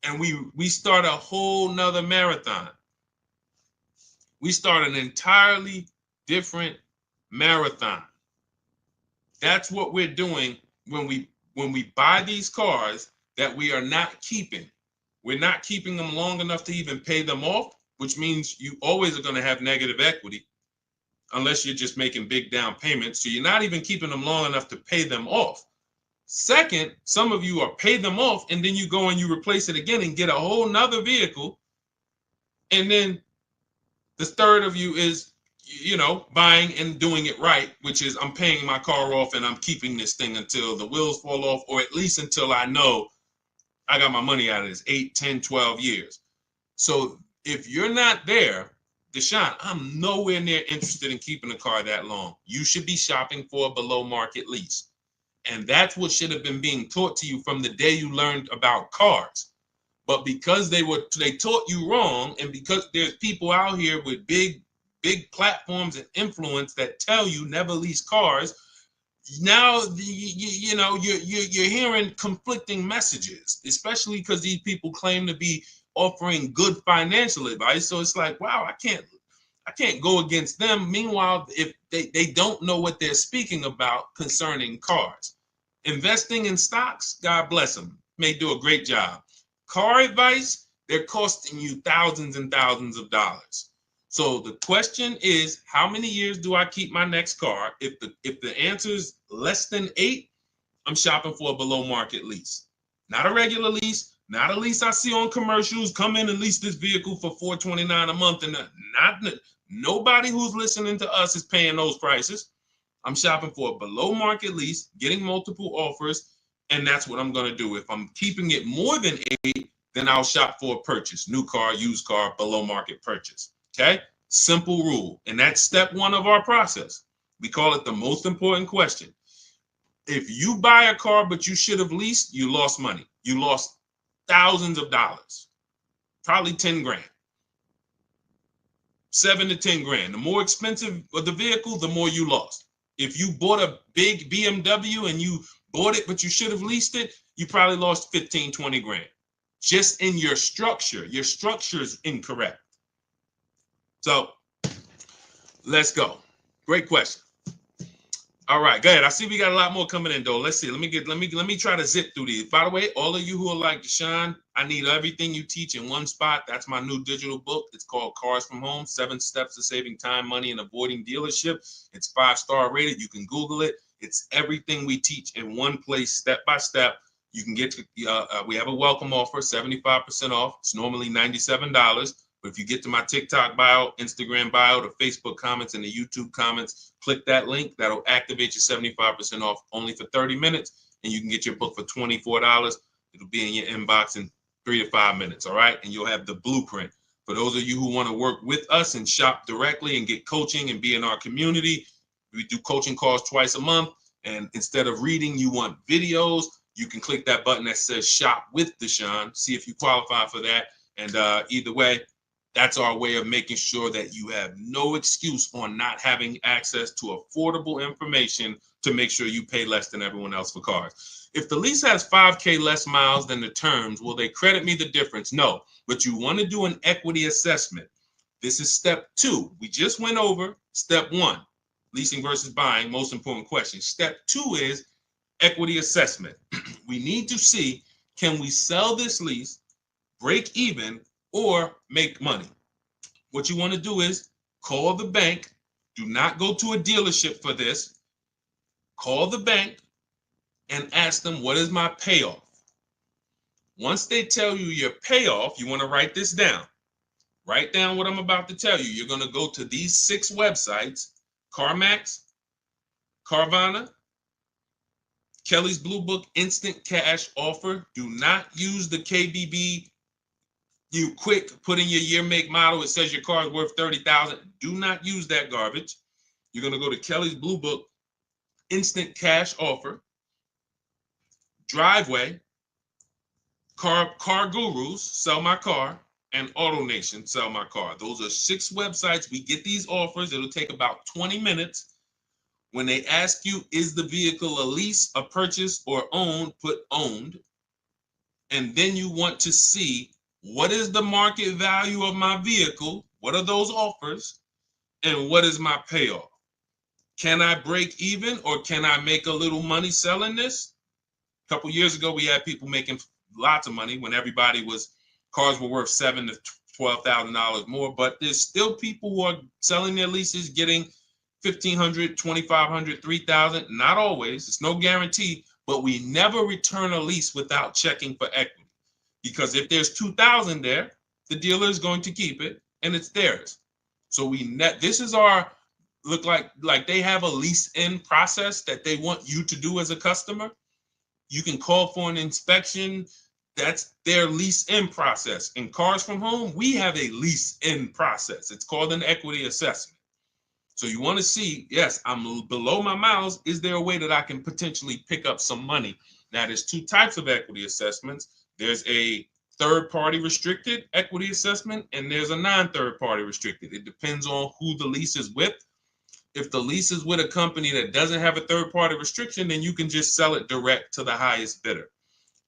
and we start a whole nother marathon. We start an entirely different marathon. That's what we're doing when we buy these cars that we are not keeping. We're not keeping them long enough to even pay them off, which means you always are going to have negative equity unless you're just making big down payments. So you're not even keeping them long enough to pay them off. Second, some of you are pay them off and then you go and you replace it again and get a whole nother vehicle. And then the third of you is, buying and doing it right, which is I'm paying my car off and I'm keeping this thing until the wheels fall off, or at least until I know I got my money out of this 8, 10, 12 years. So if you're not there, Deshaun, I'm nowhere near interested in keeping a car that long. You should be shopping for a below market lease. And that's what should have been being taught to you from the day you learned about cars. But because they taught you wrong, and because there's people out here with big platforms and influence that tell you never lease cars, now you're hearing conflicting messages, especially because these people claim to be offering good financial advice. So it's like, wow, I can't go against them. Meanwhile, if they don't know what they're speaking about concerning cars. Investing in stocks, God bless them, may do a great job. Car advice, they're costing you thousands and thousands of dollars. So the question is, how many years do I keep my next car? If the answer is less than 8, I'm shopping for a below market lease. Not a regular lease, not a lease I see on commercials. Come in and lease this vehicle for $429 a month, and nobody who's listening to us is paying those prices. I'm shopping for a below market lease, getting multiple offers, and that's what I'm going to do. If I'm keeping it more than 8, then I'll shop for a purchase, new car, used car, below market purchase. Okay? Simple rule. And that's step 1 of our process. We call it the most important question. If you buy a car but you should have leased, you lost money. You lost thousands of dollars, probably 10 grand. 7 to 10 grand. The more expensive of the vehicle, the more you lost. If you bought a big BMW and you bought it, but you should have leased it, you probably lost 15, 20 grand. Just in your structure. Your structure is incorrect. So let's go. Great question. All right, go ahead. I see we got a lot more coming in though. Let's see. Let me try to zip through these. By the way, all of you who are like, Deshaun, I need everything you teach in one spot. That's my new digital book. It's called Cars from Home: 7 Steps to Saving Time, Money, and Avoiding Dealership. It's 5-star rated. You can Google it. It's everything we teach in one place, step by step. You can get we have a welcome offer, 75% off. It's normally $97. But if you get to my TikTok bio, Instagram bio, the Facebook comments, and the YouTube comments, click that link. That'll activate your 75% off only for 30 minutes. And you can get your book for $24. It'll be in your inbox in 3 to 5 minutes. All right. And you'll have the blueprint. For those of you who want to work with us and shop directly and get coaching and be in our community, we do coaching calls twice a month. And instead of reading, you want videos, you can click that button that says Shop with Deshaun. See if you qualify for that. And either way, that's our way of making sure that you have no excuse on not having access to affordable information to make sure you pay less than everyone else for cars. If the lease has 5K less miles than the terms, will they credit me the difference? No, but you want to do an equity assessment. This is step 2. We just went over step 1, leasing versus buying, most important question. Step 2 is equity assessment. We need to see, can we sell this lease, break even, or make money? What you want to do is call the bank. Do not go to a dealership for this. Call the bank and ask them, what is my payoff? Once they tell you your payoff, you want to write this down. Write down what I'm about to tell you. You're going to go to these 6 websites: CarMax, Carvana, Kelly's Blue Book Instant Cash Offer. Do not use the KBB. You quick put in your year, make, model. It says your car is worth $30,000. Do not use that garbage. You're going to go to Kelly's Blue Book Instant Cash Offer, Driveway, Car Gurus, Sell My Car, and AutoNation sell my car. Those are 6 websites. We get these offers. It'll take about 20 minutes. When they ask you, is the vehicle a lease, a purchase, or owned, put owned. And then you want to see what is the market value of my vehicle, what are those offers, and what is my payoff? Can I break even or can I make a little money selling this? A couple years ago, we had people making lots of money when cars were worth $7,000 to $12,000 more, but there's still people who are selling their leases, getting $1,500, $2,500, $3,000. Not always, it's no guarantee, but we never return a lease without checking for equity. Because if there's $2,000 there, the dealer is going to keep it and it's theirs. So this is our look like they have a lease in process that they want you to do as a customer. You can call for an inspection. That's their lease in process. In Cars from Home, we have a lease in process. It's called an equity assessment. So you want to see, yes, I'm below my miles. Is there a way that I can potentially pick up some money? Now, there's 2 types of equity assessments. There's a third-party restricted equity assessment, and there's a non-third-party restricted. It depends on who the lease is with. If the lease is with a company that doesn't have a third-party restriction, then you can just sell it direct to the highest bidder.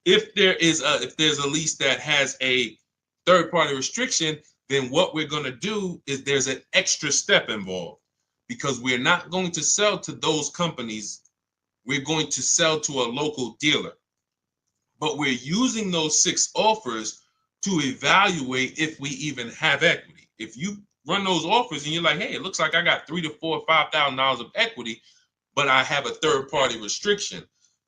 If there's a lease that has a third-party restriction, then what we're going to do is there's an extra step involved, because we're not going to sell to those companies. We're going to sell to a local dealer. But we're using those 6 offers to evaluate if we even have equity. If you run those offers and you're like, hey, it looks like I got $3,000 to $4,000 or $5,000 of equity, but I have a third-party restriction,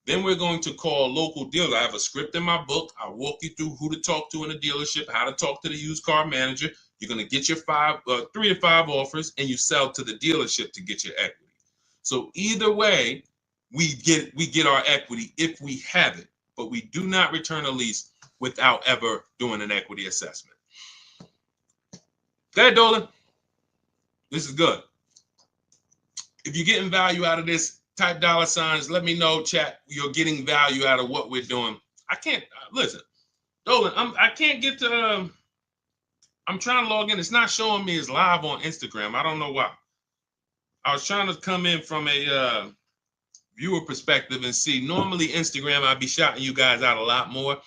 then we're going to call a local dealer. I have a script in my book. I'll walk you through who to talk to in a dealership, how to talk to the used car manager. You're going to get your 3 to 5 offers, and you sell to the dealership to get your equity. So either way, we get our equity if we have it, but we do not return a lease without ever doing an equity assessment. Go ahead, Dolan. This is good. If you're getting value out of this, type $signs. Let me know, chat. You're getting value out of what we're doing. I can't listen, Dolan. I can't get to. I'm trying to log in. It's not showing me as live on Instagram. I don't know why. I was trying to come in from a viewer perspective and see. Normally Instagram, I'd be shouting you guys out a lot more,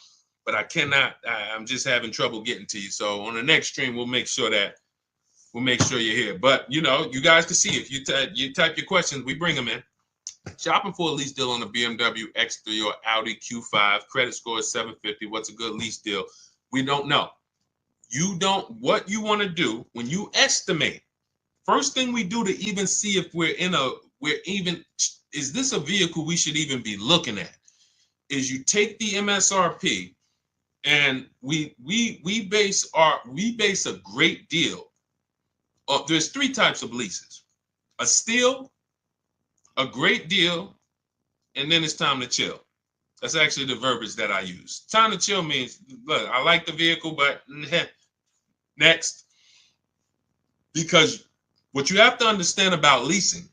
but I cannot. I'm just having trouble getting to you. So on the next stream, we'll make sure you're here. But you guys can see if you type your questions, we bring them in. Shopping for a lease deal on a BMW X3 or Audi Q5. Credit score is 750. What's a good lease deal? We don't know. What you want to do when you estimate, first thing we do to even see if is this a vehicle we should even be looking at, is you take the MSRP and we base a great deal. There's 3 types of leases: a steal, a great deal, and then it's time to chill. That's actually the verbiage that I use. Time to chill means, look, I like the vehicle, but next. Because what you have to understand about leasing,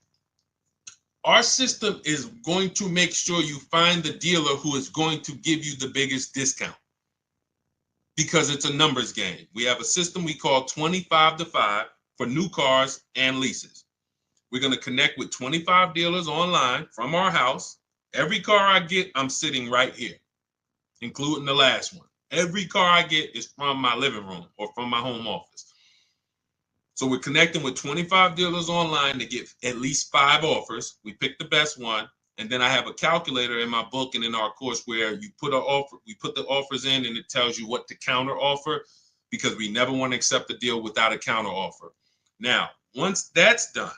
our system is going to make sure you find the dealer who is going to give you the biggest discount, because it's a numbers game. We have a system we call 25 to 5 for new cars and leases. We're going to connect with 25 dealers online from our house. Every car I get, I'm sitting right here, including the last one. Every car I get is from my living room or from my home office. So we're connecting with 25 dealers online to get at least 5 offers. We pick the best one. And then I have a calculator in my book and in our course where we put the offers in, and it tells you what to counter offer, because we never want to accept a deal without a counter offer. Now, once that's done,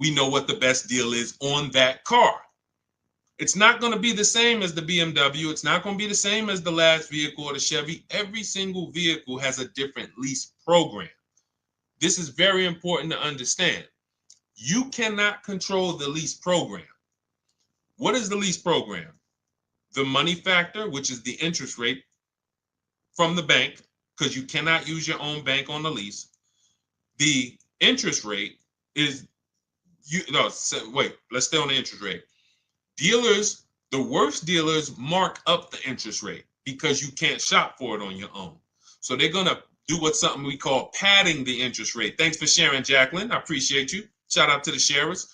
we know what the best deal is on that car. It's not going to be the same as the BMW. It's not going to be the same as the last vehicle or the Chevy. Every single vehicle has a different lease program. This is very important to understand. You cannot control the lease program. What is the lease program? The money factor, which is the interest rate from the bank, because you cannot use your own bank on the lease. The interest rate is let's stay on the interest rate. Dealers, the worst dealers mark up the interest rate because you can't shop for it on your own. So they're going to do what's something we call padding the interest rate. Thanks for sharing, Jacqueline. I appreciate you. Shout out to the sharers.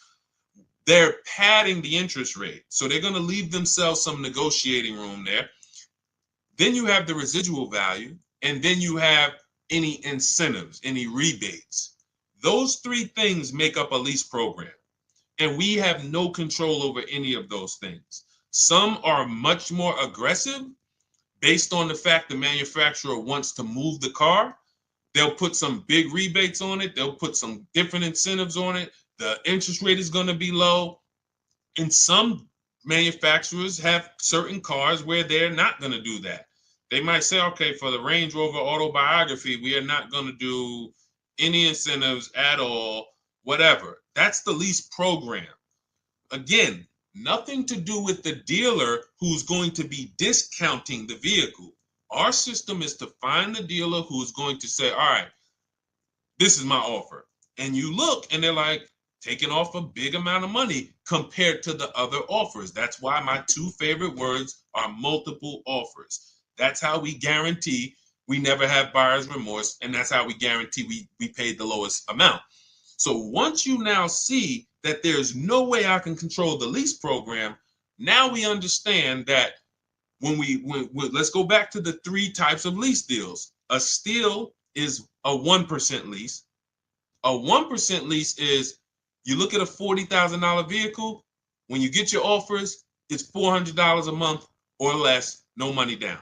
They're padding the interest rate. So they're going to leave themselves some negotiating room there. Then you have the residual value, and then you have any incentives, any rebates. Those three things make up a lease program, and we have no control over any of those things. Some are much more aggressive based on the fact the manufacturer wants to move the car. They'll put some big rebates on it. They'll put some different incentives on it. The interest rate is going to be low. And some manufacturers have certain cars where they're not going to do that. They might say, okay, for the Range Rover Autobiography, we are not going to do any incentives at all, whatever. That's the lease program. Again, nothing to do with the dealer who's going to be discounting the vehicle. Our system is to find the dealer who's going to say, all right, this is my offer. And you look and they're like, taking off a big amount of money compared to the other offers. That's why my two favorite words are multiple offers. That's how we guarantee we never have buyer's remorse. And that's how we guarantee we paid the lowest amount. So once you now see that there's no way I can control the lease program, now we understand that when let's go back to the three types of lease deals. A steal is a 1% lease. A 1% lease is, you look at a $40,000 vehicle, when you get your offers, it's $400 a month or less, no money down.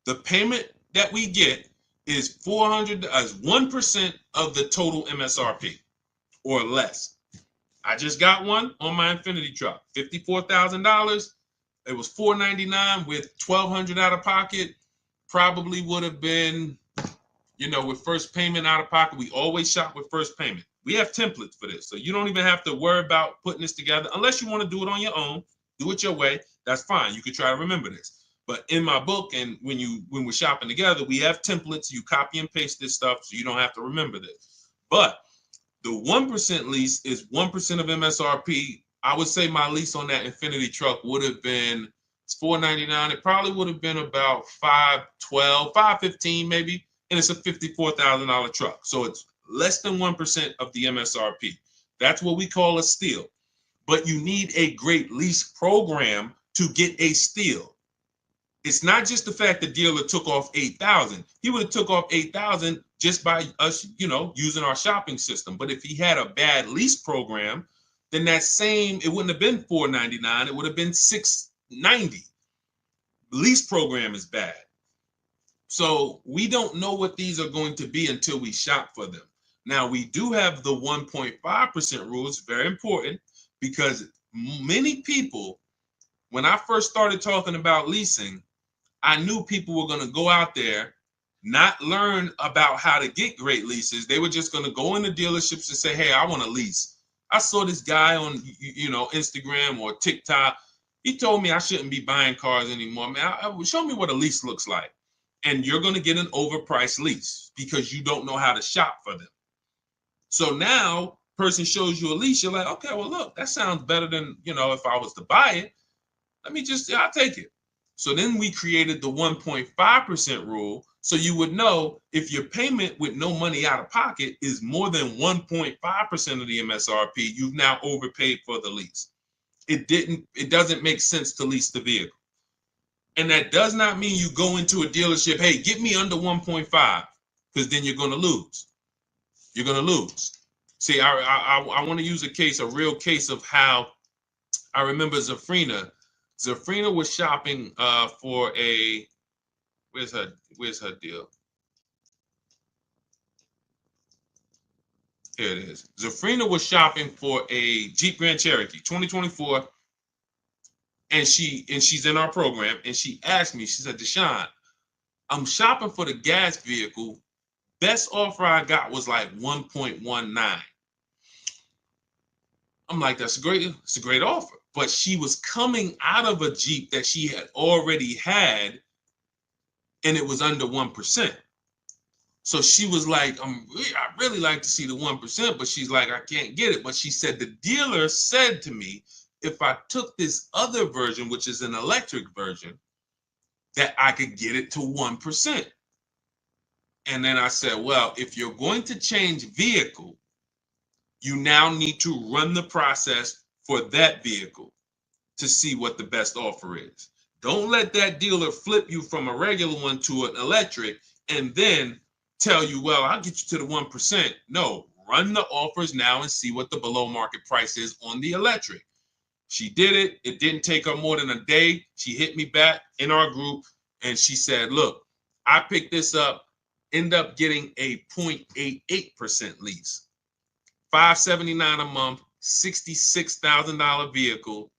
The payment that we get is 1% of the total MSRP or less. I just got one on my Infiniti truck, $54,000. It was $499 with $1,200 out of pocket. Probably would have been, with first payment out of pocket. We always shop with first payment. We have templates for this, so you don't even have to worry about putting this together unless you want to do it on your own. Do it your way. That's fine. You can try to remember this. But in my book, and when we're shopping together, we have templates. You copy and paste this stuff, so you don't have to remember this. But the 1% lease is 1% of MSRP. I would say my lease on that Infiniti truck would have been, it's $499. It probably would have been about $512, $515 maybe, and it's a $54,000 truck. So it's less than 1% of the MSRP. That's what we call a steal. But you need a great lease program to get a steal. It's not just the fact the dealer took off $8,000. He would have took off $8,000 just by us, using our shopping system. But if he had a bad lease program, then it wouldn't have been $499. It would have been $690. Lease program is bad. So we don't know what these are going to be until we shop for them. Now, we do have the 1.5% rule. It's very important because many people, when I first started talking about leasing, I knew people were going to go out there, not learn about how to get great leases. They were just going to go into dealerships and say, hey, I want to lease. I saw this guy on, Instagram or TikTok. He told me I shouldn't be buying cars anymore. Man, show me what a lease looks like. And you're going to get an overpriced lease because you don't know how to shop for them. So now person shows you a lease, you're like, okay, well, look, that sounds better than, if I was to buy it, I'll take it. So then we created the 1.5% rule. So you would know if your payment with no money out of pocket is more than 1.5% of the MSRP, you've now overpaid for the lease. It doesn't make sense to lease the vehicle. And that does not mean you go into a dealership, hey, get me under 1.5, because then you're going to lose. You're going to lose. See, I want to use a real case of how I remember Zafrina. Zafrina was shopping for where's her deal? Here it is. Zafrina was shopping for a Jeep Grand Cherokee 2024. And she's in our program, and she asked me, she said, Deshaun, I'm shopping for the gas vehicle. Best offer I got was like 1.19. I'm like, it's a great offer. But she was coming out of a Jeep that she had already had, and it was under 1%. So she was like, I really like to see the 1%, but she's like, I can't get it. But she said, the dealer said to me, if I took this other version, which is an electric version, that I could get it to 1%. And then I said, well, if you're going to change vehicle, you now need to run the process for that vehicle to see what the best offer is. Don't let that dealer flip you from a regular one to an electric and then tell you, well, I'll get you to the 1%. No, run the offers now and see what the below market price is on the electric. She did it. It didn't take her more than a day. She hit me back in our group and she said, look, I picked this up, end up getting a 0.88% lease, $579 a month, $66,000 vehicle.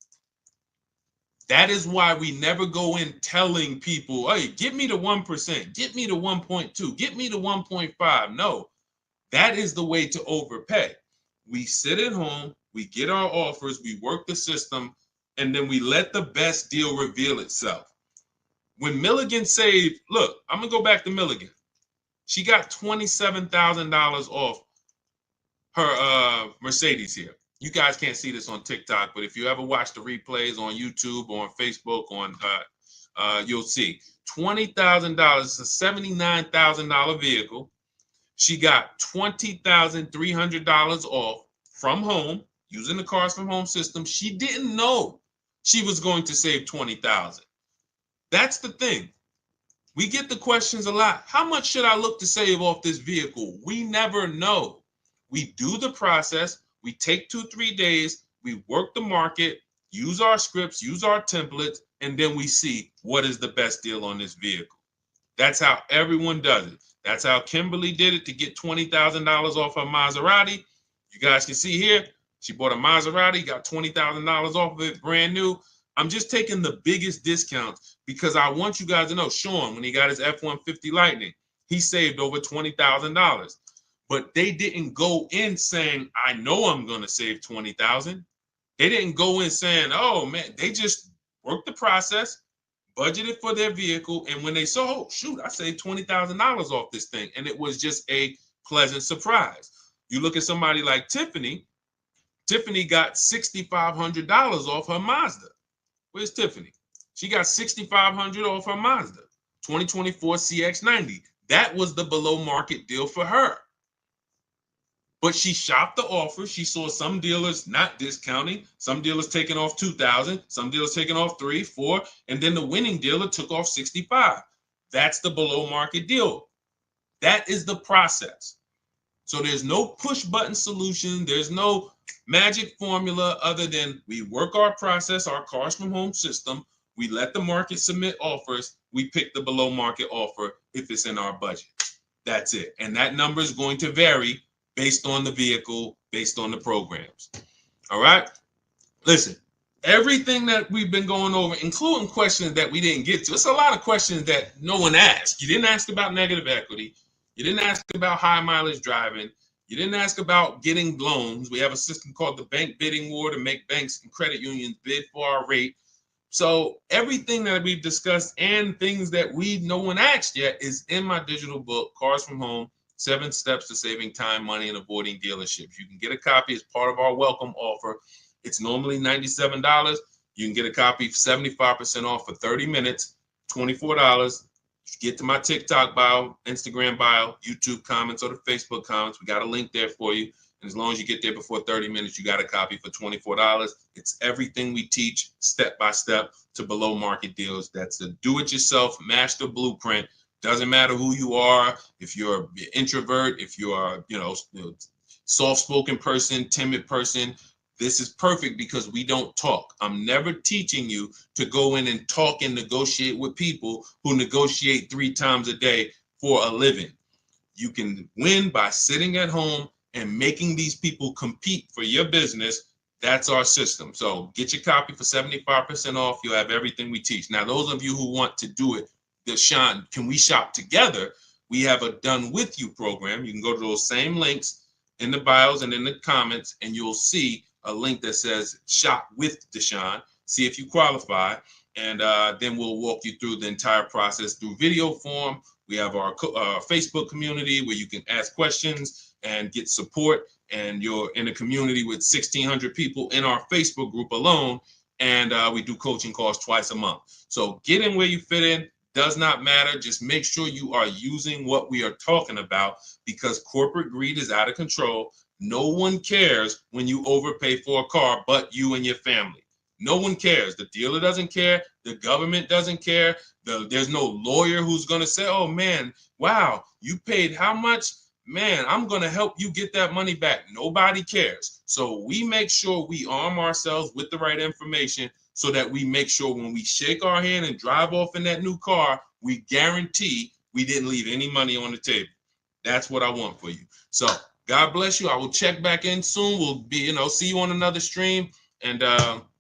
That is why we never go in telling people, hey, get me to 1%, get me to 1.2, get me to 1.5. No, that is the way to overpay. We sit at home, we get our offers, we work the system, and then we let the best deal reveal itself. When Milligan saved, look, I'm going to go back to Milligan. She got $27,000 off her Mercedes here. You guys can't see this on TikTok, but if you ever watch the replays on YouTube or on Facebook, you'll see $20,000. It's a $79,000 vehicle. She got $20,300 off from home using the Cars from Home system. She didn't know she was going to save $20,000. That's the thing. We get the questions a lot. How much should I look to save off this vehicle? We never know. We do the process. We take 2-3 days. We work the market, use our scripts, use our templates, and then we see what is the best deal on this vehicle. That's how everyone does it. That's how Kimberly did it to get $20,000 off her Maserati. You guys can see here, she bought a Maserati, got $20,000 off of it, brand new. I'm just taking the biggest discounts because I want you guys to know, Sean, when he got his F-150 Lightning, he saved over $20,000. But they didn't go in saying, I know I'm going to save $20,000. They didn't go in saying, oh, man, they just worked the process, budgeted for their vehicle, and when they saw, oh, shoot, I saved $20,000 off this thing, and it was just a pleasant surprise. You look at somebody like Tiffany. Tiffany got $6,500 off her Mazda. Where's Tiffany? She got $6,500 off her Mazda, 2024 CX-90. That was the below market deal for her. But she shopped the offer. She saw some dealers not discounting, some dealers taking off $2,000, some dealers taking off $3,000, $4,000, and then the winning dealer took off $65,000. That's the below market deal. That is the process. So there's no push button solution. There's no magic formula other than we work our process, our Cars from Home system. We let the market submit offers. We pick the below market offer if it's in our budget. That's it. And that number is going to vary based on the vehicle, based on the programs. All right? Listen, everything that we've been going over, including questions that we didn't get to, it's a lot of questions that no one asked. You didn't ask about negative equity. You didn't ask about high mileage driving. You didn't ask about getting loans. We have a system called the bank bidding war to make banks and credit unions bid for our rate. So everything that we've discussed and things that no one asked yet is in my digital book, Cars from Home, 7 Steps to Saving Time, Money, and Avoiding Dealerships. You can get a copy as part of our welcome offer. It's normally $97. You can get a copy 75% off for 30 minutes, $24. Get to my TikTok bio, Instagram bio, YouTube comments, or the Facebook comments. We got a link there for you. And as long as you get there before 30 minutes, you got a copy for $24. It's everything we teach step by step to below market deals. That's a do-it-yourself master blueprint. Doesn't matter who you are, if you're an introvert, if you are, soft-spoken person, timid person, this is perfect because we don't talk. I'm never teaching you to go in and talk and negotiate with people who negotiate 3 times a day for a living. You can win by sitting at home and making these people compete for your business. That's our system. So get your copy for 75% off. You'll have everything we teach. Now, those of you who want to do it, Sean, can we shop together? We have a done with you program. You can go to those same links in the bios and in the comments, and you'll see a link that says shop with Deshaun. See if you qualify, and then we'll walk you through the entire process through video form. We have our Facebook community where you can ask questions and get support, and you're in a community with 1,600 people in our Facebook group alone, and we do coaching calls twice a month. So get in where you fit in. does not matter. Just make sure you are using what we are talking about, because corporate greed is out of control. No one cares when you overpay for a car but you and your family. No one cares. The dealer doesn't care. The government doesn't care. There's no lawyer who's going to say, oh, man, wow, you paid how much? Man, I'm going to help you get that money back. Nobody cares. So we make sure we arm ourselves with the right information so that we make sure when we shake our hand and drive off in that new car, we guarantee we didn't leave any money on the table. That's what I want for you. So God bless you. I will check back in soon. We'll be, see you on another stream, and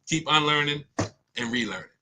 keep unlearning and relearning.